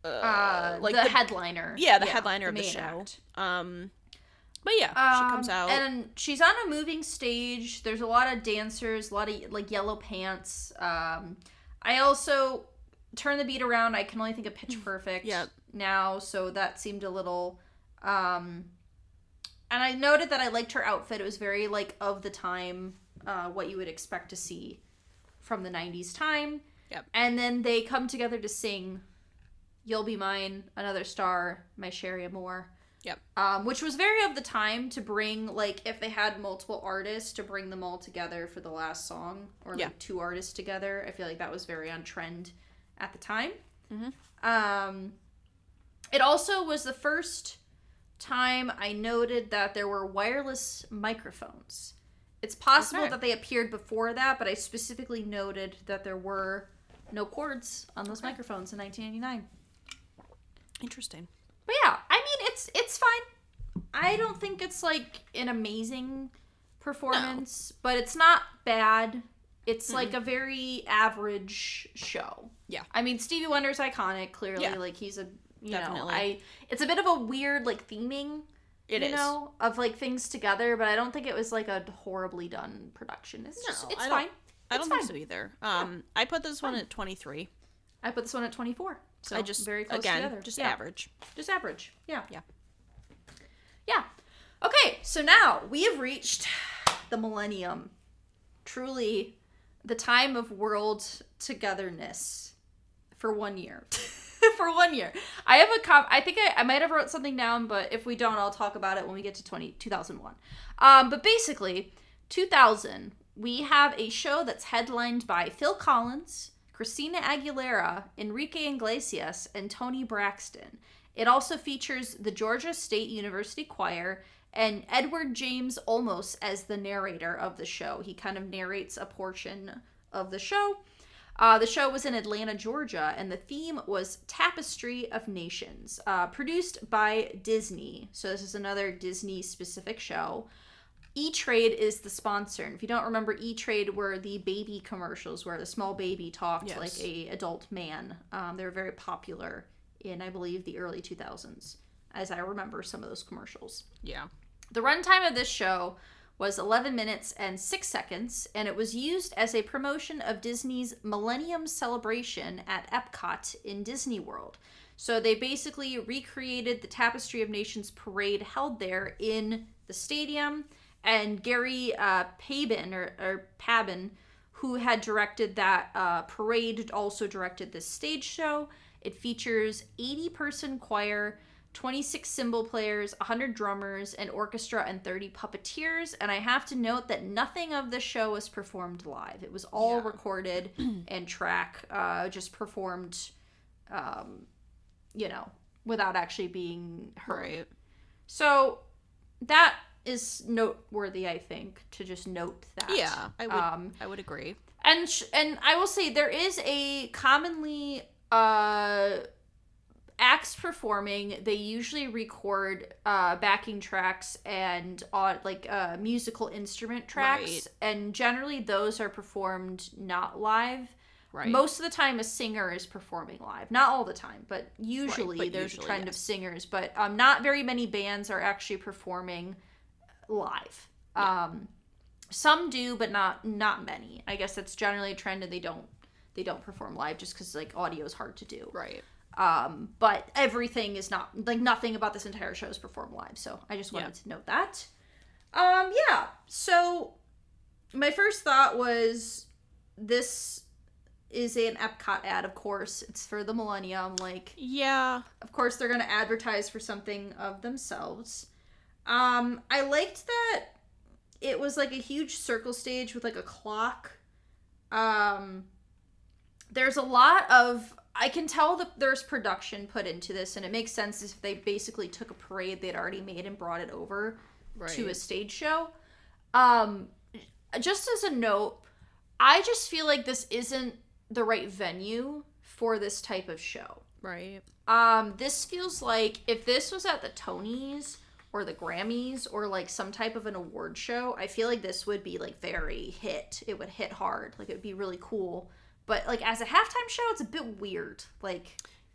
Like the headliner. Yeah, the headliner of the main show. act. But yeah, she comes out. And she's on a moving stage. There's a lot of dancers, a lot of like yellow pants. I also turn the beat around. I can only think of Pitch Perfect now, so that seemed a little and I noted that I liked her outfit. It was very like of the time, what you would expect to see from the 90s time. Yep. And then they come together to sing You'll Be Mine, Another Star, My Sherry Amore. Yep. Which was very of the time to bring, like, if they had multiple artists, to bring them all together for the last song, or like two artists together. I feel like that was very on trend at the time. It also was the first time I noted that there were wireless microphones. It's possible that they appeared before that, but I specifically noted that there were no cords on those microphones in 1989. Interesting. But yeah, I mean, it's fine. I don't think it's like an amazing performance, but it's not bad. It's like a very average show. Yeah. I mean, Stevie Wonder's iconic, clearly. Yeah. Like, he's a, you Definitely. know, it's a bit of a weird, like, theming, It is. of, like, things together, but I don't think it was, like, a horribly done production. It's just, it's fine. I don't think so either. I put this one at 23. I put this one at 24. So I just, very close again, together. just Yeah. average. Just average. Yeah. Yeah. Yeah. Okay, so now we have reached the millennium. Truly the time of world togetherness for 1 year. For 1 year. I have I think I might have wrote something down, but if we don't, I'll talk about it when we get to 2001. But basically, 2000, we have a show that's headlined by Phil Collins, Christina Aguilera, Enrique Iglesias, and Toni Braxton. It also features the Georgia State University Choir and Edward James Olmos as the narrator of the show. He kind of narrates a portion of the show. The show was in Atlanta, Georgia, and the theme was Tapestry of Nations, produced by Disney. So this is another Disney-specific show. E-Trade is the sponsor. And if you don't remember, E-Trade were the baby commercials where the small baby talked like a adult man. They were very popular in, I believe, the early 2000s, as I remember some of those commercials. Yeah. The runtime of this show was 11 minutes and 6 seconds, and it was used as a promotion of Disney's Millennium Celebration at Epcot in Disney World. So they basically recreated the Tapestry of Nations parade held there in the stadium. And Gary Pabin, who had directed that parade, also directed this stage show. It features 80-person choir, 26 cymbal players, 100 drummers, an orchestra, and 30 puppeteers. And I have to note that nothing of the show was performed live. It was all recorded and just performed, without actually being heard. Right. So that is noteworthy, I think, to just note that. Yeah, I would agree. And I will say there is a commonly acts performing. They usually record backing tracks and musical instrument tracks, right. And generally those are performed not live. Right. Most of the time, a singer is performing live. Not all the time, but usually there's a trend of singers. But not very many bands are actually performing live. Yeah. Some do, but not many. I guess that's generally a trend, and they don't perform live just because audio is hard to do. Right. But everything is not nothing about this entire show is performed live. So I just wanted to note that. Yeah. So my first thought was this is an Epcot ad, of course. It's for the Millennium. Yeah. Of course, they're going to advertise for something of themselves. I liked that it was a huge circle stage with a clock. There's a lot of... I can tell that there's production put into this, and it makes sense if they basically took a parade they'd already made and brought it over to a stage show. Just as a note, I just feel like this isn't the right venue for this type of show. Right. This feels like if this was at the Tonys or the Grammys or some type of an award show, I feel like this would be very hit. It would hit hard. It would be really cool. But as a halftime show, it's a bit weird.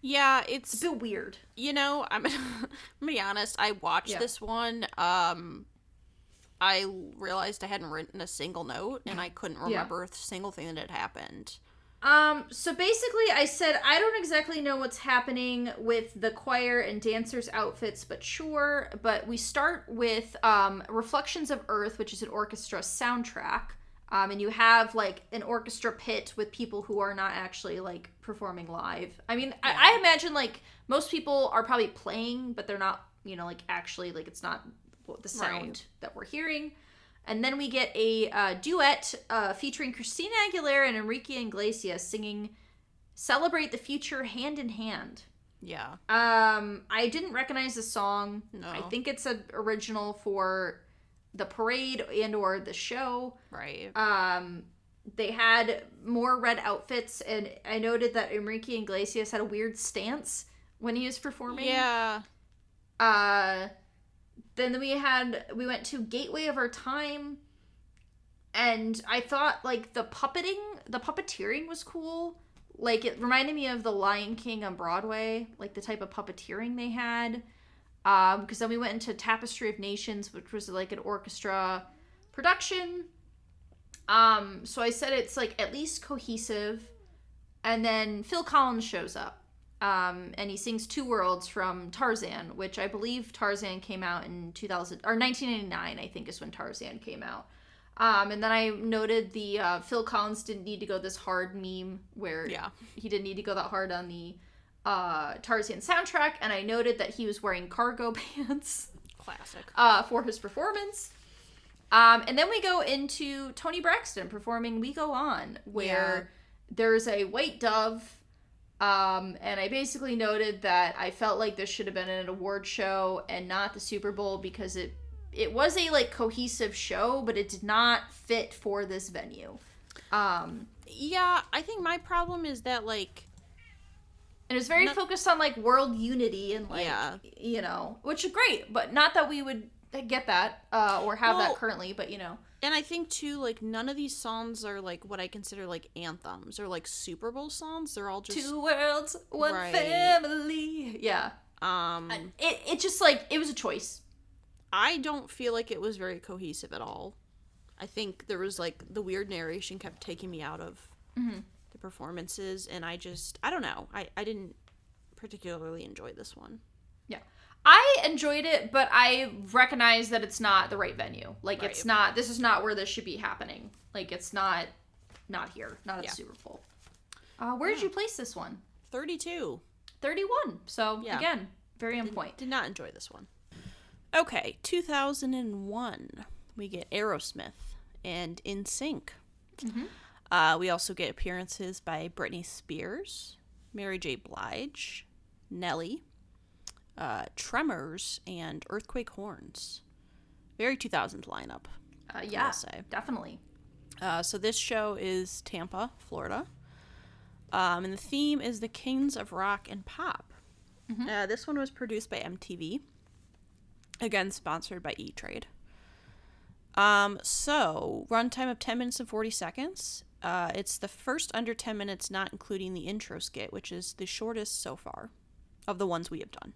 Yeah, it's a bit weird. I'm gonna be honest. I watched this one. I realized I hadn't written a single note, and I couldn't remember a single thing that had happened. So basically, I said I don't exactly know what's happening with the choir and dancers' outfits, but sure. But we start with Reflections of Earth, which is an orchestra soundtrack. And you have an orchestra pit with people who are not actually performing live. I mean, yeah. I imagine most people are probably playing, but they're not, actually it's not the sound that we're hearing. And then we get a duet featuring Christina Aguilera and Enrique Iglesias singing "Celebrate the Future" hand in hand. Yeah. I didn't recognize the song. No. I think it's an original for the parade and or the show. Right. They had more red outfits, and I noted that Enrique Iglesias had a weird stance when he was performing. Yeah. Then we went to Gateway of Our Time, and I thought the puppeteering was cool. It reminded me of The Lion King on Broadway, the type of puppeteering they had. Because then we went into Tapestry of Nations, which was an orchestra production. So I said it's at least cohesive. And then Phil Collins shows up. And he sings Two Worlds from Tarzan, which I believe Tarzan came out in 1999, I think is when Tarzan came out. And then I noted the Phil Collins didn't need to go this hard meme where he didn't need to go that hard on the Tarzan soundtrack, and I noted that he was wearing cargo pants. Classic. For his performance. And then we go into Toni Braxton performing We Go On, where there's a white dove, and I basically noted that I felt like this should have been an award show and not the Super Bowl because it was a cohesive show, but it did not fit for this venue. Yeah, I think my problem is that and it was very focused on world unity and which is great, but not that we would get that or have that currently, but And I think too, none of these songs are what I consider anthems or Super Bowl songs. They're all just two worlds, one family. Yeah. It just it was a choice. I don't feel like it was very cohesive at all. I think there was the weird narration kept taking me out of the performances, and I don't know. I didn't particularly enjoy this one. Yeah. I enjoyed it, but I recognize that it's not the right venue. It's not, this is not where this should be happening. It's not not here, not at the Super Bowl. Where did you place this one? 32. 31. So, again, very on point. Did not enjoy this one. Okay, 2001. We get Aerosmith and NSYNC. We also get appearances by Britney Spears, Mary J. Blige, Nelly, Tremors, and Earthquake Horns. Very 2000s lineup. Yeah, I'll say. Definitely. So this show is Tampa, Florida. And the theme is the Kings of Rock and Pop. This one was produced by MTV. Again, sponsored by E-Trade. So, runtime of 10 minutes and 40 seconds. It's the first under 10 minutes, not including the intro skit, which is the shortest so far of the ones we have done.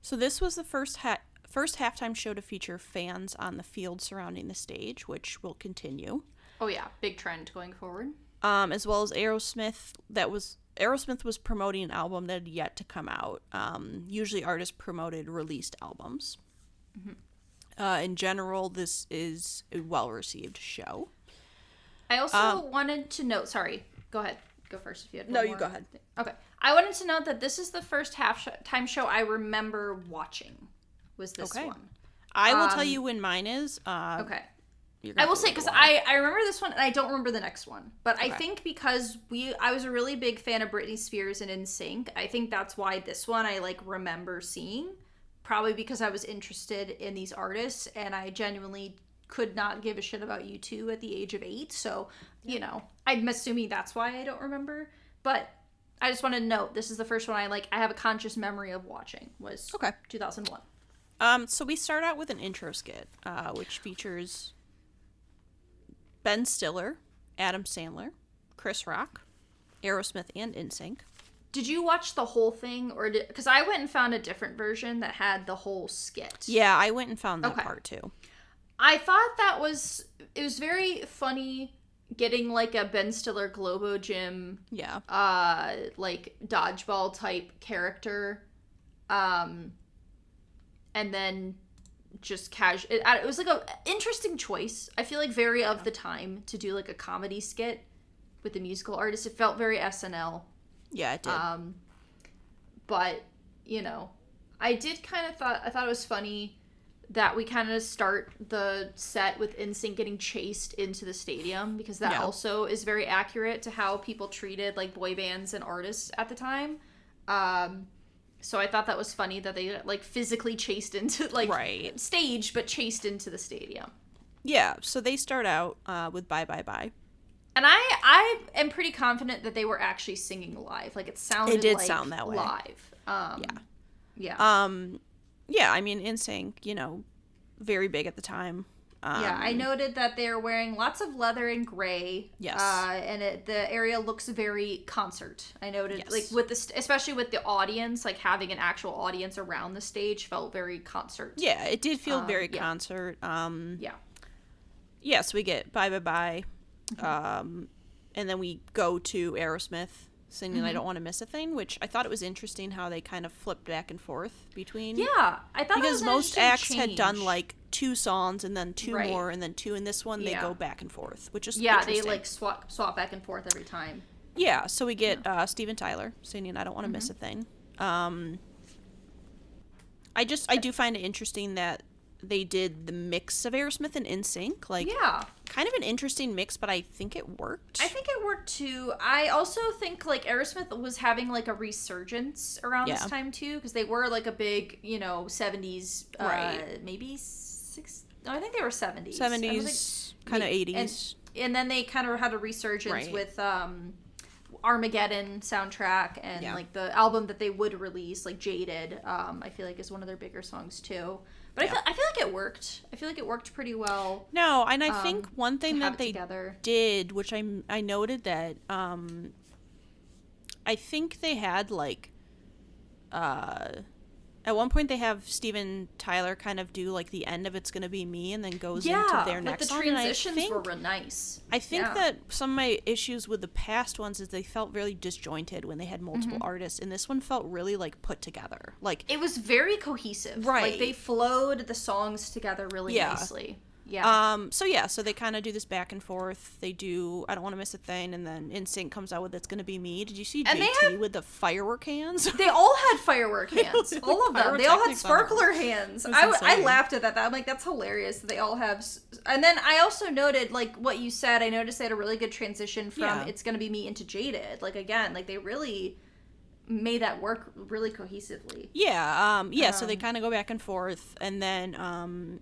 So this was the first halftime show to feature fans on the field surrounding the stage, which will continue. Oh yeah, big trend going forward. As well as Aerosmith. Aerosmith was promoting an album that had yet to come out. Usually artists promoted released albums. In general, this is a well-received show. I also wanted to note, sorry, go ahead. Go first if you had one No, more. you go ahead. Okay. I wanted to note that this is the first halftime show I remember watching, was this one. I will tell you when mine is. Okay. I will say, because I remember this one, and I don't remember the next one. But I think because I was a really big fan of Britney Spears and NSYNC, I think that's why this one I, remember seeing. Probably because I was interested in these artists, and I genuinely could not give a shit about U2 at the age of 8. So, I'm assuming that's why I don't remember. But I just want to note, this is the first one I have a conscious memory of watching, was 2001. So we start out with an intro skit, which features Ben Stiller, Adam Sandler, Chris Rock, Aerosmith, and NSYNC. Did you watch the whole thing, or because I went and found a different version that had the whole skit? Yeah, I went and found that part too. I thought it was very funny getting a Ben Stiller Globo Gym, dodgeball type character, and then just casual. It was a interesting choice. I feel very of the time to do a comedy skit with the musical artist. It felt very SNL. Yeah, it did. But I did I thought it was funny that we kind of start the set with NSYNC getting chased into the stadium, because that also is very accurate to how people treated boy bands and artists at the time. So I thought that was funny that they physically chased into stage, but chased into the stadium. Yeah, so they start out with Bye Bye Bye. And I am pretty confident that they were actually singing live. It sounded it did sound that way. Live. Yeah, I mean, NSYNC, very big at the time. I noted that they're wearing lots of leather and gray. Yes. And the area looks very concert. I noted, with especially with the audience, having an actual audience around the stage felt very concert. Yeah, it did feel very concert. So we get Bye Bye Bye. And then we go to Aerosmith singing I Don't Want to Miss a Thing, which I thought it was interesting how they kind of flipped back and forth between. Yeah, I thought because that was most acts change. had done 2 songs and then 2 more and then 2. In this one, they go back and forth, which is interesting. They swap back and forth every time. Yeah, so we get Steven Tyler singing I Don't Want to Miss a Thing. I do find it interesting that they did the mix of Aerosmith and NSYNC. Kind of an interesting mix, but I think it worked. I think it worked too. I also think Aerosmith was having a resurgence around this time too, because they were a big 70s, maybe 6. No, I think they were 70s. 70s, kind of 80s, and then they kind of had a resurgence with Armageddon soundtrack and the album that they would release, Jaded. I feel is one of their bigger songs too. But I feel it worked. I feel it worked pretty well. No, and I think one thing that they did, which I noted that I think they had at one point they have Steven Tyler kind of do the end of It's Gonna Be Me and then goes into their next song. Yeah, the transitions were real nice. I think that some of my issues with the past ones is they felt really disjointed when they had multiple artists, and this one felt really put together. It was very cohesive. Right. They flowed the songs together really nicely. Yeah. So they kind of do this back and forth. They do I Don't Want to Miss a Thing, and then NSYNC comes out with It's Gonna Be Me. Did you see And JT with the firework hands? They all had firework hands. All of them. They all had sparkler hands. I laughed at that. I'm like, that's hilarious that they all have. And then I also noted, like, what you said. I noticed they had a really good transition from It's Gonna Be Me into Jaded. Like, again, like, they really made that work really cohesively. So they kind of go back and forth, and then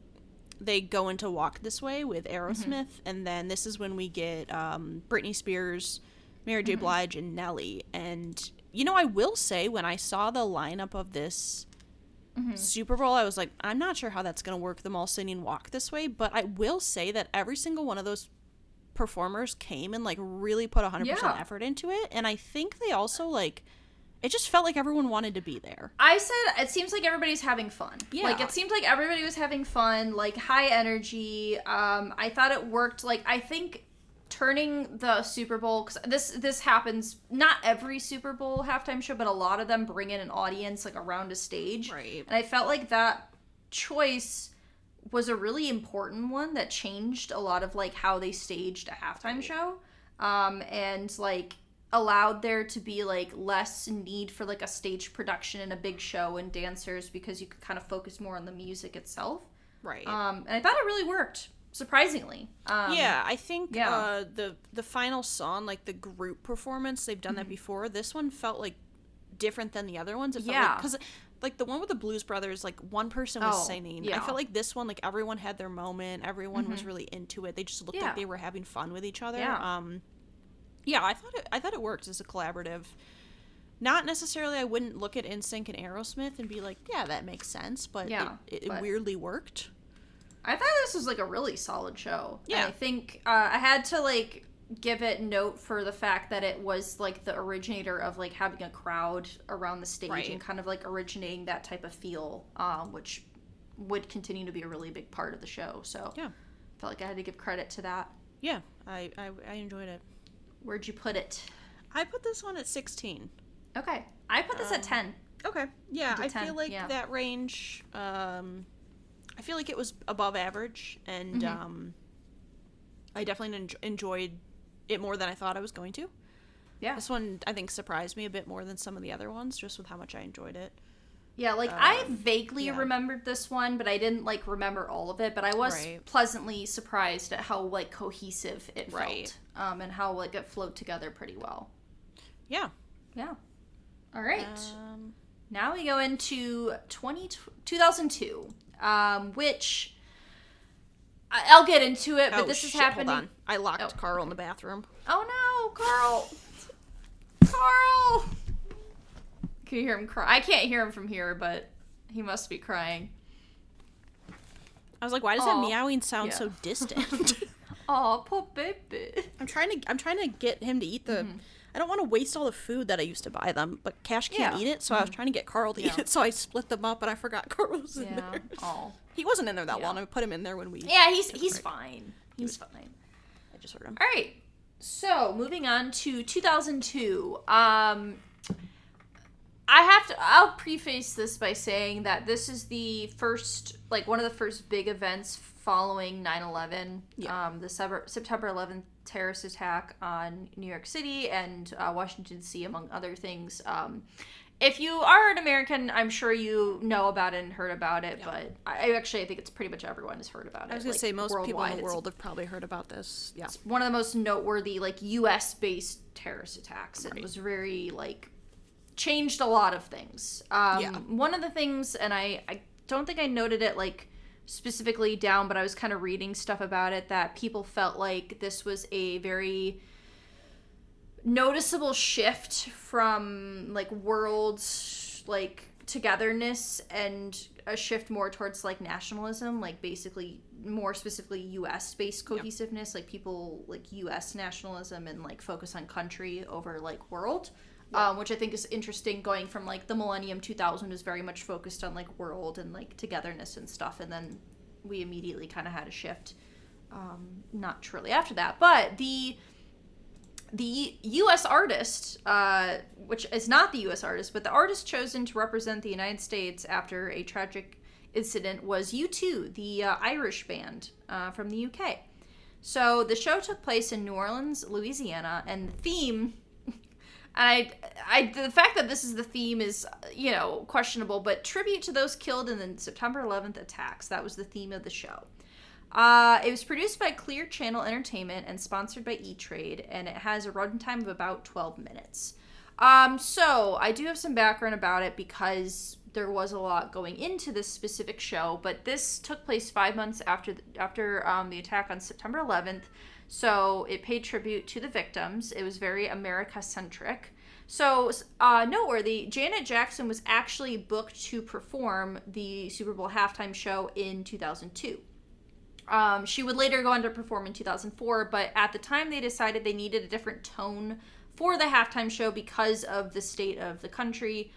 they go into Walk This Way with Aerosmith, and then this is when we get Britney Spears, Mary J. Blige, and Nelly. And, you know, I will say, when I saw the lineup of this Super Bowl, I was like, I'm not sure how that's going to work, them all singing Walk This Way, but I will say that every single one of those performers came and, like, really put 100% effort into it, and I think they also, like... It just felt like everyone wanted to be there. I said, it seems like everybody's having fun. Yeah. Like, it seemed like everybody was having fun, like, high energy. I thought it worked. Like, I think turning the Super Bowl, because this happens, not every Super Bowl halftime show, but a lot of them bring in an audience, like, around a stage. Right. And I felt like that choice was a really important one that changed a lot of, like, how they staged a halftime show. And, like... allowed there to be like less need for like a stage production and a big show and dancers because you could kind of focus more on the music itself. Right. And I thought it really worked, surprisingly. I think the final song, like the group performance, they've done that before. This one felt like different than the other ones. It felt because like the one with the Blues Brothers, like one person was singing. Yeah. I felt like this one, like everyone had their moment. Everyone was really into it. They just looked like they were having fun with each other. Yeah. I thought it worked as a collaborative. Not necessarily, I wouldn't look at NSYNC and Aerosmith and be like, yeah, that makes sense, but it weirdly worked. I thought this was like a really solid show. Yeah. And I think I had to like give it note for the fact that it was like the originator of like having a crowd around the stage and kind of like originating that type of feel, which would continue to be a really big part of the show. So I felt like I had to give credit to that. Yeah, I enjoyed it. Where'd you put it? I put this one at 16. Okay. I put this at 10. Okay. Yeah, I 10. feel like that range, I feel like it was above average, and I definitely enjoyed it more than I thought I was going to. Yeah. This one, I think, surprised me a bit more than some of the other ones, just with how much I enjoyed it. Yeah, like, I vaguely remembered this one, but I didn't, like, remember all of it, but I was pleasantly surprised at how, like, cohesive it felt, and how, like, it flowed together pretty well. Yeah. Yeah. All right. Now we go into 2002, which... I'll get into it, but this is happening... Hold on. I locked Carl in the bathroom. Oh, no, Carl! Carl! Can you hear him cry? I can't hear him from here, but he must be crying. I was like, why does that meowing sound so distant? Aw, poor baby. I'm trying to get him to eat the... I don't want to waste all the food that I used to buy them, but Cash can't eat it, so I was trying to get Carl to eat it, so I split them up, and I forgot Carl was in there. Oh. He wasn't in there that long. I put him in there when we... Yeah, he's fine. He's fine. I just heard him. All right. So, moving on to 2002. I'll preface this by saying that this is the first, like, one of the first big events following 9/11, the September 11th terrorist attack on New York City and Washington D.C., among other things. If you are an American, I'm sure you know about it and heard about it, but I think it's pretty much everyone has heard about it. I was going to say, most people in the world have probably heard about this. Yeah. It's one of the most noteworthy, like, U.S.-based terrorist attacks. It was very, like... changed a lot of things. One of the things, and I don't think I noted it like specifically down, but I was kind of reading stuff about it, that people felt like this was a very noticeable shift from like world like togetherness and a shift more towards like nationalism, like basically more specifically US based cohesiveness, like people like US nationalism and like focus on country over like world. Which I think is interesting, going from, like, the Millennium 2000 was very much focused on, like, world and, like, togetherness and stuff, and then we immediately kind of had a shift not shortly after that. But the U.S. artist, which is not the U.S. artist, but the artist chosen to represent the United States after a tragic incident was U2, the Irish band from the UK. So the show took place in New Orleans, Louisiana, and the theme, and the fact that this is the theme is, questionable, but tribute to those killed in the September 11th attacks. That was the theme of the show. It was produced by Clear Channel Entertainment and sponsored by E-Trade, and it has a runtime of about 12 minutes. So I do have some background about it because there was a lot going into this specific show, but this took place 5 months after the attack on September 11th, so it paid tribute to the victims. It was very America-centric. So, noteworthy, Janet Jackson was actually booked to perform the Super Bowl halftime show in 2002. She would later go on to perform in 2004, but at the time they decided they needed a different tone for the halftime show because of the state of the country.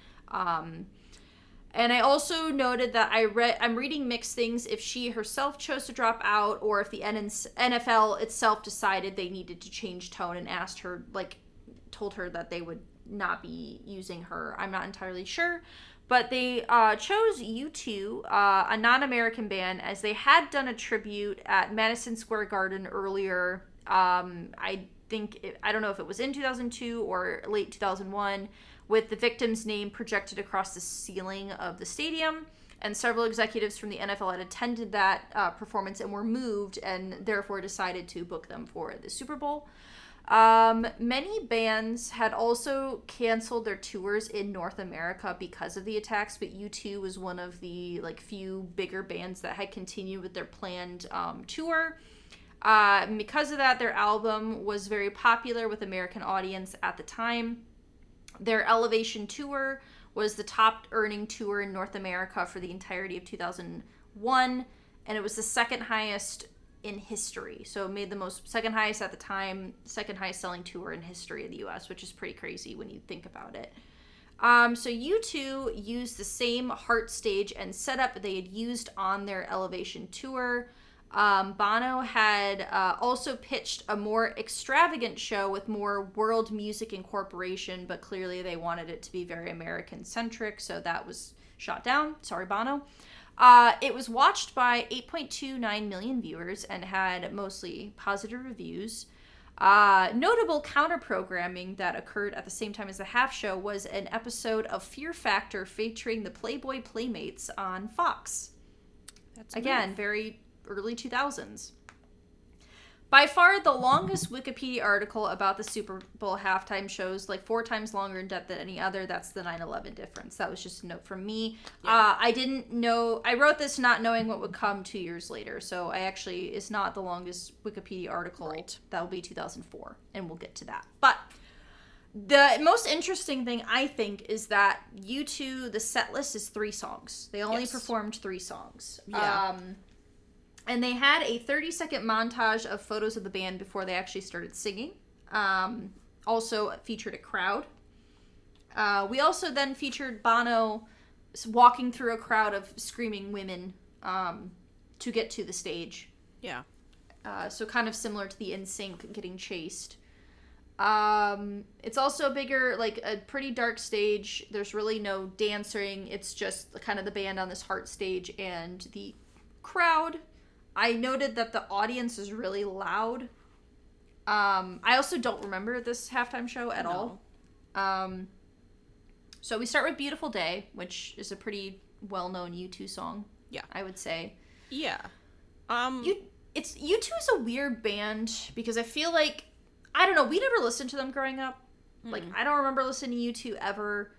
And I also noted that I'm reading mixed things if she herself chose to drop out or if the NFL itself decided they needed to change tone and told her that they would not be using her. I'm not entirely sure. But they chose U2, a non-American band, as they had done a tribute at Madison Square Garden earlier. I don't know if it was in 2002 or late 2001, with the victim's name projected across the ceiling of the stadium. And several executives from the NFL had attended that performance and were moved and therefore decided to book them for the Super Bowl. Many bands had also canceled their tours in North America because of the attacks, but U2 was one of the few bigger bands that had continued with their planned tour. Because of that, their album was very popular with American audience at the time. Their Elevation tour was the top earning tour in North America for the entirety of 2001, and it was the second highest in history. So it made the second highest at the time, second highest selling tour in history of the US, which is pretty crazy when you think about it. So U2 used the same heart stage and setup they had used on their Elevation tour. Bono had also pitched a more extravagant show with more world music incorporation, but clearly they wanted it to be very American-centric, so that was shot down. Sorry, Bono. It was watched by 8.29 million viewers and had mostly positive reviews. Notable counter-programming that occurred at the same time as the half show was an episode of Fear Factor featuring the Playboy Playmates on Fox. That's again, very early 2000s. By far the longest Wikipedia article about the Super Bowl halftime shows, 4 times longer in depth than any other. That's the 9/11 difference. That was just a note from me. Yeah. I didn't know, I wrote this not knowing what would come 2 years later, so it's not the longest Wikipedia article. Right. That will be 2004, and we'll get to that. But the most interesting thing, I think, is that U2, the set list is 3 songs. They only performed 3 songs. Yeah. And they had a 30-second montage of photos of the band before they actually started singing. Also featured a crowd. We also then featured Bono walking through a crowd of screaming women to get to the stage. Yeah. So kind of similar to the NSYNC getting chased. It's also bigger, a pretty dark stage. There's really no dancing. It's just kind of the band on this heart stage and the crowd. I noted that the audience is really loud. I also don't remember this halftime show at all. So we start with Beautiful Day, which is a pretty well-known U2 song. Yeah. I would say. Yeah. U2 is a weird band because I feel like, I don't know, we never listened to them growing up. Mm-hmm. I don't remember listening to U2 ever.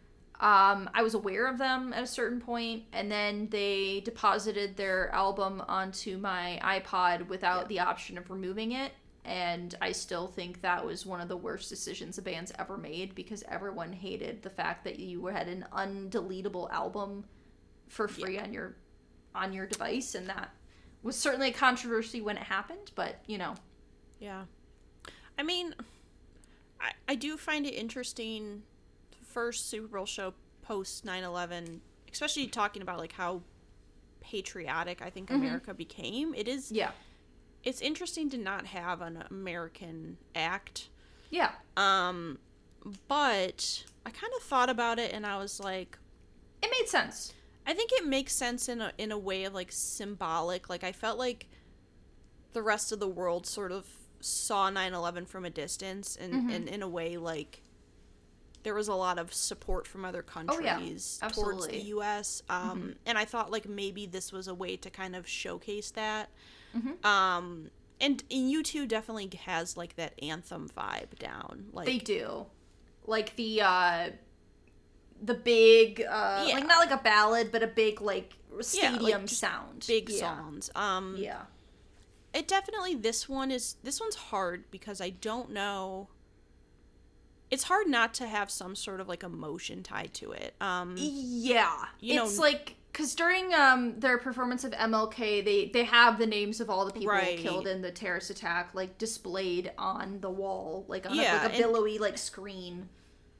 I was aware of them at a certain point, and then they deposited their album onto my iPod without the option of removing it, and I still think that was one of the worst decisions a band's ever made, because everyone hated the fact that you had an undeletable album for free on your device, and that was certainly a controversy when it happened, but, Yeah. I mean, I do find it interesting, first Super Bowl show post 9/11, especially talking about how patriotic I think America became. It is, it's interesting to not have an American act. Yeah. But I kind of thought about it and I was like, it made sense. I think it makes sense in a way of, like, symbolic. Like, I felt like the rest of the world sort of saw 9/11 from a distance, and in a way, like, there was a lot of support from other countries towards the U.S. And I thought, like, maybe this was a way to kind of showcase that. And U2 definitely has, like, that anthem vibe down. Like, they do. Like, the big, like, not like a ballad, but a big, like, stadium sound. Big songs. It definitely, this one's hard because I don't know. It's hard not to have some sort of, like, emotion tied to it. It's like, because during their performance of MLK, they have the names of all the people killed in the terrorist attack, like, displayed on the wall, like, on a billowy, like, screen.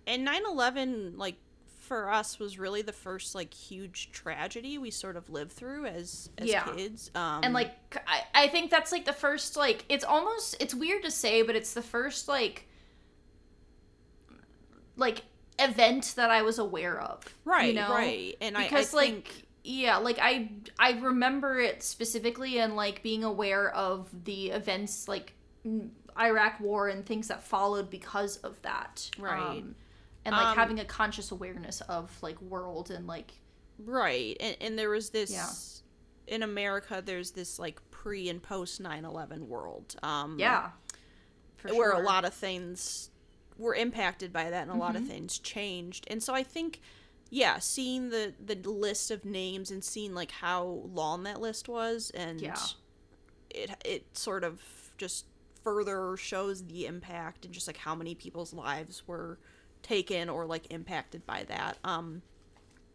And 9/11, like, for us was really the first, like, huge tragedy we sort of lived through as kids. And, like, I think that's, like, the first, like, it's weird to say, but it's the first, like, event that I was aware of. Right, you know? Right. And because, I think... like, yeah, like, I remember it specifically and, like, being aware of the events, like, Iraq War and things that followed because of that. Right. And, like, having a conscious awareness of, like, world and, like... Right. And there was this... Yeah. In America, there's this, like, pre- and post-9/11 world. For sure. Where a lot of things were impacted by that and a lot of things changed. And so I think, seeing the list of names and seeing, like, how long that list was, and it sort of just further shows the impact and just, like, how many people's lives were taken or, like, impacted by that. And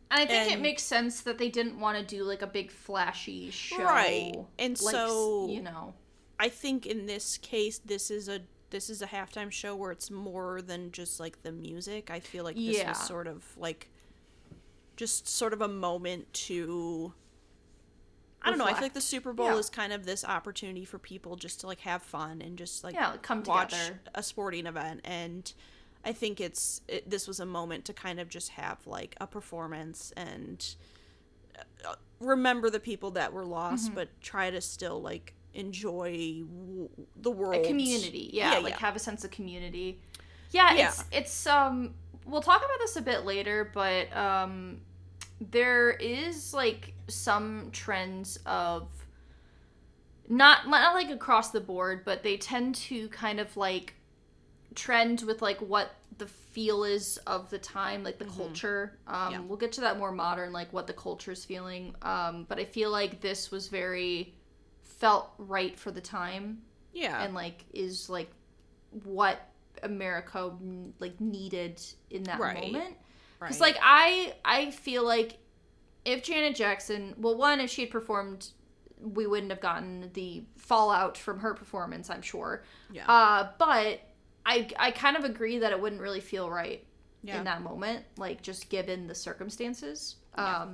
I think it makes sense that they didn't want to do, like, a big flashy show. Right. And like, so, you know, I think in this case, this is a halftime show where it's more than just, like, the music. I feel like this was sort of, like, just sort of a moment to... I don't know. I feel like the Super Bowl is kind of this opportunity for people just to, like, have fun and just, like come watch together. A sporting event. And I think this was a moment to kind of just have, like, a performance and remember the people that were lost, but try to still, like, enjoy the world. A community. Have a sense of community. It's we'll talk about this a bit later, but there is, like, some trends of not like across the board, but they tend to kind of, like, trend with, like, what the feel is of the time, like the culture. We'll get to that more modern, like, what the culture's feeling. But I feel like this was felt right for the time. Yeah. And, like, is, like, what America, like, needed in that moment. Because, like, I feel like if Janet Jackson, well, one, if she had performed, we wouldn't have gotten the fallout from her performance, I'm sure. Yeah. But I kind of agree that it wouldn't really feel right in that moment, like, just given the circumstances. Yeah.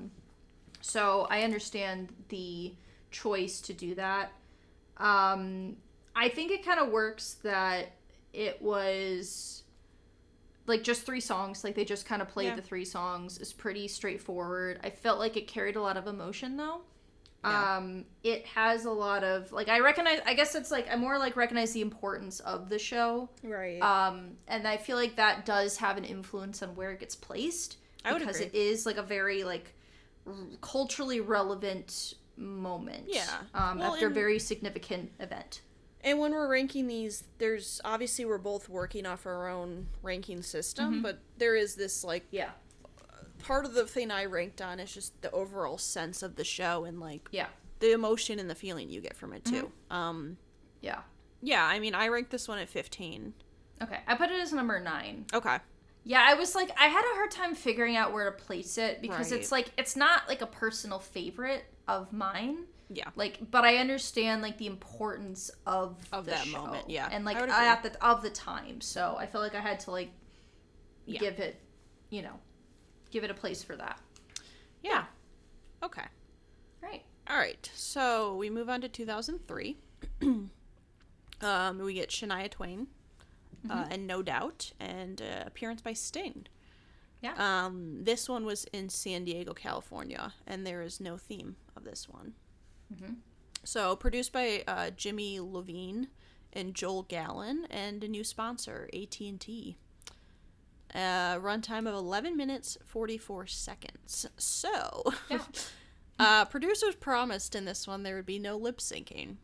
So I understand the choice to do that. I think it kind of works that it was, like, just 3 songs. Like, they just kind of played the 3 songs. It's pretty straightforward. I felt like it carried a lot of emotion, though. Yeah. It has a lot of, like, I guess it's, like, I more, like, recognize the importance of the show. Right. And I feel like that does have an influence on where it gets placed. I would agree. Because it is, like, a very, like, culturally relevant moment. Yeah. After a very significant event. And when we're ranking these, there's obviously we're both working off our own ranking system, but there is this, like, part of the thing I ranked on is just the overall sense of the show and, like, the emotion and the feeling you get from it too. Yeah, I mean, I ranked this one at 15. Okay, I put it as number 9. Okay. Yeah, I was like, I had a hard time figuring out where to place it because it's like, it's not, like, a personal favorite of mine. Yeah. Like, but I understand, like, the importance of that show. Moment. Yeah. And, like, of the time. So I felt like I had to, like, give it, give it a place for that. Yeah. Okay. Right. All right. So we move on to 2003. We get Shania Twain and No Doubt and appearance by Sting. Yeah. This one was in San Diego, California, and there is no theme of this one. Mm-hmm. So, produced by Jimmy Levine and Joel Gallen, and a new sponsor, AT&T. Runtime of 11 minutes, 44 seconds. So, producers promised in this one there would be no lip syncing.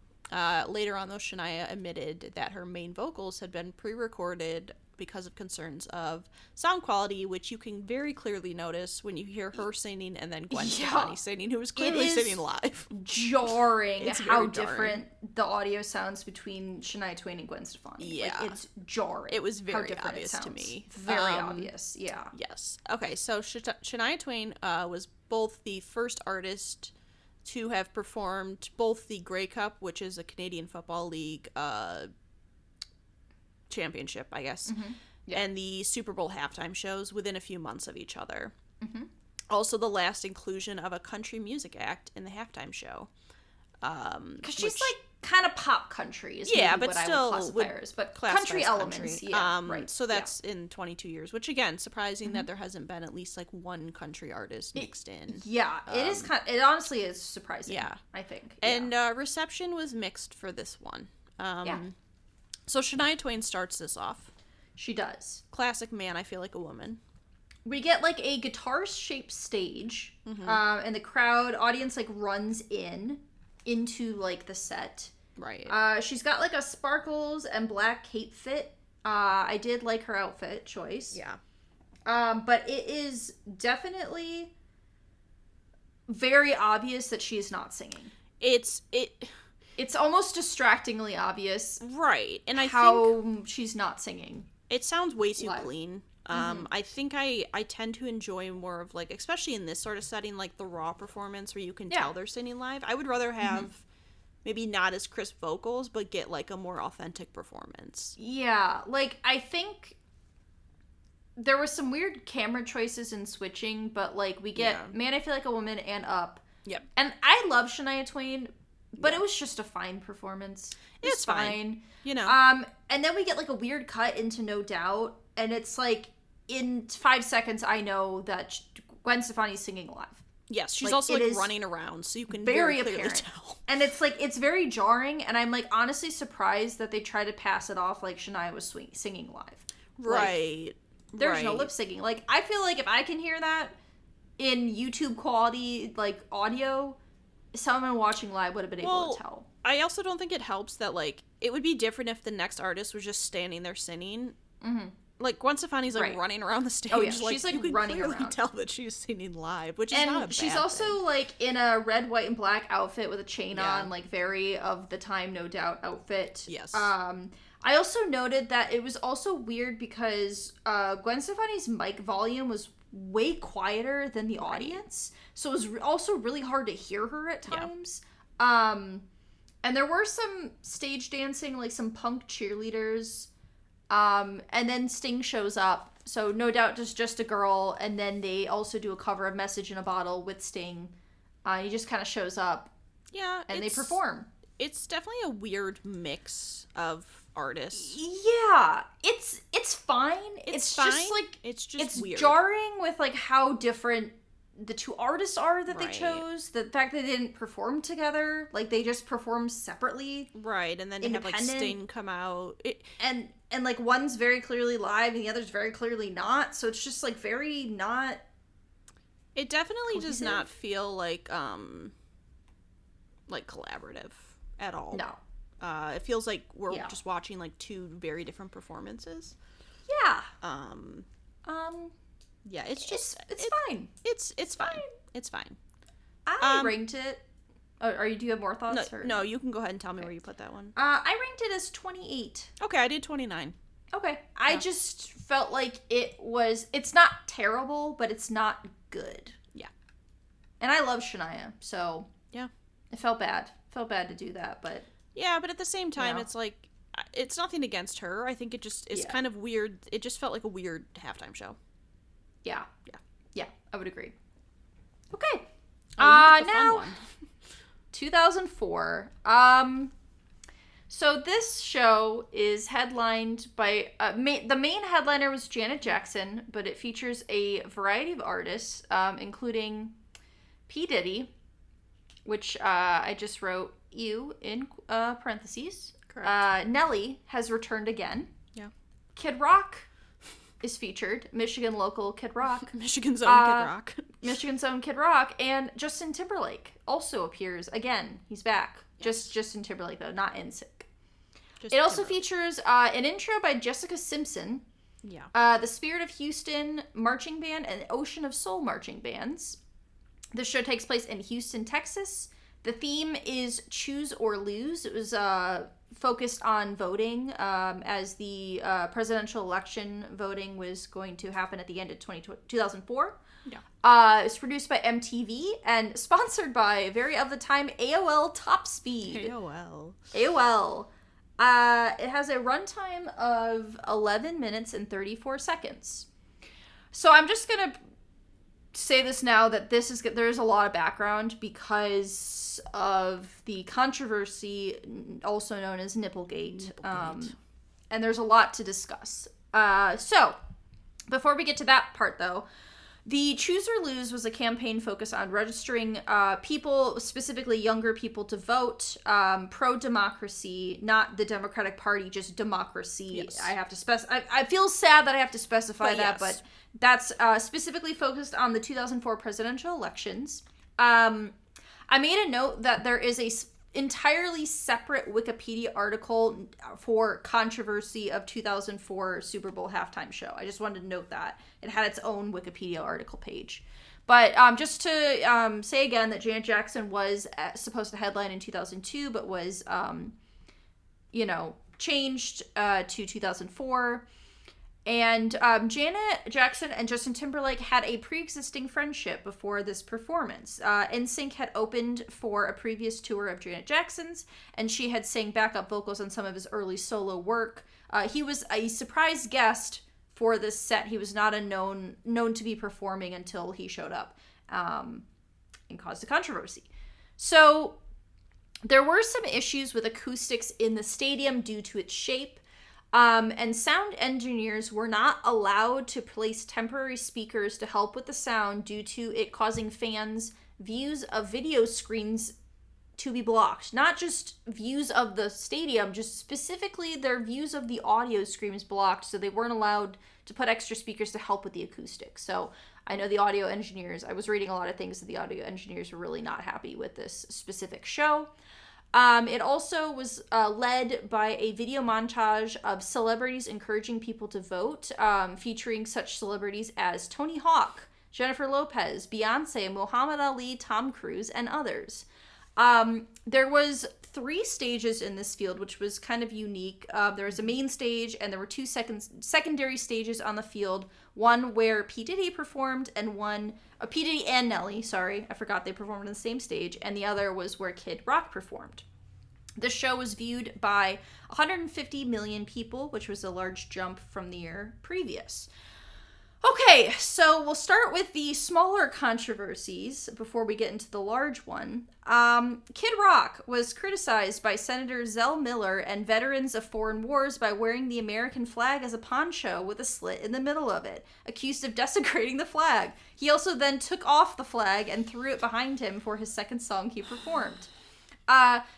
Later on, though, Shania admitted that her main vocals had been pre-recorded because of concerns of sound quality, which you can very clearly notice when you hear her singing and then Gwen Stefani singing, who was clearly singing live. Jarring It's how very jarring. different the audio sounds between Shania Twain and Gwen Stefani. Yeah. Like, it's jarring. It was very how obvious it to me. Very obvious, yeah. Yes. Okay, so Shania Twain was both the first artist to have performed both the Grey Cup, which is a Canadian Football League championship, I guess, and the Super Bowl halftime shows within a few months of each other. Mm-hmm. Also, the last inclusion of a country music act in the halftime show. Because she's like kind of pop country is but what still I would classify her as, but country elements, right. So that's in 22 years, which again, surprising that there hasn't been at least like one country artist mixed in. Yeah, it is it honestly is surprising. Yeah, I think. And reception was mixed for this one. So Shania Twain starts this off. She does. Classic Man, I Feel Like a Woman. We get like a guitar-shaped stage, and the audience like runs into like the set. Right. She's got like a sparkles and black cape fit. I did like her outfit choice. Yeah. But it is definitely very obvious that she is not singing. It's almost distractingly obvious. Right. And how she's not singing. It sounds way too clean. I think I tend to enjoy more of like, especially in this sort of setting, like the raw performance where you can tell they're singing live. I would rather have maybe not as crisp vocals, but get like a more authentic performance. Yeah, like I think there were some weird camera choices in switching, but like we get Man, I Feel Like a Woman and Up. Yep. And I love Shania Twain, but it was just a fine performance. It's fine. You know. And then we get like a weird cut into No Doubt, and it's like in 5 seconds I know that Gwen Stefani's singing live. Yes, she's also like running around, so you can very clearly tell. And it's like it's very jarring, and I'm like honestly surprised that they try to pass it off like Shania was singing live. Right. Like, there's no lip syncing. Like I feel like if I can hear that in YouTube quality like audio, someone watching live would have been able to tell. I also don't think it helps that like it would be different if the next artist was just standing there singing. Mm-hmm. Like Gwen Stefani's like running around the stage. Oh yeah, she's like you can running clearly around. tell that she's singing live, which is not a bad she's thing. also like in a red, white, and black outfit with a chain on, like very of the time, No Doubt outfit. Yes. I also noted that it was also weird because Gwen Stefani's mic volume was way quieter than the audience, so it was also really hard to hear her at times. And there were some stage dancing, like some punk cheerleaders. And then Sting shows up. So No Doubt is just a girl. And then they also do a cover of Message in a Bottle with Sting. He just kind of shows up. Yeah. And they perform. It's definitely a weird mix of artists. Yeah. It's fine. It's fine. Just like it's weird. Jarring with like how different the two artists are that they chose. The fact that they didn't perform together. Like they just performed separately. Right. And then you have like Sting come out. And like one's very clearly live and the other's very clearly not. So it's just like very not. It definitely cohesive. Does not feel like collaborative at all. No. It feels like we're just watching like two very different performances. Yeah. Yeah, it's just it's fine. It's fine. It's fine. I ranked it. Do you have more thoughts? No, you can go ahead and tell me where you put that one. I ranked it as 28. Okay, I did 29. Okay. Yeah. I just felt like it's not terrible, but it's not good. Yeah. And I love Shania, so yeah. It felt bad. Felt bad to do that, but yeah, but at the same time, it's like it's nothing against her. I think it just is kind of weird. It just felt like a weird halftime show. Yeah. Yeah, I would agree. Okay. Now 2004. So this show is headlined by the main headliner was Janet Jackson, but it features a variety of artists, including P. Diddy, which I just wrote you in parentheses. Correct. Nelly has returned again. Yeah. Kid Rock is featured. Michigan local Kid Rock. Michigan's own Kid Rock. Michigan's own Kid Rock. And Justin Timberlake also appears again. He's back. Yes. Justin Timberlake, though, not NSYNC. It also features an intro by Jessica Simpson. Yeah. The Spirit of Houston Marching Band and Ocean of Soul Marching Bands. The show takes place in Houston, Texas. The theme is Choose or Lose. It was focused on voting as the presidential election voting was going to happen at the end of 2004. Yeah. It was produced by MTV and sponsored by, very of the time, AOL Top Speed. AOL. It has a runtime of 11 minutes and 34 seconds. So I'm just going to say this now that there's a lot of background because of the controversy, also known as Nipplegate. And there's a lot to discuss. So before we get to that part, though, the Choose or Lose was a campaign focused on registering people, specifically younger people, to vote pro-democracy, not the Democratic Party, just democracy. Yes. I have to I feel sad that I have to specify that, yes. but that's specifically focused on the 2004 presidential elections. I made a note that there is a entirely separate Wikipedia article for controversy of 2004 Super Bowl halftime show. I just wanted to note that. It had its own Wikipedia article page. But just to say again that Janet Jackson was supposed to headline in 2002, but was, changed to 2004. And Janet Jackson and Justin Timberlake had a pre-existing friendship before this performance. NSYNC had opened for a previous tour of Janet Jackson's, and she had sang backup vocals on some of his early solo work. He was a surprise guest for this set. He was not known to be performing until he showed up and caused a controversy. So there were some issues with acoustics in the stadium due to its shape. And sound engineers were not allowed to place temporary speakers to help with the sound due to it causing fans' views of video screens to be blocked. Not just views of the stadium, just specifically their views of the audio streams blocked, so they weren't allowed to put extra speakers to help with the acoustics. So I know the audio engineers, I was reading a lot of things that the audio engineers were really not happy with this specific show. It also was led by a video montage of celebrities encouraging people to vote, featuring such celebrities as Tony Hawk, Jennifer Lopez, Beyonce, Muhammad Ali, Tom Cruise, and others. There was 3 stages in this field, which was kind of unique. There was a main stage, and there were 2 secondary stages on the field. One where P. Diddy performed, and P. Diddy and Nelly, sorry, I forgot they performed on the same stage, and the other was where Kid Rock performed. The show was viewed by 150 million people, which was a large jump from the year previous. Okay, so we'll start with the smaller controversies before we get into the large one. Kid Rock was criticized by Senator Zell Miller and veterans of foreign wars by wearing the American flag as a poncho with a slit in the middle of it, accused of desecrating the flag. He also then took off the flag and threw it behind him for his second song he performed.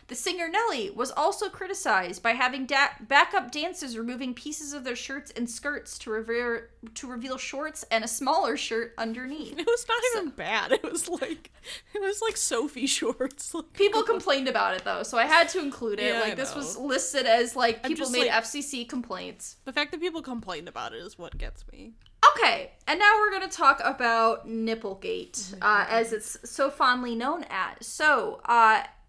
The singer Nelly was also criticized by having backup dancers removing pieces of their shirts and skirts to reveal shorts and a smaller shirt underneath. It was not even bad. It was like Sophie shorts. People complained about it though, so I had to include it. Yeah, this was listed as people made like, FCC complaints. The fact that people complained about it is what gets me. Okay, and now we're going to talk about Nipplegate, as it's so fondly known as. So,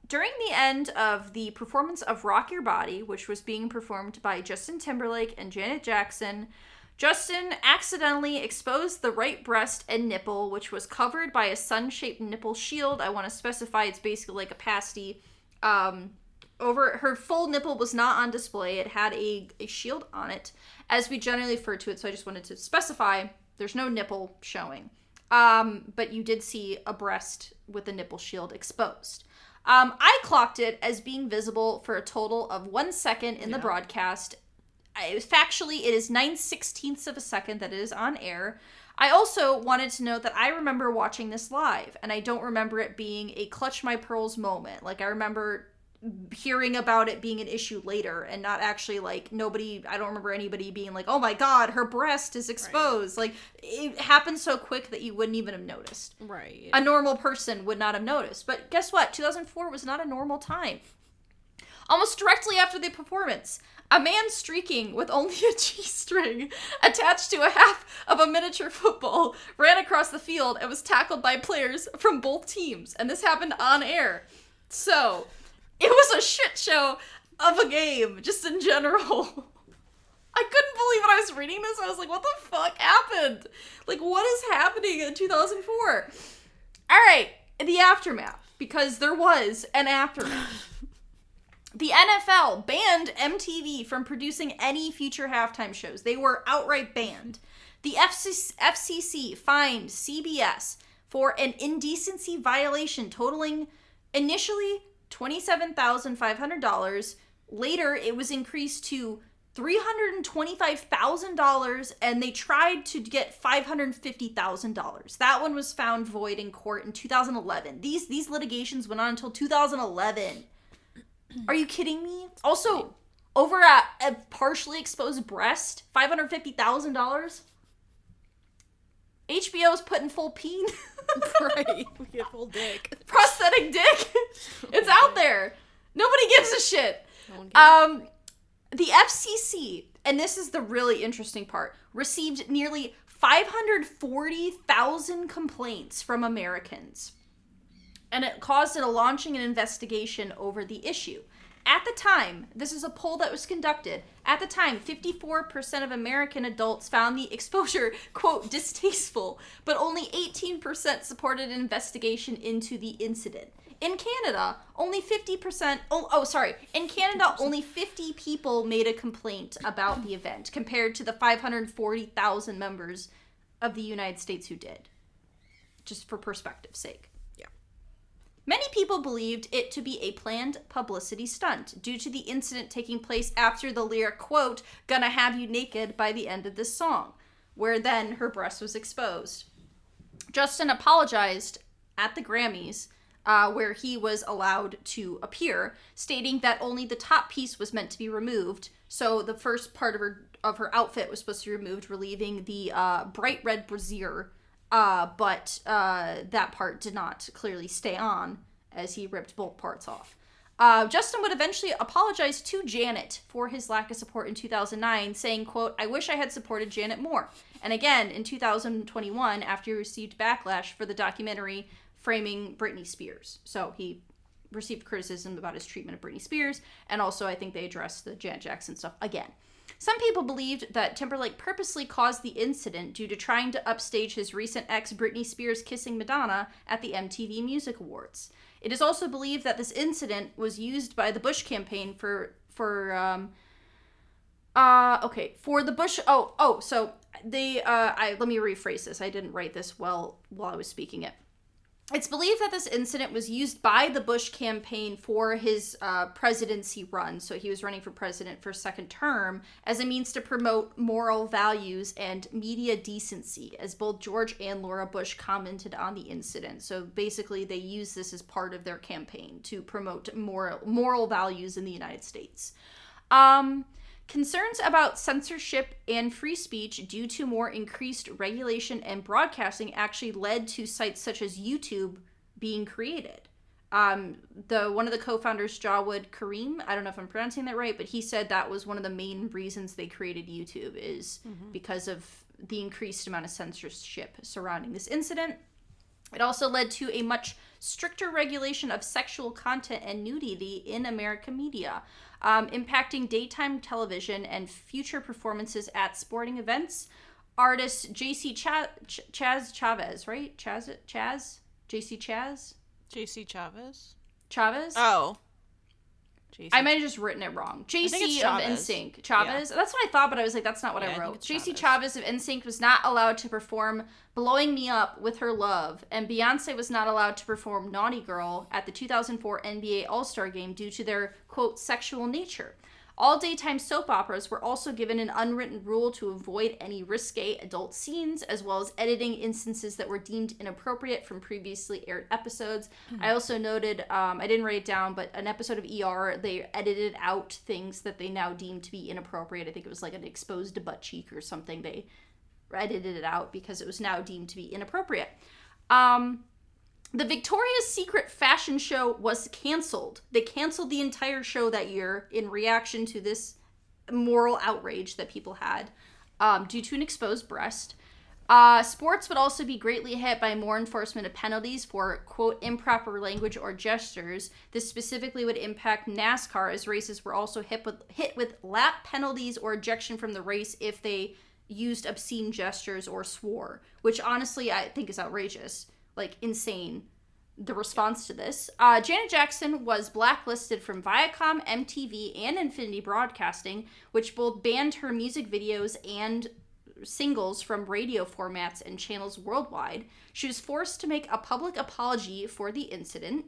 during the end of the performance of Rock Your Body, which was being performed by Justin Timberlake and Janet Jackson, Justin accidentally exposed the right breast and nipple, which was covered by a sun-shaped nipple shield. I want to specify it's basically like a pasty. Over her full nipple was not on display. It had a shield on it, as we generally refer to it, so I just wanted to specify there's no nipple showing. But you did see a breast with a nipple shield exposed. I clocked it as being visible for a total of 1 second in the broadcast. Factually, it is 9/16 of a second that it is on air. I also wanted to note that I remember watching this live, and I don't remember it being a clutch my pearls moment. Like, I remember hearing about it being an issue later, and not actually, like, I don't remember anybody being like, oh my god, her breast is exposed. Right. Like, it happened so quick that you wouldn't even have noticed. Right. A normal person would not have noticed. But guess what? 2004 was not a normal time. Almost directly after the performance, a man streaking with only a G-string attached to a half of a miniature football ran across the field and was tackled by players from both teams. And this happened on air. So, it was a shit show of a game, just in general. I couldn't believe when I was reading this. I was like, what the fuck happened? Like, what is happening in 2004? All right, the aftermath, because there was an aftermath. The NFL banned MTV from producing any future halftime shows. They were outright banned. The FCC fined CBS for an indecency violation totaling initially $27,500. Later, it was increased to $325,000, and they tried to get $550,000. That one was found void in court in 2011. These litigations went on until 2011. Are you kidding me? Also, over at a partially exposed breast, $550,000? HBO's putting full peen. Right. We get full dick. Prosthetic dick. It's out there. Nobody gives a shit. The FCC, and this is the really interesting part, received nearly 540,000 complaints from Americans. And it caused it a launching an investigation over the issue. At the time, this is a poll that was conducted. At the time, 54% of American adults found the exposure, quote, distasteful, but only 18% supported an investigation into the incident. In Canada, only 50%, in Canada, 50%. Only 50 people made a complaint about the event, compared to the 540,000 members of the United States who did. Just for perspective's sake. Many people believed it to be a planned publicity stunt due to the incident taking place after the lyric, quote, gonna have you naked by the end of this song, where then her breast was exposed. Justin apologized at the Grammys, where he was allowed to appear, stating that only the top piece was meant to be removed, so the first part of her outfit was supposed to be removed, relieving the bright red brassiere. But that part did not clearly stay on, as he ripped both parts off. Justin would eventually apologize to Janet for his lack of support in 2009, saying, quote, I wish I had supported Janet more. And again, in 2021, after he received backlash for the documentary framing Britney Spears. So he received criticism about his treatment of Britney Spears, and also I think they addressed the Janet Jackson stuff again. Some people believed that Timberlake purposely caused the incident due to trying to upstage his recent ex Britney Spears kissing Madonna at the MTV Music Awards. It is also believed that this incident was used by the Bush campaign for the Bush. Let me rephrase this. I didn't write this well while I was speaking it. It's believed that this incident was used by the Bush campaign for his presidency run, so he was running for president for a second term, as a means to promote moral values and media decency, as both George and Laura Bush commented on the incident. So basically, they used this as part of their campaign to promote moral values in the United States. Concerns about censorship and free speech due to more increased regulation and broadcasting actually led to sites such as YouTube being created. One of the co-founders, Jawed Karim, I don't know if I'm pronouncing that right, but he said that was one of the main reasons they created YouTube is because of the increased amount of censorship surrounding this incident. It also led to a much stricter regulation of sexual content and nudity in American media, impacting daytime television and future performances at sporting events. Artist J.C. Chavez, right? J.C. Chavez? J.C. Chavez? Chavez? Oh. I might have just written it wrong. JC of NSYNC. Chavez. Yeah. That's what I thought, but I was like, that's not what I wrote. JC Chavez of NSYNC was not allowed to perform Blowing Me Up with Her Love, and Beyonce was not allowed to perform Naughty Girl at the 2004 NBA All-Star Game due to their, quote, sexual nature. All daytime soap operas were also given an unwritten rule to avoid any risque adult scenes, as well as editing instances that were deemed inappropriate from previously aired episodes. I also noted, I didn't write it down, but an episode of ER, they edited out things that they now deemed to be inappropriate. I think it was like an exposed butt cheek or something. They edited it out because it was now deemed to be inappropriate. The Victoria's Secret fashion show was canceled. They canceled the entire show that year in reaction to this moral outrage that people had due to an exposed breast. Sports would also be greatly hit by more enforcement of penalties for, quote, improper language or gestures. This specifically would impact NASCAR, as races were also hit with lap penalties or ejection from the race if they used obscene gestures or swore, which honestly I think is outrageous. Like, insane, the response to this. Janet Jackson was blacklisted from Viacom, MTV, and Infinity Broadcasting, which both banned her music videos and singles from radio formats and channels worldwide. She was forced to make a public apology for the incident,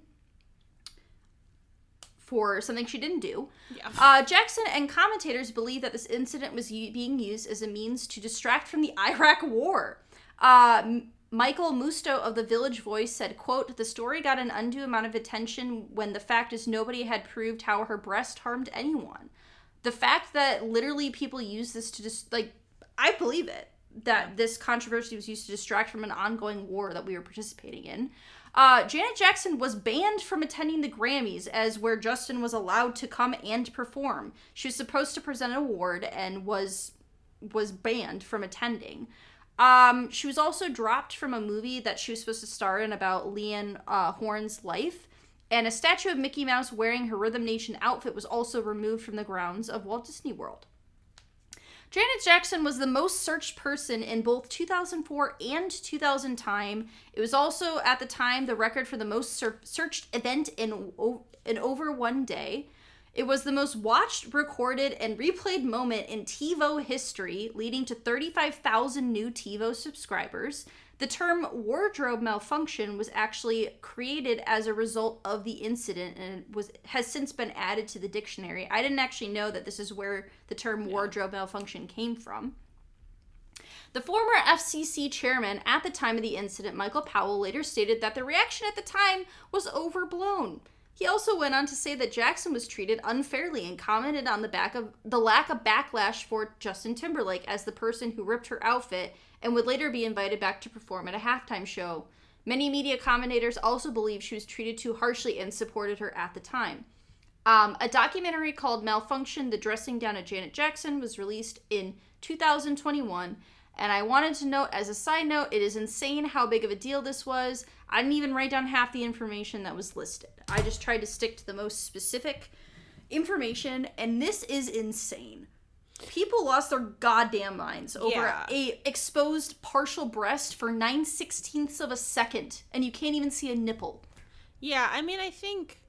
for something she didn't do. Yeah. Jackson and commentators believe that this incident was being used as a means to distract from the Iraq War. Michael Musto of The Village Voice said, quote, the story got an undue amount of attention when the fact is nobody had proved how her breast harmed anyone. The fact that literally people use this to just, like, I believe it, that this controversy was used to distract from an ongoing war that we were participating in. Janet Jackson was banned from attending the Grammys, as where Justin was allowed to come and perform. She was supposed to present an award and was banned from attending. She was also dropped from a movie that she was supposed to star in about Leanne Horne's life, and a statue of Mickey Mouse wearing her Rhythm Nation outfit was also removed from the grounds of Walt Disney World. Janet Jackson was the most searched person in both 2004 and 2000 time. It was also, at the time, the record for the most searched event in over one day. It was the most watched, recorded, and replayed moment in TiVo history, leading to 35,000 new TiVo subscribers. The term wardrobe malfunction was actually created as a result of the incident and has since been added to the dictionary. I didn't actually know that this is where the term wardrobe malfunction came from. The former FCC chairman at the time of the incident, Michael Powell, later stated that the reaction at the time was overblown. He also went on to say that Jackson was treated unfairly and commented on the lack of backlash for Justin Timberlake as the person who ripped her outfit and would later be invited back to perform at a halftime show. Many media commentators also believe she was treated too harshly and supported her at the time. A documentary called Malfunction, The Dressing Down of Janet Jackson was released in 2021. And I wanted to note, as a side note, it is insane how big of a deal this was. I didn't even write down half the information that was listed. I just tried to stick to the most specific information, and this is insane. People lost their goddamn minds over a exposed partial breast for 9/16 of a second, and you can't even see a nipple. Yeah, I mean, I think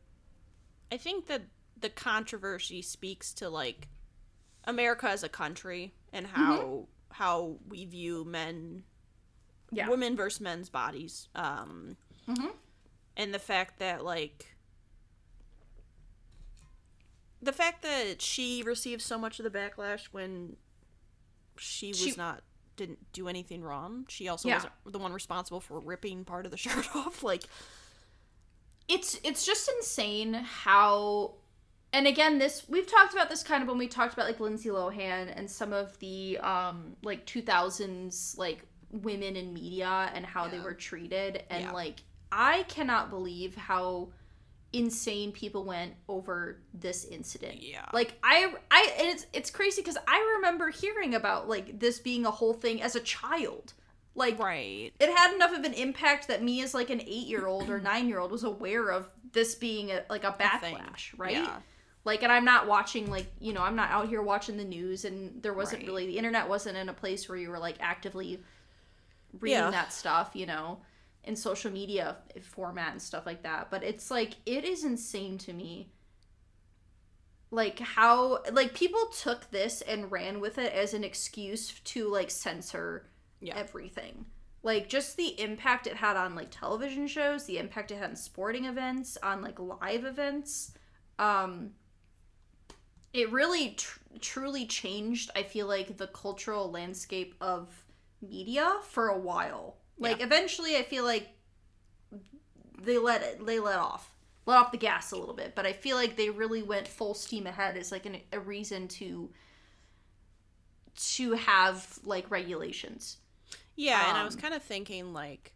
that the controversy speaks to, like, America as a country and how we view women versus men's bodies. And the fact that, like, the fact that she received so much of the backlash when she didn't do anything wrong. She also wasn't the one responsible for ripping part of the shirt off. Like, it's just insane how, and again, we've talked about this kind of when we talked about, like, Lindsay Lohan and some of the, like, 2000s, like, women in media and how they were treated. And, like, I cannot believe how insane people went over this incident. Yeah. Like, and it's crazy because I remember hearing about, like, this being a whole thing as a child. Like, right. It had enough of an impact that me as, like, an 8-year-old or 9-year-old was aware of this being, a backlash, right? Yeah. Like, and I'm not watching, like, you know, I'm not out here watching the news, and there wasn't really, the internet wasn't in a place where you were, like, actively reading that stuff, you know, in social media format and stuff like that. But it's, like, it is insane to me Like, how, like, people took this and ran with it as an excuse to, like, censor everything. Like, just the impact it had on, like, television shows, the impact it had on sporting events, on, like, live events. It really truly changed, I feel like, the cultural landscape of media for a while. Like, eventually, I feel like they let off the gas a little bit, but I feel like they really went full steam ahead as, like, a reason to have, like, regulations. Yeah, and I was kind of thinking, like,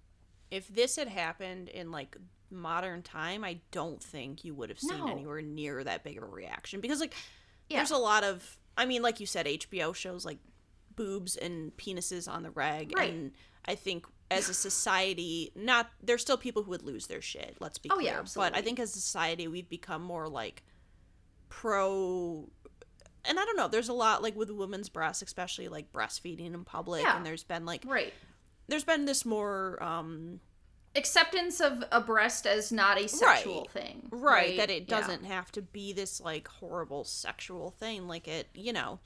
if this had happened in, like, modern time, I don't think you would have seen anywhere near that big of a reaction. Because, like, there's a lot of, I mean, like you said, HBO shows, like, boobs and penises on the reg. Right. And I think as a society, there's still people who would lose their shit, let's be clear. Yeah, absolutely. But I think as a society, we've become more, like, and I don't know, there's a lot, like, with women's breasts, especially, like, breastfeeding in public, and there's been, like, there's been this more, acceptance of a breast as not a sexual thing. Right, that it doesn't have to be this, like, horrible sexual thing, like, it, you know,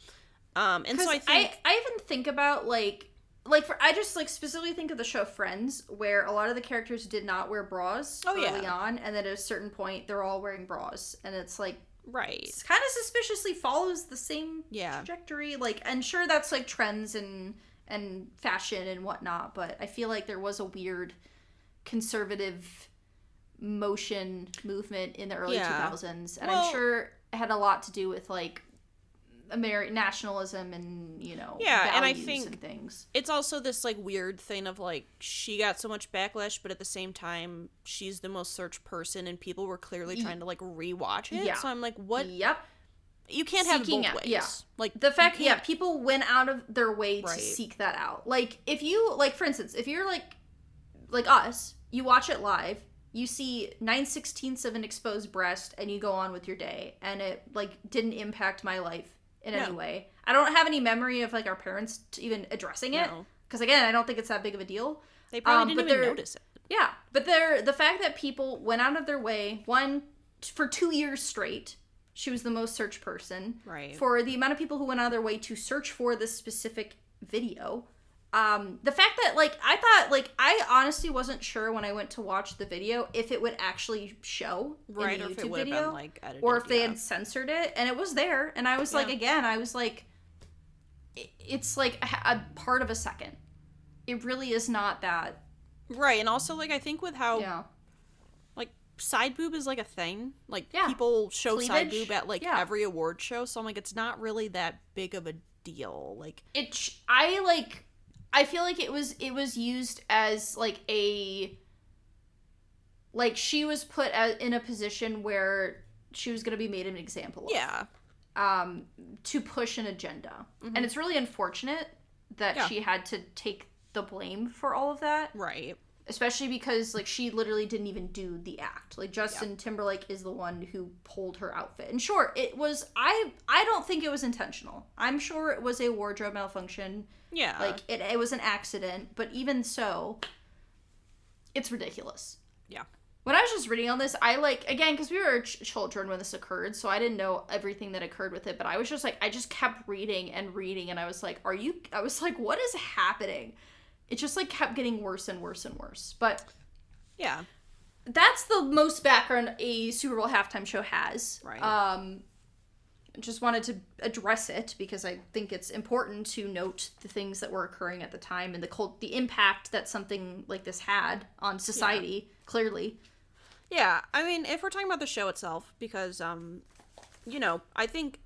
and so I think... I even think about, I just, like, specifically think of the show Friends, where a lot of the characters did not wear bras early on, and then at a certain point, they're all wearing bras, and it's, like, it's kind of suspiciously follows the same trajectory. Like, and sure, that's, like, trends and fashion and whatnot, but I feel like there was a weird conservative movement in the early 2000s, and I'm sure it had a lot to do with, like, American nationalism and, you know, values and I think and things. It's also this, like, weird thing of, like, she got so much backlash, but at the same time, she's the most searched person, and people were clearly trying to, like, rewatch it. Yeah. So I'm like, what? Yep. You can't have it both ways. Yeah. Like, the fact, people went out of their way to seek that out. Like, if you, like, for instance, if you're, like us, you watch it live, you see 9/16 of an exposed breast, and you go on with your day, and it, like, didn't impact my life in any way. I don't have any memory of, like, our parents even addressing it, because, again, I don't think it's that big of a deal. They probably didn't even notice it. Yeah, but the fact that people went out of their way, one, for 2 years straight, she was the most searched person. Right. For the amount of people who went out of their way to search for this specific video. The fact that, like, I thought, like, I honestly wasn't sure when I went to watch the video if it would actually show in the YouTube or if it would video, have been, like, edited, or if they had censored it, and it was there, and I was like, again, I was like, it's like a part of a second. It really is not that. Right, and also, like, I think with how, like, side boob is, like, a thing. Like, people show cleavage. Side boob at, like, every award show, so I'm like, it's not really that big of a deal. Like, I feel like it was used as, like, she was put in a position where she was going to be made an example of. Yeah. To push an agenda. Mm-hmm. And it's really unfortunate that she had to take the blame for all of that. Right. Especially because, like, she literally didn't even do the act. Like, Justin Timberlake is the one who pulled her outfit. And sure, it was, I don't think it was intentional. I'm sure it was a wardrobe malfunction. Yeah. Like, it was an accident. But even so, it's ridiculous. Yeah. When I was just reading on this, I, like, again, because we were children when this occurred, so I didn't know everything that occurred with it, but I was just, like, I just kept reading, and I was like, what is happening? It just, like, kept getting worse and worse and worse. But yeah, that's the most background a Super Bowl halftime show has. Right. Just wanted to address it because I think it's important to note the things that were occurring at the time and the impact that something like this had on society. Clearly. Yeah, I mean, if we're talking about the show itself, because you know, I think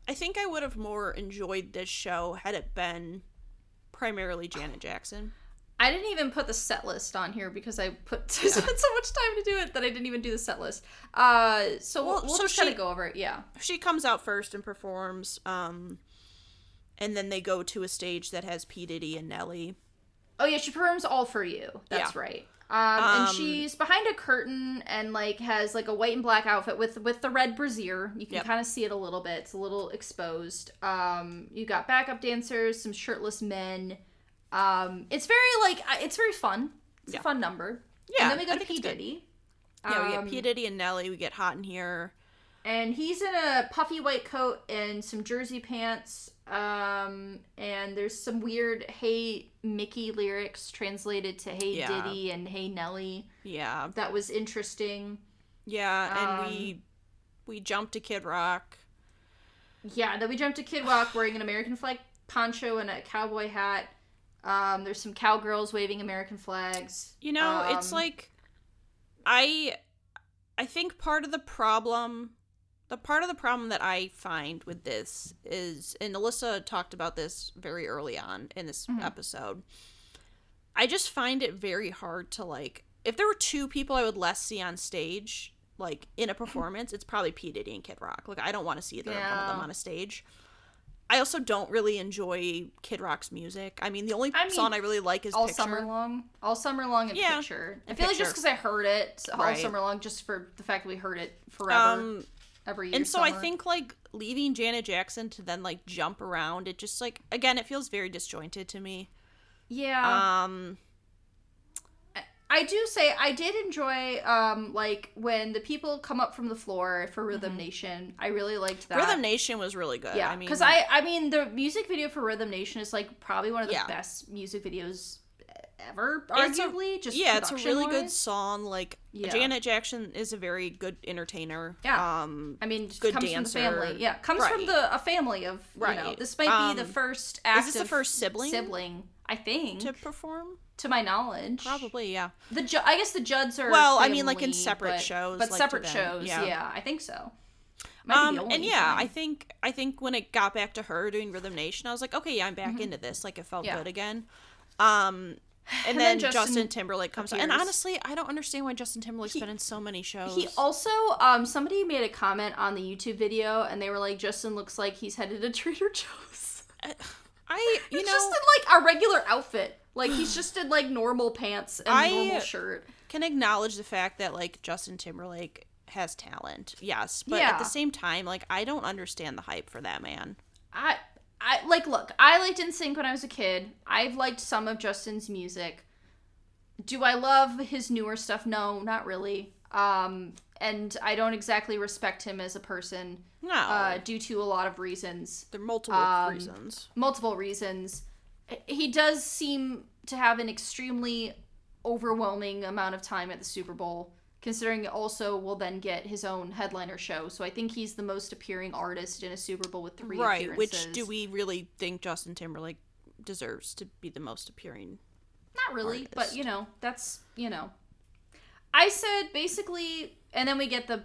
I would have more enjoyed this show had it been primarily Janet Jackson. I didn't even put the set list on here because I spent so much time to do it that I didn't even do the set list. So we'll just kind of go over it. Yeah. She comes out first and performs, and then they go to a stage that has P. Diddy and Nelly. Oh yeah, she performs All For You. That's right. And she's behind a curtain and, like, has, like, a white and black outfit with the red brassiere. You can kind of see it a little bit. It's a little exposed. You got backup dancers, some shirtless men. It's very, like, it's very fun. It's a fun number. Yeah. And then we go to P. Diddy. Yeah, we get P. Diddy and Nelly. We get Hot in Here. And he's in a puffy white coat and some jersey pants. And there's some weird Hey Mickey lyrics translated to Hey Diddy and Hey Nelly. Yeah. That was interesting. Yeah, and we jumped to Kid Rock. Yeah, then we jumped to Kid Rock wearing an American flag poncho and a cowboy hat. There's some cowgirls waving American flags. You know, it's like I think part of the problem that I find with this is, and Alyssa talked about this very early on in this episode, I just find it very hard to, like, if there were two people I would less see on stage, like, in a performance, it's probably P. Diddy and Kid Rock. Like, I don't want to see either one of them on a stage. I also don't really enjoy Kid Rock's music. I mean, the only song I really like is All Picture. All Summer Long and Picture. I feel like just because I heard it all summer long, just for the fact that we heard it forever. Every year. And so I think, like, leaving Janet Jackson to then, like, jump around, it just, like, again, it feels very disjointed to me. Yeah. I do say I did enjoy, like, when the people come up from the floor for Rhythm Nation. I really liked that. Rhythm Nation was really good. Yeah, because I mean, the music video for Rhythm Nation is, like, probably one of the best music videos ever, arguably. It's a really good song. Like, Janet Jackson is a very good entertainer. Yeah. I mean, good comes dancer. From the family. Yeah, comes from a family of, you know, this might be the first active Is this the first sibling, I think, to perform? To my knowledge. Probably, yeah. I guess the Judds are I mean, like, in separate shows. But like, separate shows, yeah, I think so. Might be the only thing. I think when it got back to her doing Rhythm Nation, I was like, okay, yeah, I'm back into this. Like, it felt good again. And then Justin Timberlake comes out. And honestly, I don't understand why Justin Timberlake's been in so many shows. He also, somebody made a comment on the YouTube video, and they were like, Justin looks like he's headed to Trader Joe's. He's just in, like, a regular outfit. Like, he's just in, like, normal pants and a normal shirt. Can acknowledge the fact that, like, Justin Timberlake has talent. Yes. But at the same time, like, I don't understand the hype for that man. Look, I liked NSYNC when I was a kid. I've liked some of Justin's music. Do I love his newer stuff? No, not really. And I don't exactly respect him as a person. No. Due to a lot of reasons. There are multiple reasons. Multiple reasons. He does seem to have an extremely overwhelming amount of time at the Super Bowl, considering it also will then get his own headliner show. So I think he's the most appearing artist in a Super Bowl with 3 appearances. Right, which do we really think Justin Timberlake deserves to be the most appearing Not really, artist? But, you know, that's, you know. I said, basically, and then we get the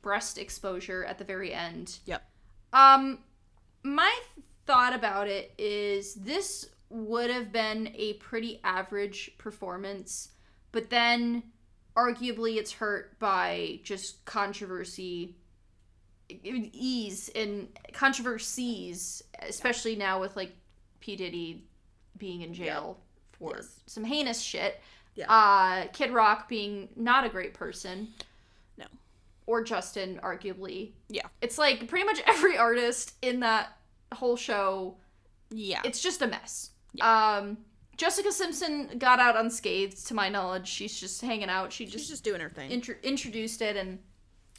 breast exposure at the very end. Yep. My thought about it is this would have been a pretty average performance, but then arguably it's hurt by just controversies, especially now with, like, P. Diddy being in jail for some heinous shit. Yeah. Kid Rock being not a great person. No. Or Justin, arguably. Yeah. It's like pretty much every artist in that whole show. Yeah. It's just a mess. Yeah. Jessica Simpson got out unscathed, to my knowledge. She's just hanging out. She's just doing her thing. Introduced it and,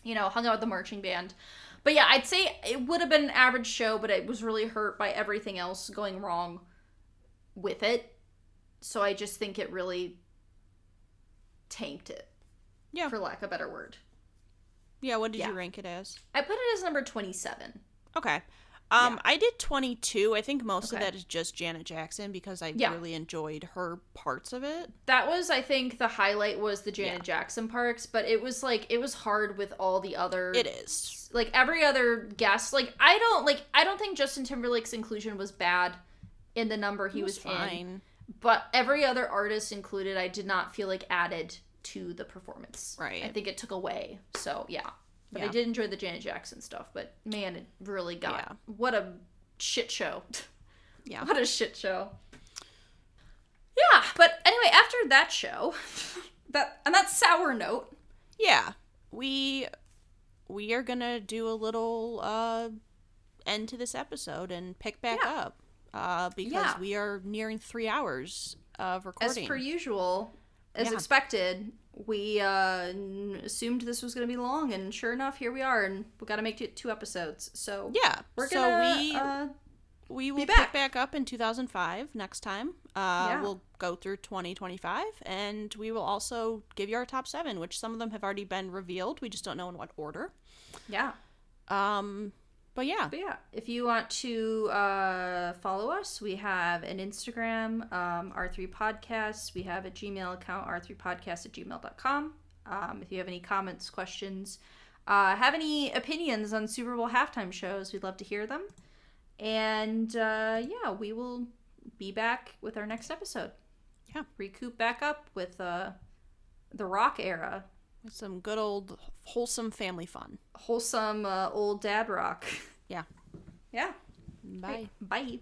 you know, hung out with the marching band. But yeah, I'd say it would have been an average show, but it was really hurt by everything else going wrong with it. So I just think it really tanked it. Yeah. For lack of a better word. Yeah, what did you rank it as? I put it as number 27. Okay. I did 22. I think most of that is just Janet Jackson because I really enjoyed her parts of it. That was, I think, the highlight was the Janet Jackson parts, but it was like, it was hard with all the other. It is. Like, every other guest, I don't think Justin Timberlake's inclusion was bad in the number he was in. But every other artist included, I did not feel like added to the performance. Right. I think it took away. So, yeah. But I did enjoy the Janet Jackson stuff. But, man, it really got... Yeah. What a shit show. Yeah. What a shit show. Yeah. But, anyway, after that show, on that sour note... Yeah. We are gonna do a little end to this episode and pick back up. Because we are nearing 3 hours of recording. As per usual, as expected, we assumed this was going to be long, and sure enough, here we are, and we got to make it 2 episodes. So yeah, we're gonna we will be pick back. back up in 2005 next time. We'll go through 2025, and we will also give you our top 7, which some of them have already been revealed. We just don't know in what order. Yeah. But yeah. If you want to follow us, we have an Instagram, R3 Podcasts. We have a Gmail account, r3podcast@gmail.com. If you have any comments, questions, have any opinions on Super Bowl halftime shows, we'd love to hear them. And we will be back with our next episode. Yeah. Recoup back up with the rock era. With some good old wholesome family fun. Wholesome old dad rock. Yeah. Yeah. Bye. Right. Bye.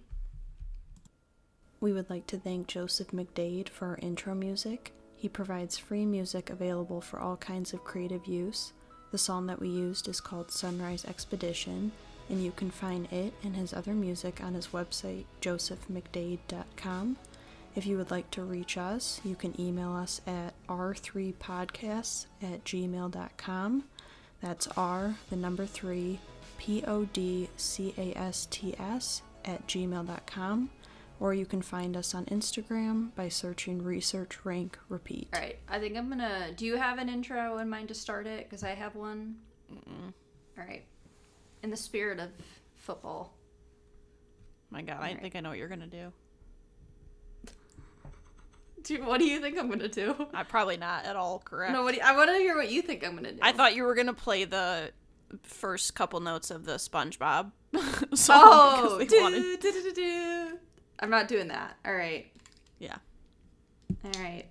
We would like to thank Joseph McDade for our intro music. He provides free music available for all kinds of creative use. The song that we used is called Sunrise Expedition, and you can find it and his other music on his website, josephmcdade.com. If you would like to reach us, you can email us at r3podcasts@gmail.com. That's R, the number 3, podcasts@gmail.com. Or you can find us on Instagram by searching Research Rank Repeat. All right, I think I'm gonna... Do you have an intro in mind to start it? Because I have one. Mm-mm. All right. In the spirit of football. My God, I think I know what you're gonna do. Dude, what do you think I'm gonna do? I'm probably not at all correct. No, I want to hear what you think I'm gonna do. I thought you were gonna play the first couple notes of the SpongeBob song. Oh, wanted... I'm not doing that. All right. Yeah. All right.